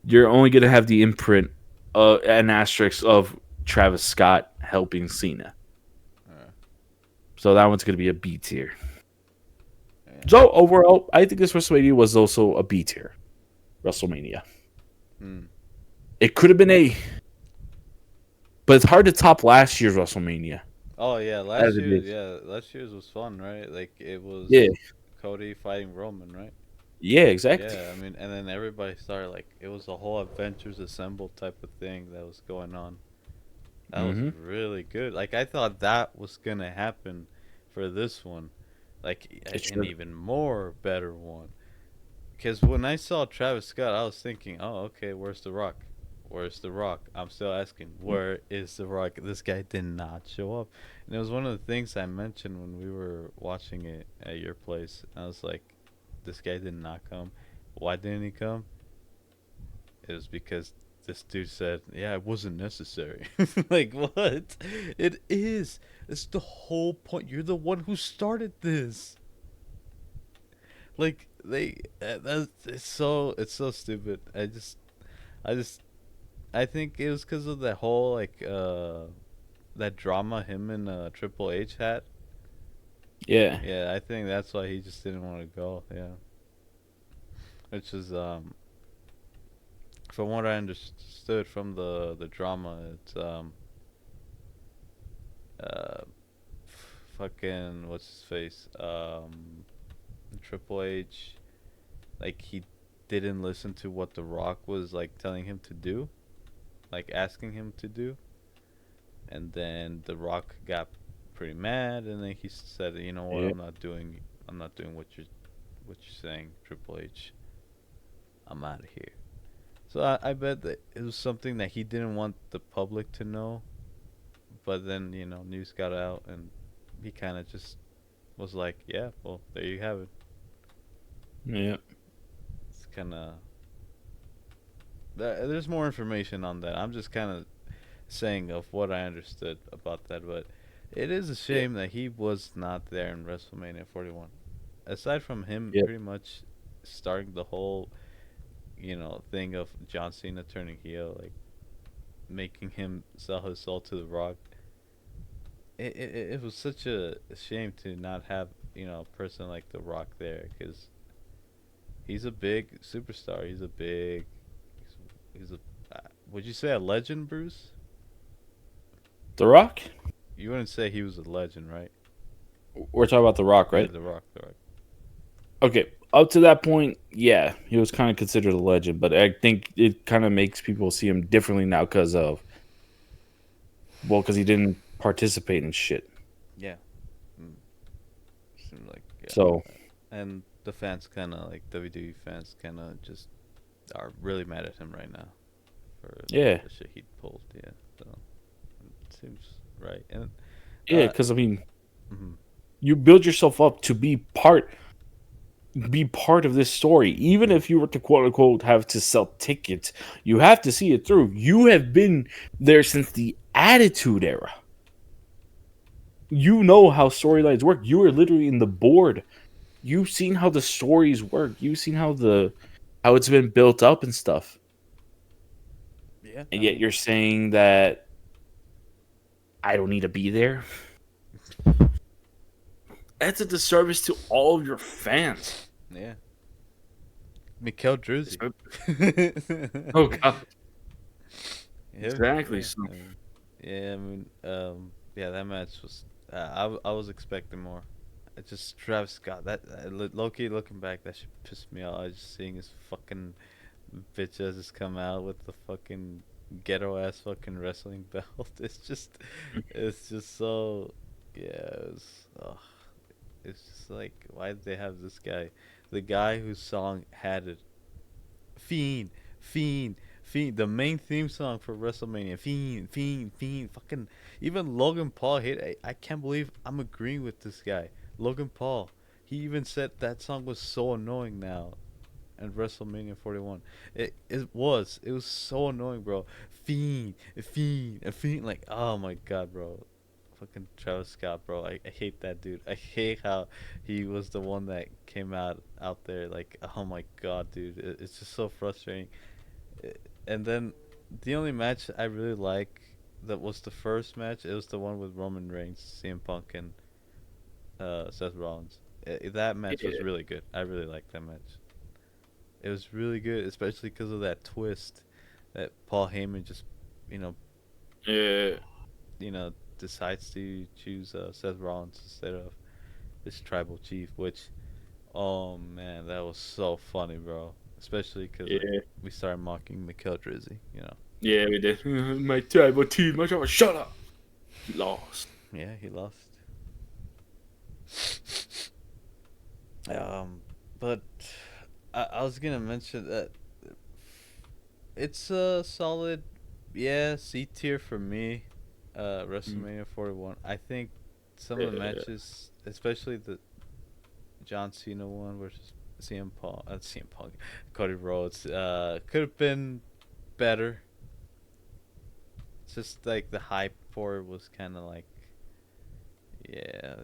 you're only going to have the imprint, an asterisk of Travis Scott helping Cena. So that one's going to be a B tier. So overall, I think this WrestleMania was also a B tier WrestleMania. Mm. It could have been A, but it's hard to top last year's WrestleMania. Oh yeah, last year's was fun, right? Like it was Cody fighting Roman, right? Yeah, exactly. Yeah, I mean, and then everybody started like it was a whole Adventures Assemble type of thing that was going on. That was really good. Like I thought that was gonna happen for this one. Like an even more better one. Because when I saw Travis Scott, I was thinking, oh, okay, where's The Rock? Where's The Rock? I'm still asking, where is The Rock? This guy did not show up. And it was one of the things I mentioned when we were watching it at your place. I was like, this guy did not come. Why didn't he come? It was because this dude said, yeah, it wasn't necessary. Like, what? It is. It's the whole point. You're the one who started this. Like, it's so stupid. I think it was because of that whole, like, that drama him and Triple H had. Yeah. Yeah, I think that's why he just didn't want to go, yeah. Which is, from what I understood from the drama, it's fucking what's his face, Triple H, like didn't listen to what The Rock was like telling him to do, like asking him to do, and then The Rock got pretty mad, and then he said, "You know what? Yeah. I'm not doing what you're saying, Triple H. I'm out of here." So I bet that it was something that he didn't want the public to know, but then news got out, and he kind of just was like, "Yeah, well, there you have it." Yeah. It's kind of there's more information on that. I'm just kind of saying of what I understood about that, but it is a Yeah. shame that he was not there in WrestleMania 41. Aside from him Yeah. pretty much starting the whole, thing of John Cena turning heel, like making him sell his soul to The Rock. It was such a shame to not have, a person like The Rock there, because he's a big superstar. He's a would you say a legend, Bruce? The Rock? You wouldn't say he was a legend, right? We're talking about The Rock, Yeah, right? The Rock, The Rock. Okay. Up to that point, yeah, he was kind of considered a legend, but I think it kind of makes people see him differently now because he didn't participate in shit. Yeah. Mm, seems like, yeah. So, And the fans kind of, like, WWE fans kind of just are really mad at him right now for yeah. the shit he pulled. Yeah. So it seems right. And Yeah, because, I mean, mhm. you build yourself up to be part of this story. Even if you were to quote unquote have to sell tickets, you have to see it through. You have been there since the Attitude Era. You know how storylines work. You are literally in the board. You've seen how the stories work. You've seen how it's been built up and stuff. Yeah, And I yet mean, you're saying that I don't need to be there. That's a disservice to all of your fans. yeah. Mikkel Druzy. Oh god. Yeah, Exactly. yeah. So Yeah, I mean, yeah, that match was. I was expecting more. It just Travis Scott. Low-key looking back, that shit pissed me off. I was just seeing his fucking bitch ass just come out with the fucking ghetto ass fucking wrestling belt. It's just so. Yeah, ugh. It's just like, why did they have this guy? The guy whose song had it. Fiend, Fiend, Fiend. The main theme song for WrestleMania. Fiend, Fiend, Fiend. Fucking. Even Logan Paul hate. I can't believe I'm agreeing with this guy. Logan Paul. He even said that song was so annoying now. And WrestleMania 41. It was so annoying, bro. Fiend, Fiend, Fiend. Like, oh my god, bro. Fucking Travis Scott, bro. I hate that dude. I hate how he was the one that came out there. Like, oh my god, dude. It's just so frustrating. And then the only match I really like that was the first match. It was the one with Roman Reigns, CM Punk, and Seth Rollins. That match was yeah, really good. I really liked that match. It was really good, especially because of that twist that Paul Heyman just, you know, yeah, you know, decides to choose Seth Rollins instead of this tribal chief. Which, oh man, that was so funny, bro. Especially because like yeah, we started mocking Mikkel Drizzy, you know. yeah. We did. My tribal team. My tribal. Shut up. You lost. Yeah, he lost. But I was gonna mention that it's a solid, yeah, C tier for me. Mm. WrestleMania 41. I think some of the Yeah, matches, especially the John Cena one versus CM Punk, Cody Rhodes, could have been better. It's just like the hype for it was kind of like, yeah,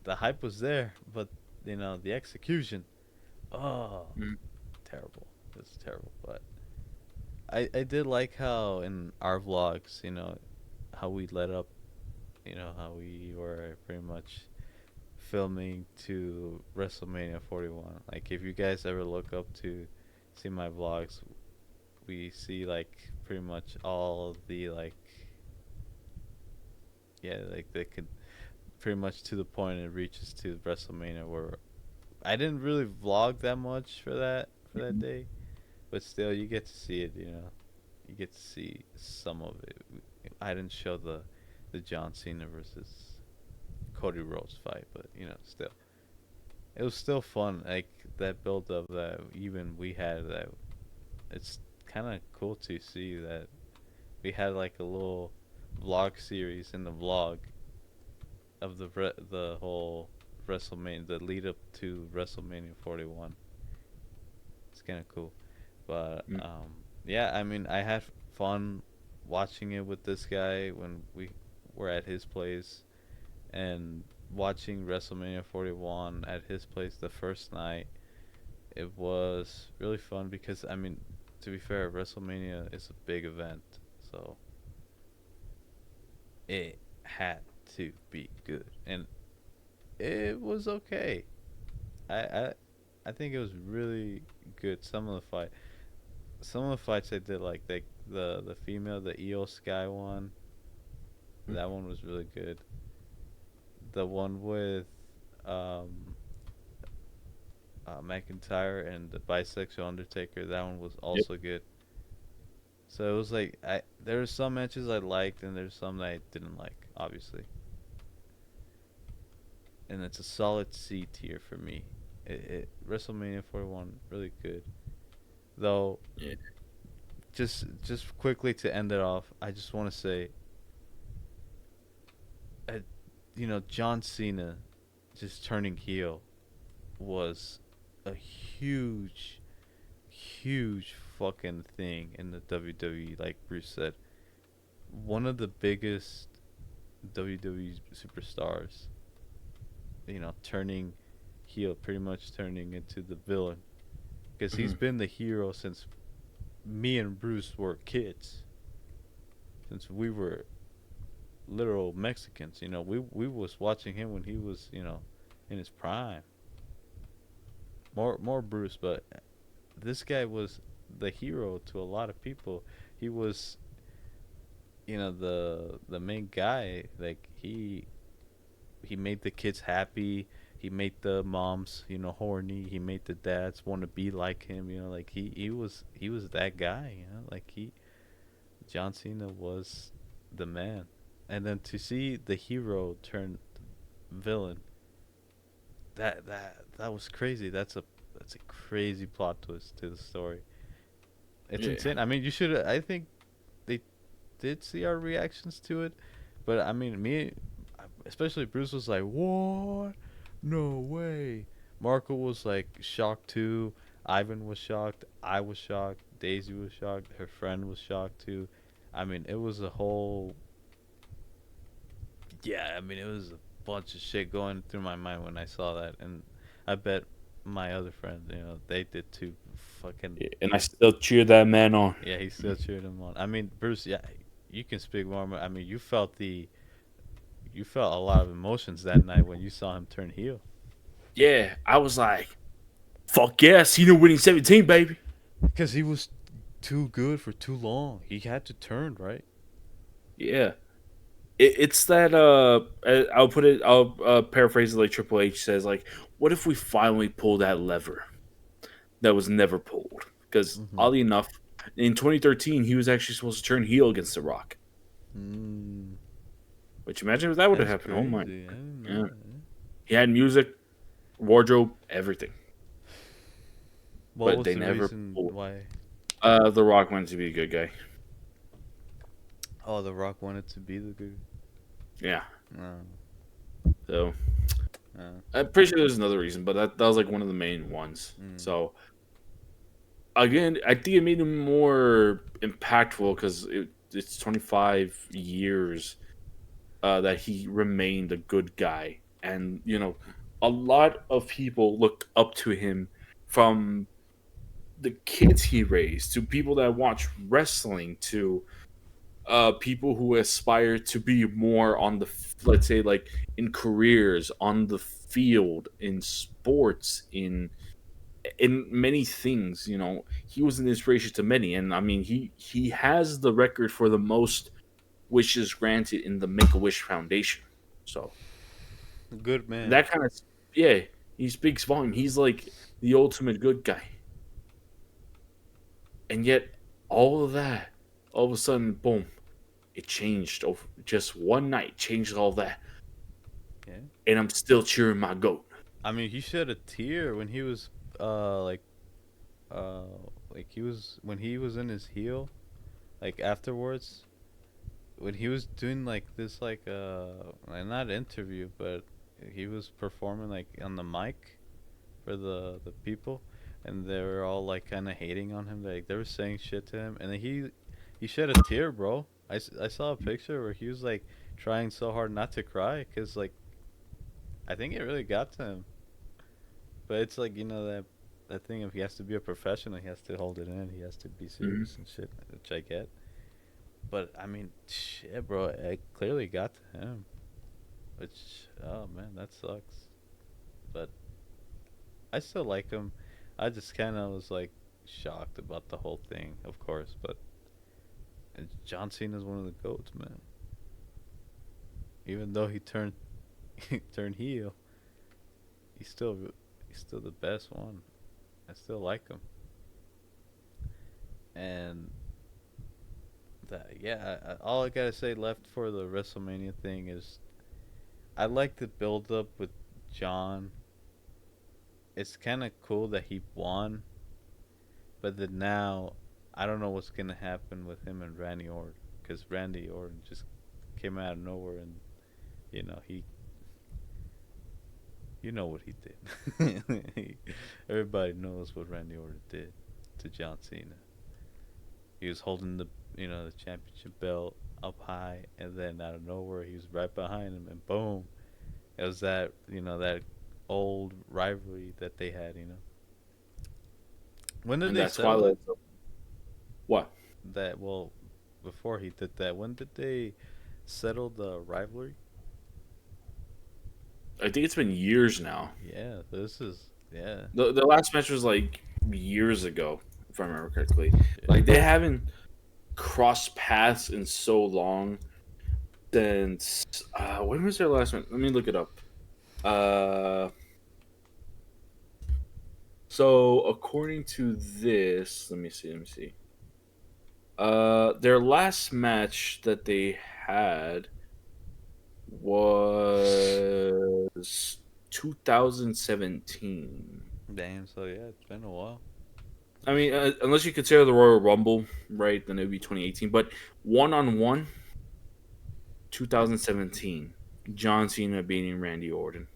the hype was there, but the execution, oh, mm. terrible. It's terrible, but I did like how in our vlogs, how we led up, how we were pretty much filming to WrestleMania 41. Like, if you guys ever look up to see my vlogs, we see like pretty much all the like, yeah, like they could pretty much to the point it reaches to WrestleMania, where I didn't really vlog that much for that day, but still, you get to see it. You get to see some of it. I didn't show the John Cena versus Cody Rhodes fight, but still, it was still fun. Like that build up that even we had. That it's kind of cool to see that we had like a little vlog series in the vlog of the whole WrestleMania, the lead up to WrestleMania 41. It's kind of cool, but yeah, I mean, I had fun watching it with this guy when we were at his place, and watching WrestleMania 41 at his place the first night. It was really fun because, I mean, to be fair, WrestleMania is a big event, so it had to be good, and it was okay. I I, I think it was really good. Some of the fights I did, like the female, the Io Sky one, that one was really good. The one with um McIntyre and the bisexual Undertaker, that one was Yep. also good. So it was like there were some matches I liked and there's some that I didn't like, obviously. And it's a solid C tier for me. WrestleMania 41 really good. Though Yeah. just quickly to end it off, I just want to say uh, John Cena just turning heel was a huge fucking thing in the WWE. Like Bruce said, one of the biggest WWE superstars. Turning heel, pretty much turning into the villain, because he's Mhm. been the hero since me and Bruce were kids. Since we were literal Mexicans, we was watching him when he was, in his prime. More Bruce, but this guy was the hero to a lot of people. He was, the main guy. Like he made the kids happy. He made the moms, horny. He made the dads want to be like him. Like he was that guy. Like John Cena was the man. And then to see the hero turn villain, that was crazy. That's a crazy plot twist to the story. It's Yeah. insane. I mean, you should. I think they did see our reactions to it, but I mean, me, especially Bruce was like, "What? No way." Marco was like shocked too. Ivan was shocked. I was shocked. Daisy was shocked. Her friend was shocked too. I mean, it was a whole. Yeah, I mean, it was a bunch of shit going through my mind when I saw that, and I bet my other friends, they did too. Fucking Yeah, and I still cheer that man on. yeah, he still cheered him on. I mean, Bruce, yeah, you can speak more. I mean, you felt a lot of emotions that night when you saw him turn heel. Yeah, I was like, fuck yeah, Cena winning 17, baby. Because he was too good for too long. He had to turn, right? Yeah. It's that I'll paraphrase it like Triple H says, like, what if we finally pull that lever that was never pulled? Because Mm-hmm. oddly enough, in 2013 he was actually supposed to turn heel against The Rock. Mm, Which imagine if that would have that's happened. Oh my. crazy. I didn't know Yeah. that. He had music, wardrobe, everything. What But was they the never reason pulled. why? The Rock wanted to be a good guy. Oh, The Rock wanted to be the good. Yeah. No, So no. I'm pretty sure there's another reason, but that was like one of the main ones. Mm. So again, I think it made him more impactful because it's 25 years that he remained a good guy, and a lot of people looked up to him, from the kids he raised to people that watch wrestling to people who aspire to be more on the let's say like in careers on the field, in sports, in many things. He was an inspiration to many, and I mean he has the record for the most wishes granted in the Make-A-Wish Foundation. So Good man. that kind of, yeah, he speaks volume. He's like the ultimate good guy. And yet, all of that, all of a sudden, boom, it changed over just one night. Changed all that, Yeah. and I'm still cheering my goat. I mean, he shed a tear when he was like uh he was when he was in his heel, like afterwards, when he was doing like this not interview, but he was performing like on the mic for the people, and they were all like kind of hating on him. Like they were saying shit to him, and then he shed a tear, bro. I saw a picture where he was like trying so hard not to cry, cause like I think it really got to him. But it's like, that thing, if he has to be a professional, he has to hold it in. He has to be Mhm. serious and shit, which I get. But I mean, shit, bro, it clearly got to him. Which, oh man, that sucks. But I still like him. I just kind of was like shocked about the whole thing, of course. But John Cena's one of the goats, man. Even though he turned he turned heel, he's still he's still the best one. I still like him. And that, yeah, all I gotta say left for the WrestleMania thing is I like the build up with John. It's kind of cool that he won, but then now I don't know what's gonna happen with him and Randy Orton, because Randy Orton just came out of nowhere, and he, what he did. Everybody knows what Randy Orton did to John Cena. He was holding the championship belt up high, and then out of nowhere he was right behind him, and boom, it was that old rivalry that they had. When did And they that's why, settle it? what? That well, before he did that, when did they settle the rivalry? I think it's been years now. Yeah, this is yeah, The last match was like years ago, if I remember correctly. shit. Like they haven't crossed paths in so long since when was their last one? Let me look it up. Uh, so according to this, let me see. Let me see. Their last match that they had was 2017. Damn. So yeah, it's been a while. I mean, unless you consider the Royal Rumble, right? Then it would be 2018. But one on one, 2017. John Cena beating Randy Orton.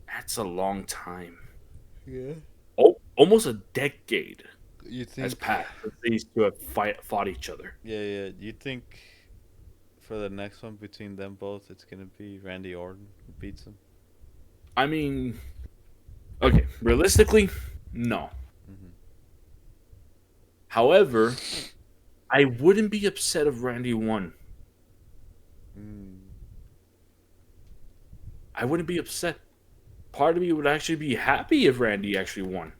That's a long time. Yeah. Oh, almost a decade You has think? passed since these two have fought each other. Yeah, yeah. You think for the next one between them both, it's gonna be Randy Orton who beats him? I mean, okay, realistically, no. Mm-hmm. However, I wouldn't be upset if Randy won. Mm. I wouldn't be upset. Part of me would actually be happy if Randy actually won.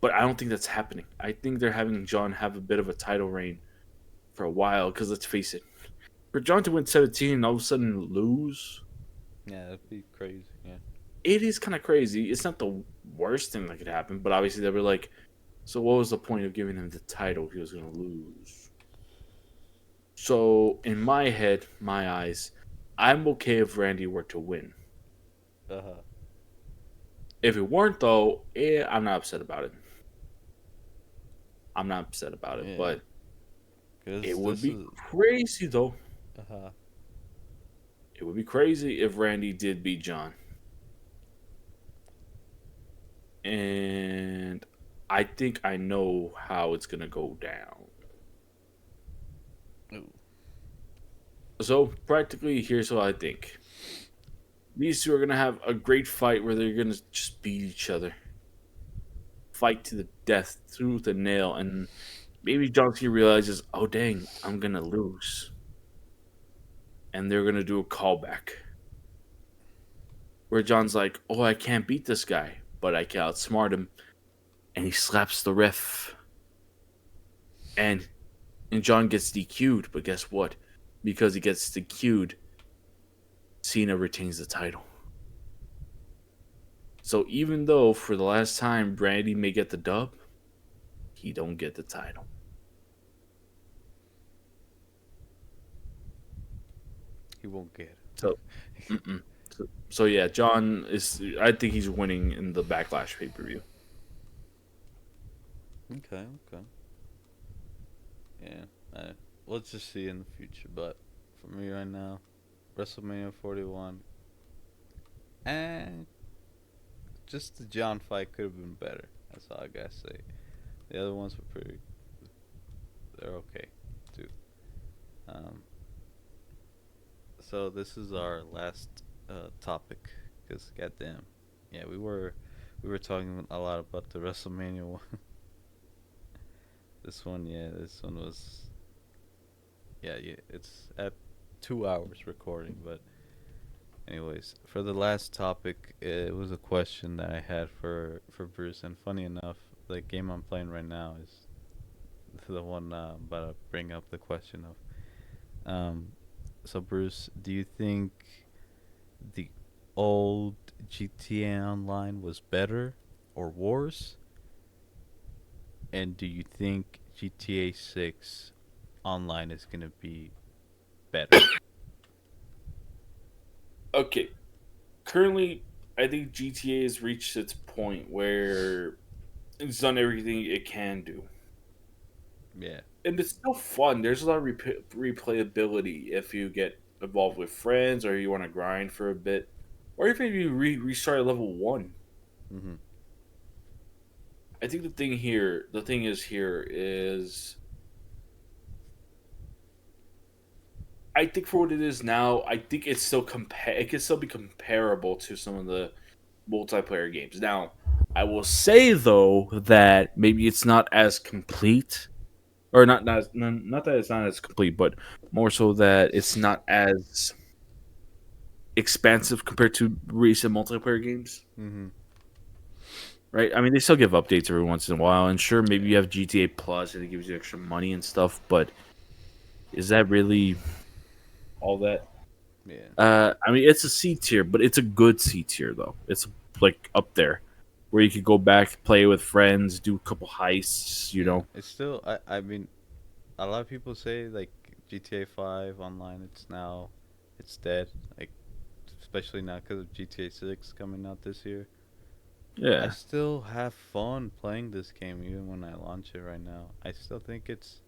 But I don't think that's happening. I think they're having John have a bit of a title reign for a while. Because let's face it, for John to win 17 and all of a sudden lose, Yeah, that'd be crazy. Yeah. it is kind of crazy. It's not the worst thing that could happen, but obviously they were like, so what was the point of giving him the title if he was going to lose? So in my head, my eyes, I'm okay if Randy were to win. Uh huh. If it weren't, though, I'm not upset about it. I'm not upset about it, Yeah. but it Cause would this be is. crazy, though. Uh huh. It would be crazy if Randy did beat John. And I think I know how it's going to go down. Ooh. So, practically, here's what I think. These two are going to have a great fight where they're going to just beat each other. Fight to the death, tooth and nail. And maybe John Cena realizes, oh, dang, I'm going to lose. And they're going to do a callback. Where John's like, oh, I can't beat this guy, but I can outsmart him. And he slaps the ref. And John gets DQ'd, but guess what? Because he gets DQ'd, Cena retains the title. So even though for the last time Randy may get the dub, he don't get the title. He won't get it. So, so yeah, John is. I think he's winning in the Backlash pay-per-view. Okay. Yeah. Let's just see in the future. But for me right now, WrestleMania 41, and just the John fight could have been better. That's all I gotta say. The other ones were pretty. They're okay, too. Um. So this is our last topic, cause goddamn, yeah, we were talking a lot about the WrestleMania one. This one was, yeah, it's at 2 hours recording, but anyways, for the last topic, it was a question that I had for Bruce, and funny enough, the game I'm playing right now is the one I'm about to bring up the question of. So Bruce, do you think the old GTA Online was better or worse? And do you think GTA 6 Online is going to be better? Okay, currently, I think GTA has reached its point where it's done everything it can do. Yeah. And it's still fun. There's a lot of replayability if you get involved with friends or you want to grind for a bit. Or even if you restart at level 1. Mhm. I think the thing is I think for what it is now, I think it's still it can still be comparable to some of the multiplayer games. Now, I will say though that maybe it's not as complete, or not that it's not as complete, but more so that it's not as expansive compared to recent multiplayer games. Mhm. Right? I mean, they still give updates every once in a while, and sure, maybe Yeah. you have GTA Plus and it gives you extra money and stuff, but is that really all that? Yeah. I mean, it's a C tier, but it's a good C tier though. It's like up there, where you could go back, play with friends, do a couple heists. You Yeah. know? It's still I mean, a lot of people say like GTA 5 Online it's dead, like especially now cuz of GTA 6 coming out this year. I Yeah, still have fun playing this game even when I launch it right now. I still think it's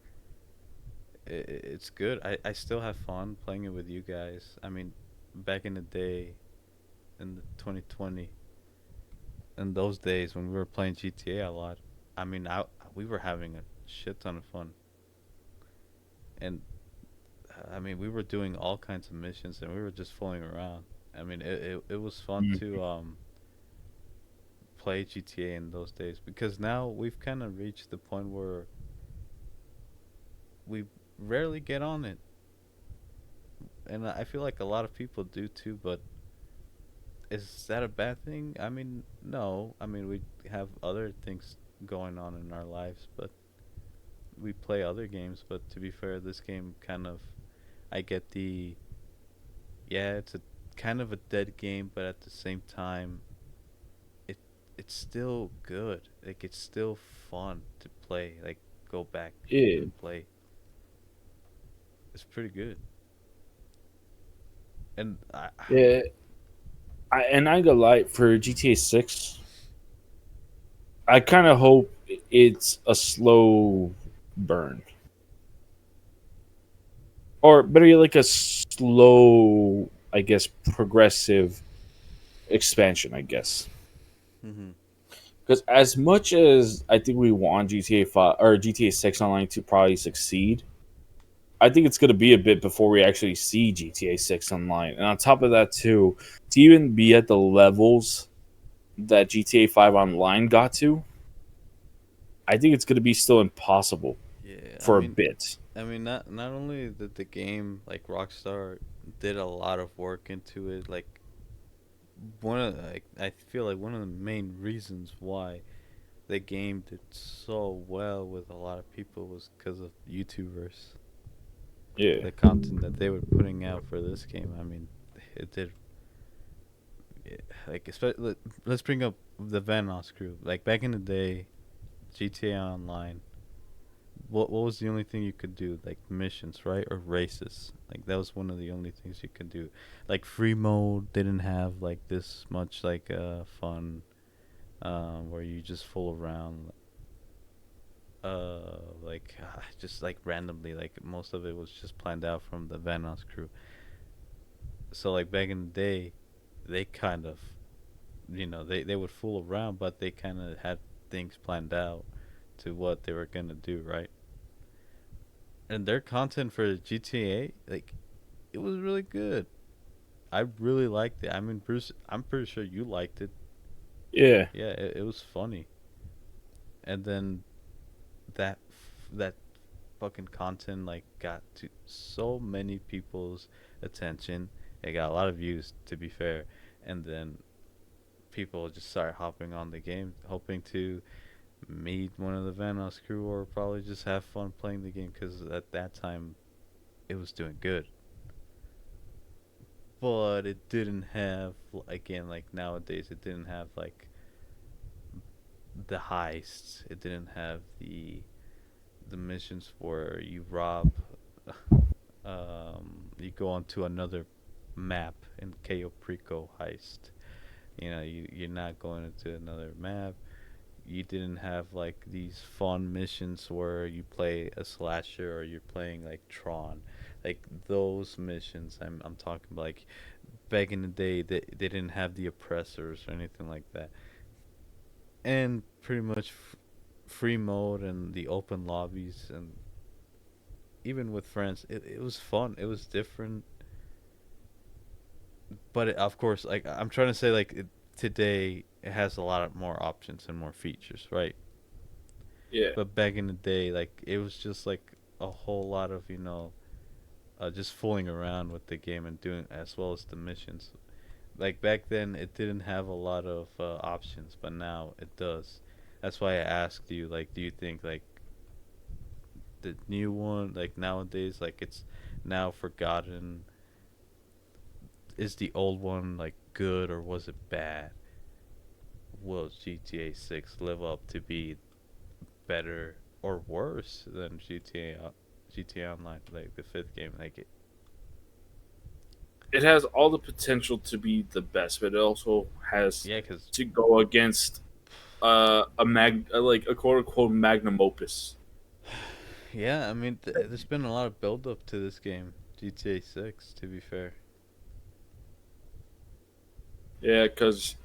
good. I still have fun playing it with you guys. I mean, back in the day, in the 2020, in those days when we were playing GTA a lot, I mean, we were having a shit ton of fun. And I mean, we were doing all kinds of missions and we were just fooling around. I mean, it was fun Mhm. to play GTA in those days because now we've kind of reached the point where we rarely get on it. And I feel like a lot of people do too, but is that a bad thing? I mean, no. I mean, we have other things going on in our lives, but we play other games. But to be fair, this game kind of, I get the, yeah, it's a kind of a dead game, but at the same time, it it's still good. Like it's still fun to play. Like go back Yeah, and play. It's pretty good. And yeah. I ain't gonna lie, for GTA 6, I kind of hope it's a slow burn, or better yet, like a slow, I guess, progressive expansion. I guess. mhm. Because as much as I think we want GTA 5 or GTA 6 Online to probably succeed, I think it's going to be a bit before we actually see GTA 6 Online. And on top of that, too, to even be at the levels that GTA 5 Online got to, I think it's going to be still impossible Yeah, for a bit. not only did the game like Rockstar did a lot of work into it, like I feel like one of the main reasons why the game did so well with a lot of people was because of YouTubers, Yeah. the content that they were putting out for this game. I mean, it did like especially let's bring up the Vanos crew. Like back in the day, GTA Online, what was the only thing you could do? Like missions, right? Or races. Like that was one of the only things you could do. Like free mode didn't have like this much like fun where you just fool around like just like randomly, like most of it was just planned out from the Vanos crew. So like back in the day, they kind of, they would fool around, but they kind of had things planned out to what they were gonna do, right? And their content for GTA, like, it was really good. I really liked it. I mean, Bruce, I'm pretty sure you liked it. Yeah. Yeah, it was funny. And then that fucking content like got to so many people's attention. It got a lot of views, to be fair. And then people just started hopping on the game, hoping to meet one of the Vanos crew or probably just have fun playing the game because at that time it was doing good. But it didn't have, again, like nowadays, it didn't have like the heists. It didn't have the missions where you rob, you go onto another map in Cayo Prico heist. You're not going into another map. You didn't have like these fun missions where you play a slasher or you're playing like Tron, like those missions. I'm talking about, like back in the day they didn't have the oppressors or anything like that, and pretty much free mode and the open lobbies, and even with friends, it was fun. It was different, but of course, like I'm trying to say, like today it has a lot of more options and more features, right? Yeah. But back in the day, like it was just like a whole lot of just fooling around with the game and doing as well as the missions. Like back then, it didn't have a lot of options, but now it does. That's why I asked you, like, do you think like the new one, like nowadays, like it's now forgotten? Is the old one like good or was it bad? Will GTA 6 live up to be better or worse than GTA Online, like the fifth game? Like It has all the potential to be the best, but it also has yeah, cause to go against like a quote unquote magnum opus. yeah, I mean, there's been a lot of build up to this game, GTA 6. To be fair, Yeah, because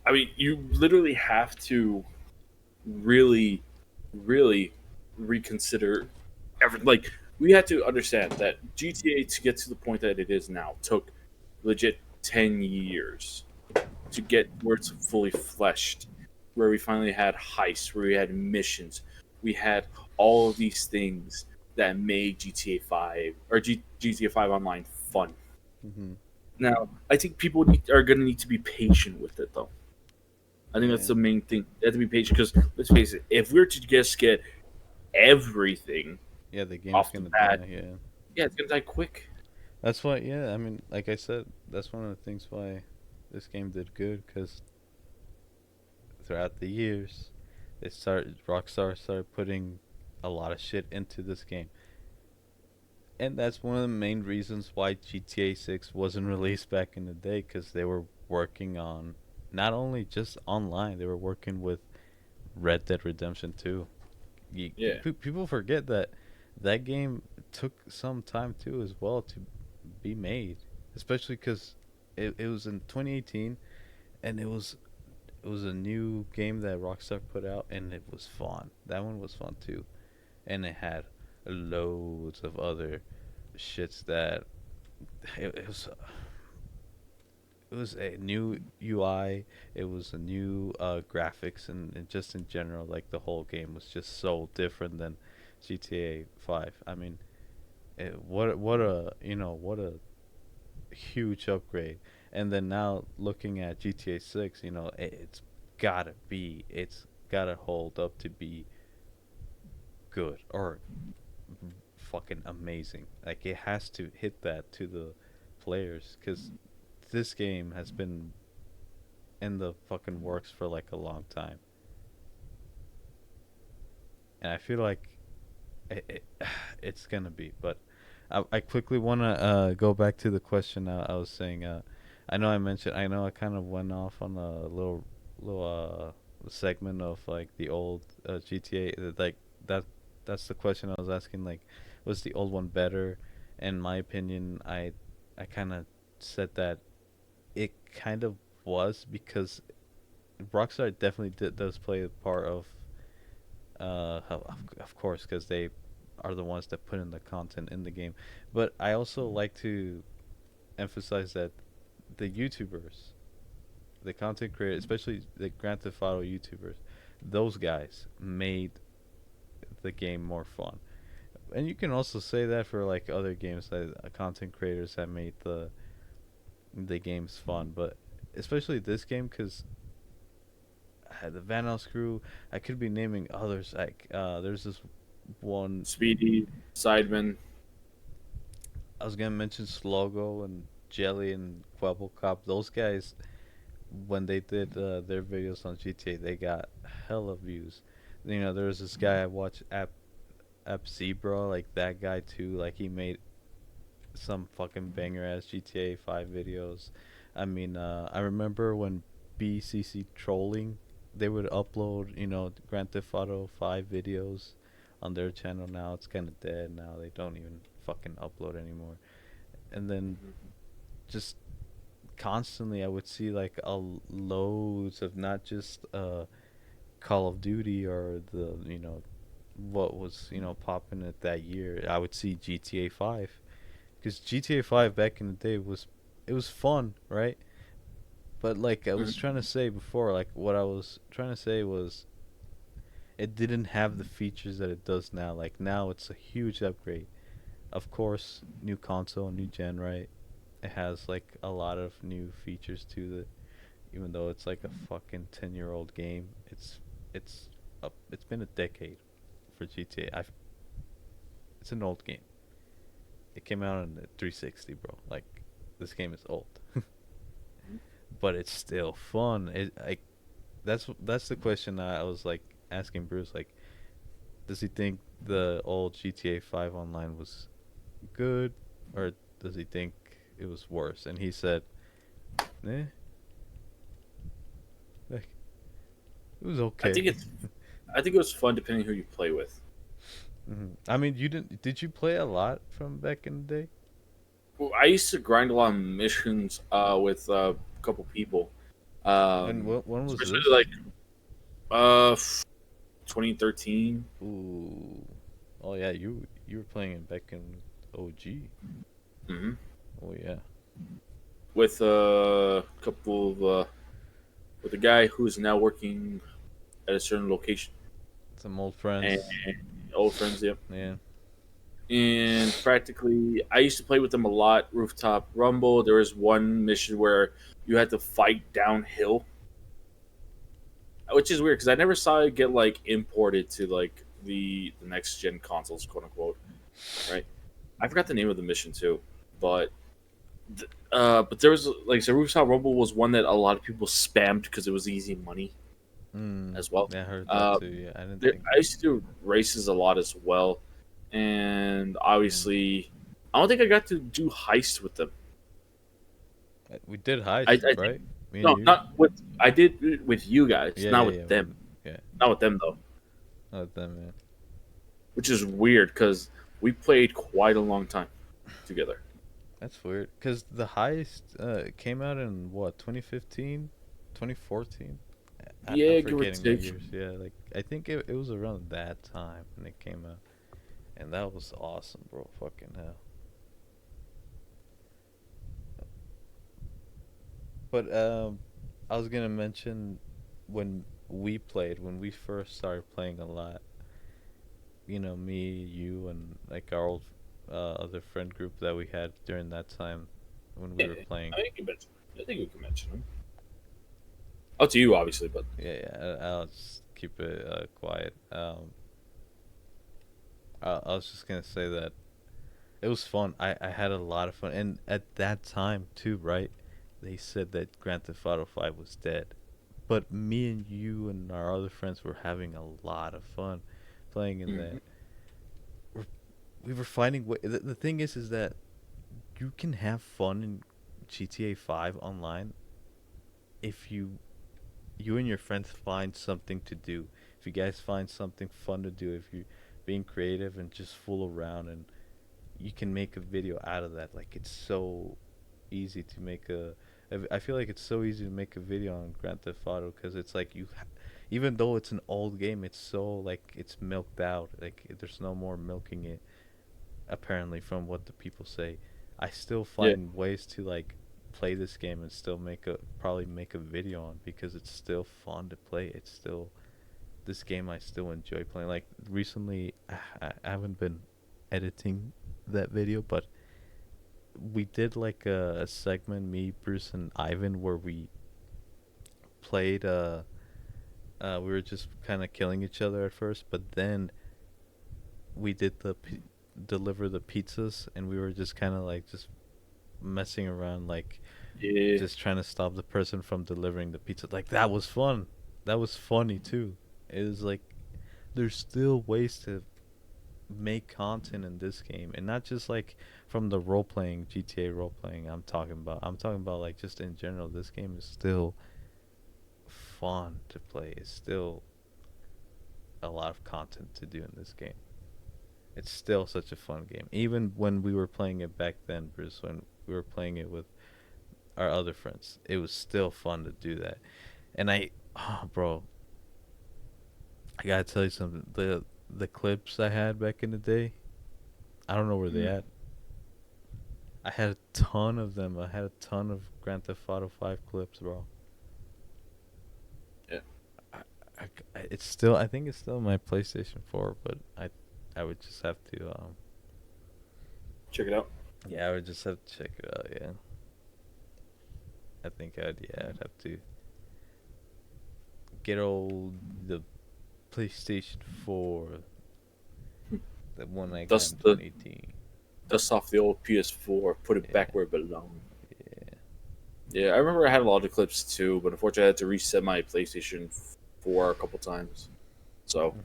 I mean, you literally have to really, really reconsider every. Like, we had to understand that GTA to get to the point that it is now took legit 10 years to get where it's fully fleshed, where we finally had heists, where we had missions, we had all of these things that made GTA 5 or GTA 5 Online fun. hmm Now, I think people are going to need to be patient with it, though. I think that's yeah, the main thing. They have to be patient because let's face it, if we're to just get everything yeah, the game's off the gonna bat, die. Yeah, yeah, it's gonna die quick. that's why. Yeah, I mean, like I said, that's one of the things why this game did good, because throughout the years, Rockstar started putting a lot of shit into this game. And that's one of the main reasons why GTA 6 wasn't released back in the day, because they were working on not only just online, they were working with Red Dead Redemption 2. Yeah, People forget that that game took some time too as well to be made, especially because it was in 2018, and it was a new game that Rockstar put out, and it was fun. That one was fun too, and it had loads of other shits that it was a new UI. It was a new graphics, and just in general, like the whole game was just so different than GTA 5. I mean, what a huge upgrade. And then now looking at GTA 6, it's gotta hold up to be good or fucking amazing. Like it has to hit that to the players, because this game has been in the fucking works for like a long time. and I feel like it it's gonna be. But I quickly wanna go back to the question I was saying. I know I mentioned. I know I kind of went off on a little segment of like the old GTA. Like that that's the question I was asking. Like, was the old one better? In my opinion, I kind of said that it kind of was because Rockstar definitely does play a part of of course, because they are the ones that put in the content in the game. But I also like to emphasize that the YouTubers, the content creators, especially the Grand Theft Auto YouTubers, those guys made the game more fun. And you can also say that for like other games that content creators have made the games fun, but especially this game because the Van House crew. I could be naming others. Like there's this one. Speedy, Sidemen. I was gonna mention Slogo and Jelly and Quebble Cop. Those guys, when they did their videos on GTA, they got hella views. You know, there was this guy I watched, App Zebra, like that guy too. Like he made some fucking banger ass GTA 5 videos. I mean, I remember when BCC trolling, they would upload, Grand Theft Auto 5 videos on their channel. Now it's kind of dead. Now they don't even fucking upload anymore. And then just constantly, I would see like loads of not just Call of Duty or what was popping at that year. I would see GTA 5 because GTA 5 back in the day was fun, right? But like I was trying to say before, like what I was trying to say was it didn't have the features that it does now. Like now it's a huge upgrade. Of course, new console, new gen, right? It has like a lot of new features to it. Even though it's like a fucking 10-year-old game, it's it's been a decade for GTA. It's an old game. It came out on the 360, bro. Like this game is old. But it's still fun. It like that's the question I was like asking Bruce. Like, does he think the old GTA 5 online was good, or does he think it was worse? And he said, "Eh, like it was I okay." think it's. I think it was fun depending who you play with. I mean, you didn't? Did you play a lot from back in the day? Well, I used to grind a lot of missions with a couple people, And when was especially this? like uh 2013. Ooh, oh yeah, you were playing it back in OG. Hmm. Oh yeah. With a couple of with a guy who's now working at a certain location Some old and friends. old friends. Yep. Yeah. And practically, I used to play with them a lot. Rooftop Rumble. There was one mission where you had to fight downhill, which is weird because I never saw it get like imported to like the next gen consoles, quote unquote. Right? I forgot the name of the mission too, but but there was like so Rooftop Rumble was one that a lot of people spammed because it was easy money as well. Yeah, I heard that Uh, too. Yeah, I didn't think. I used to do races a lot as well, and Mm. obviously, I don't think I got to do heist with them. We did I heist, think right? Me and no, you. not with I did with you guys, Yeah, not yeah, with yeah. them, Yeah, not with them though, not them, man. which is weird because we played quite a long time together. That's weird. Cause the heist came out in what 2015, 2014. I'm Yeah, give or forgetting my take. years. Yeah, like I think it was around that time when it came out, and that was awesome, bro. Fucking hell. But I was gonna mention when we first started playing a lot. Me, you, and like our old other friend group that we had during that time when we Yeah, were playing. I think you mentioned. I think you can mention them. Up to you, obviously, but Yeah, yeah. I'll just keep it quiet. I was just gonna say that it was fun. I had a lot of fun, and at that time too, right? They said that Grand Theft Auto 5 was dead, but me and you and our other friends were having a lot of fun. playing in Mhm. that, we're, we were finding way. The thing is that you can have fun in GTA 5 online if you and your friends find something to do. If you guys find something fun to do, if you're being creative and just fool around, and you can make a video out of that. Like, it's so easy to make a. I feel like it's so easy to make a video on Grand Theft Auto because it's like even though it's an old game, it's so like it's milked out. Like, there's no more milking it. Apparently, from what the people say, I still Yeah. find ways to like play this game and still probably make a video on because it's still fun to play. It's still this game I still enjoy playing. Like recently, I haven't been editing that video, but we did like a segment, me, Bruce, and Ivan, where we played. We were just kind of killing each other at first, but then we did deliver the pizzas, and we were just kind of like just messing around, like Yeah. just trying to stop the person from delivering the pizza. Like, that was fun. That was funny too. It was like there's still ways to make content in this game, and not just like from the role playing GTA role playing. I'm talking about like just in general. This game is still fun to play. It's still a lot of content to do in this game. It's still such a fun game. Even when we were playing it back then, Bruce, when we were playing it with our other friends, it was still fun to do that. And oh, bro, I gotta tell you something. The clips I had back in the day, I don't know where they Mm. at. I had a ton of them. I had a ton of Grand Theft Auto 5 clips, bro. Yeah. I, it's still, I think it's still my PlayStation 4, but I would just have to Check it out. yeah, I would just have to check it out. Yeah, I think I'd have to get old the PlayStation 4, the one I got in Dust the 2018. dust off the old PS4, put it Yeah, back where it belonged. yeah. Yeah, I remember I had a lot of clips too, but unfortunately I had to reset my PlayStation 4 a couple times. So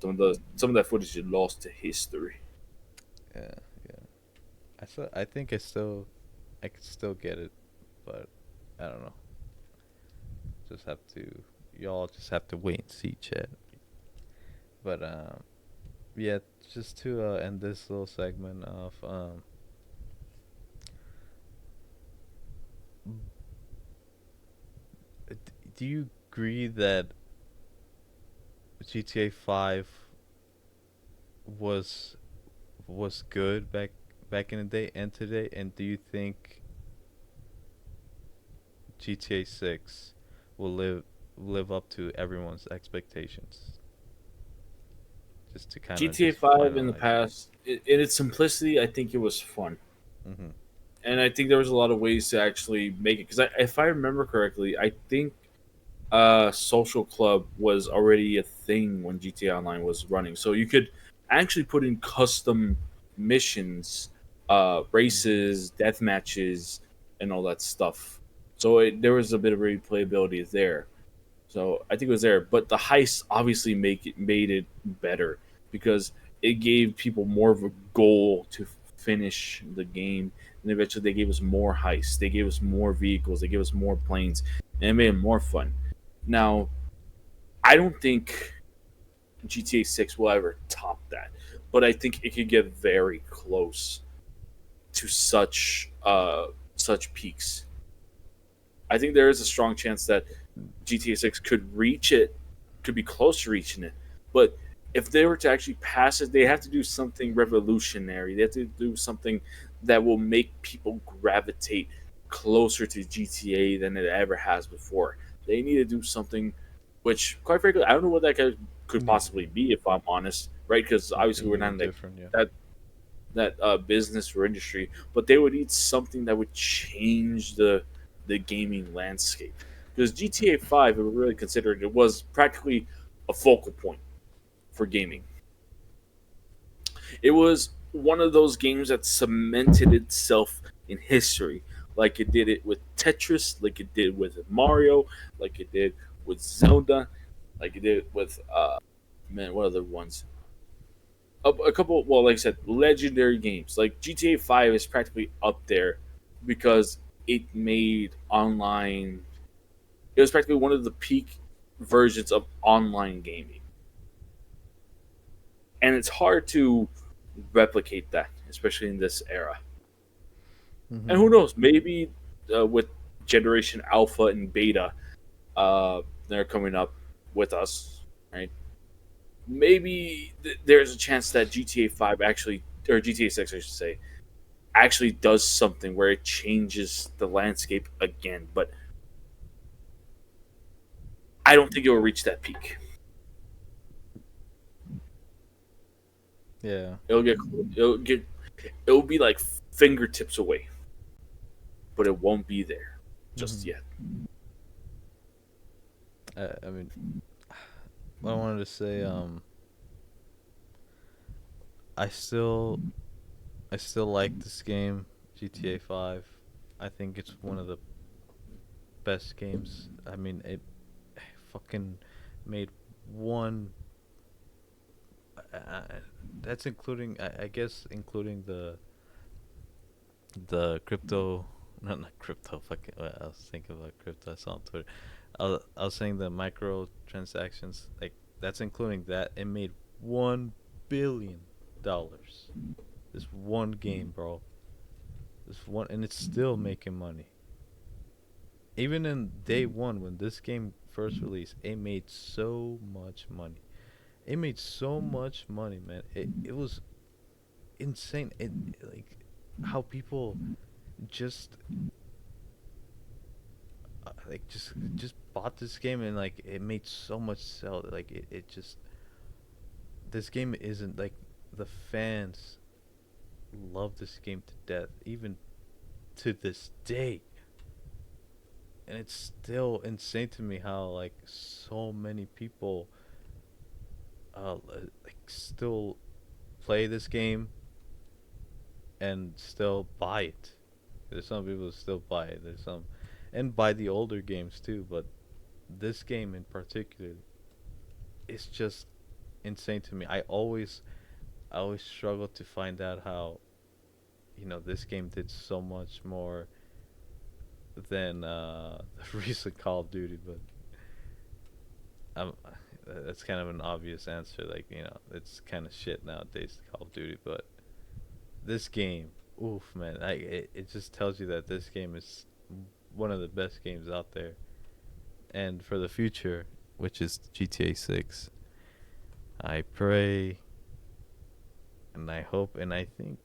Mhm. some of that footage is lost to history. Yeah, yeah. I think I could still get it, but I don't know. Just have to y'all just have to wait and see, Chad. But yeah, just to end this little segment of do you agree that GTA 5 was good back in the day and today, and do you think GTA 6 will live up to everyone's expectations? Just to kind of GTA just 5 in the finalize it. past, in its simplicity, I think it was fun. Mhm. And I think there was a lot of ways to actually make it. Because if I remember correctly, I think Social Club was already a thing when GTA Online was running. So you could actually put in custom missions, Mhm. races, death matches, and all that stuff. So there was a bit of replayability there. So I think it was there, but the heist obviously made it better because it gave people more of a goal to finish the game, and eventually they gave us more heists, they gave us more vehicles, they gave us more planes, and it made it more fun. Now, I don't think GTA 6 will ever top that, but I think it could get very close to such peaks. I think there is a strong chance that GTA 6 could reach it, could be close to reaching it. But if they were to actually pass it, they have to do something revolutionary. They have to do something that will make people gravitate closer to GTA than it ever has before. They need to do something which, quite frankly, I don't know what that could Yeah. possibly be, if I'm honest, right? Because obviously Something we're new not and in like different, yeah. that business or industry, but they would need something that would change the gaming landscape. Because GTA 5, if we really considered it, was practically a focal point for gaming. It was one of those games that cemented itself in history, like it did it with Tetris, like it did with Mario, like it did with Zelda, like it did with man, what other ones? a couple. Well, like I said, legendary games like GTA 5 is practically up there because it made online. It was practically one of the peak versions of online gaming, and it's hard to replicate that, especially in this era. And Mm-hmm. who knows? Maybe with Generation Alpha and Beta, they're coming up with us, right? Maybe there's a chance that GTA 5 actually, or GTA 6, I should say, actually does something where it changes the landscape again. But I don't think it will reach that peak. Yeah. It'll get, it'll get, it'll be like fingertips away, but it won't be there just Mm-hmm. yet. I mean, what I wanted to say, I still, I still like this game, GTA 5. I think it's one of the best games. I mean, it fucking made one. Uh, that's including, I guess, including the crypto. Not crypto. Fucking. I was thinking about crypto. I saw on Twitter. I was saying the micro transactions. Like that's including that. It made $1 billion. This one game, bro. This one, and it's still making money. Even in day one, when this game first released, it made so much money. It made so much money, man. It was insane. It like how people just like just bought this game and like it made so much sell. Like it just this game isn't like the fans love this game to death, even to this day. And it's still insane to me how like so many people like still play this game and still buy it. There's some people who still buy it. There's some and buy the older games too, but this game in particular is just insane to me. I always struggle to find out how this game did so much more than the recent Call of Duty, but um, that's kind of an obvious answer. Like it's kind of shit nowadays, Call of Duty, but this game, oof, man, it just tells you that this game is one of the best games out there, and for the future, which is GTA 6, I pray and I hope and I think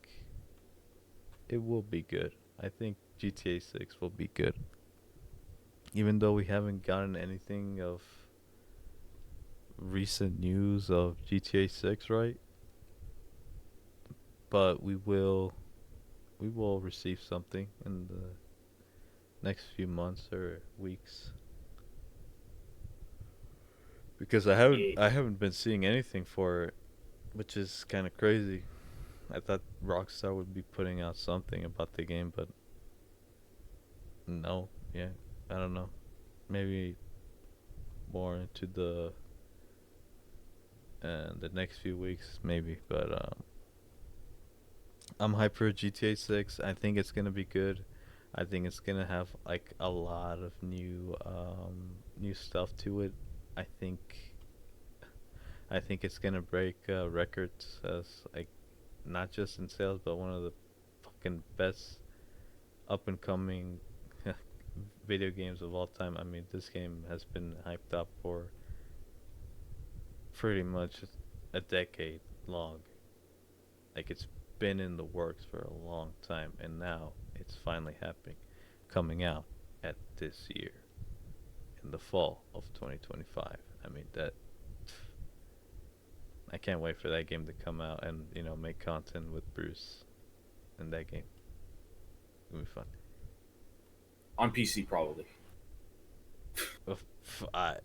it will be good. I think GTA 6 will be good, even though we haven't gotten anything of recent news of GTA 6, right? But we will receive something in the next few months or weeks because I haven't Yeah. I haven't been seeing anything for it, which is kind of crazy. I thought Rockstar would be putting out something about the game, but no. Yeah, I don't know. Maybe more into the next few weeks, maybe. But I'm hyped for GTA 6. I think it's gonna be good. I think it's gonna have like a lot of new stuff to it. I think I think it's gonna break records as like not just in sales, but one of the fucking best up and coming video games of all time. I mean, this game has been hyped up for pretty much a decade long. Like it's been in the works for a long time, and now it's finally happening, coming out at this year in the fall of 2025. I mean that I can't wait for that game to come out and make content with Bruce in that game. It's gonna be fun. On PC, probably. I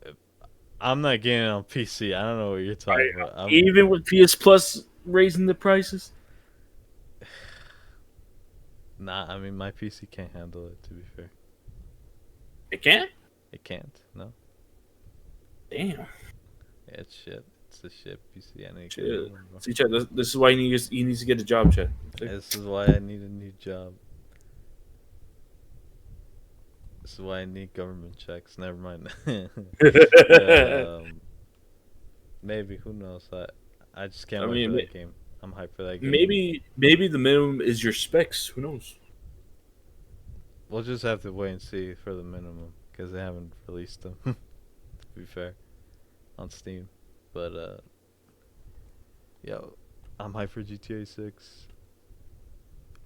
I'm not getting it on PC. I don't know what you're talking about. Even with PS Plus raising the prices. Nah. I mean, my PC can't handle it. To be fair, It can't? it can't. No. Damn. Yeah, it's shit. It's a ship. You see, I need to get Shit. one, bro. See, Chad, this is why he needs to get a job, Chad. This is why I need a new job. This is why I need government checks. Never mind. Maybe, who knows? I just can't wait for that game. I'm hyped for that game. Maybe the minimum is your specs. Who knows? We'll just have to wait and see for the minimum because they haven't released them. To be fair, on Steam, but yo, I'm hyped for GTA 6.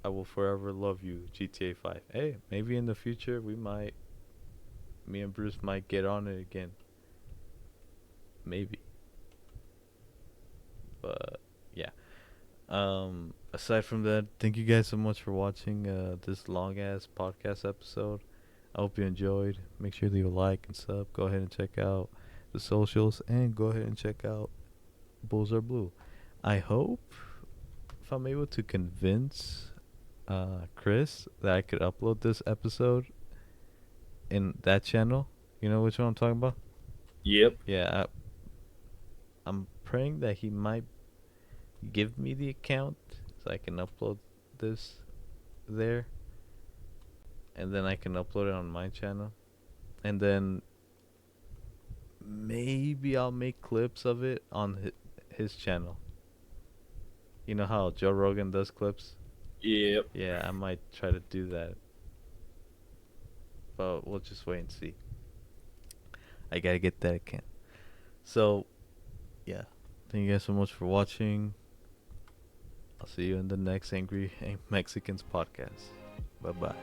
I will forever love you, GTA 5. Hey, maybe in the future me and Bruce might get on it again. Maybe. But yeah. Aside from that, thank you guys so much for watching this long ass podcast episode. I hope you enjoyed. Make sure to leave a like and sub. Go ahead and check out the socials and go ahead and check out Bulls Are Blue. I hope if I'm able to convince Chris that I could upload this episode in that channel. You know which one I'm talking about? Yep. Yeah, I'm praying that he might give me the account so I can upload this there, and then I can upload it on my channel, and then maybe I'll make clips of it on his channel. You know how Joe Rogan does clips? Yep. Yeah, I might try to do that, but we'll just wait and see. I gotta get that account. So yeah, thank you guys so much for watching. I'll see you in the next Angry Mexicans podcast. Bye bye.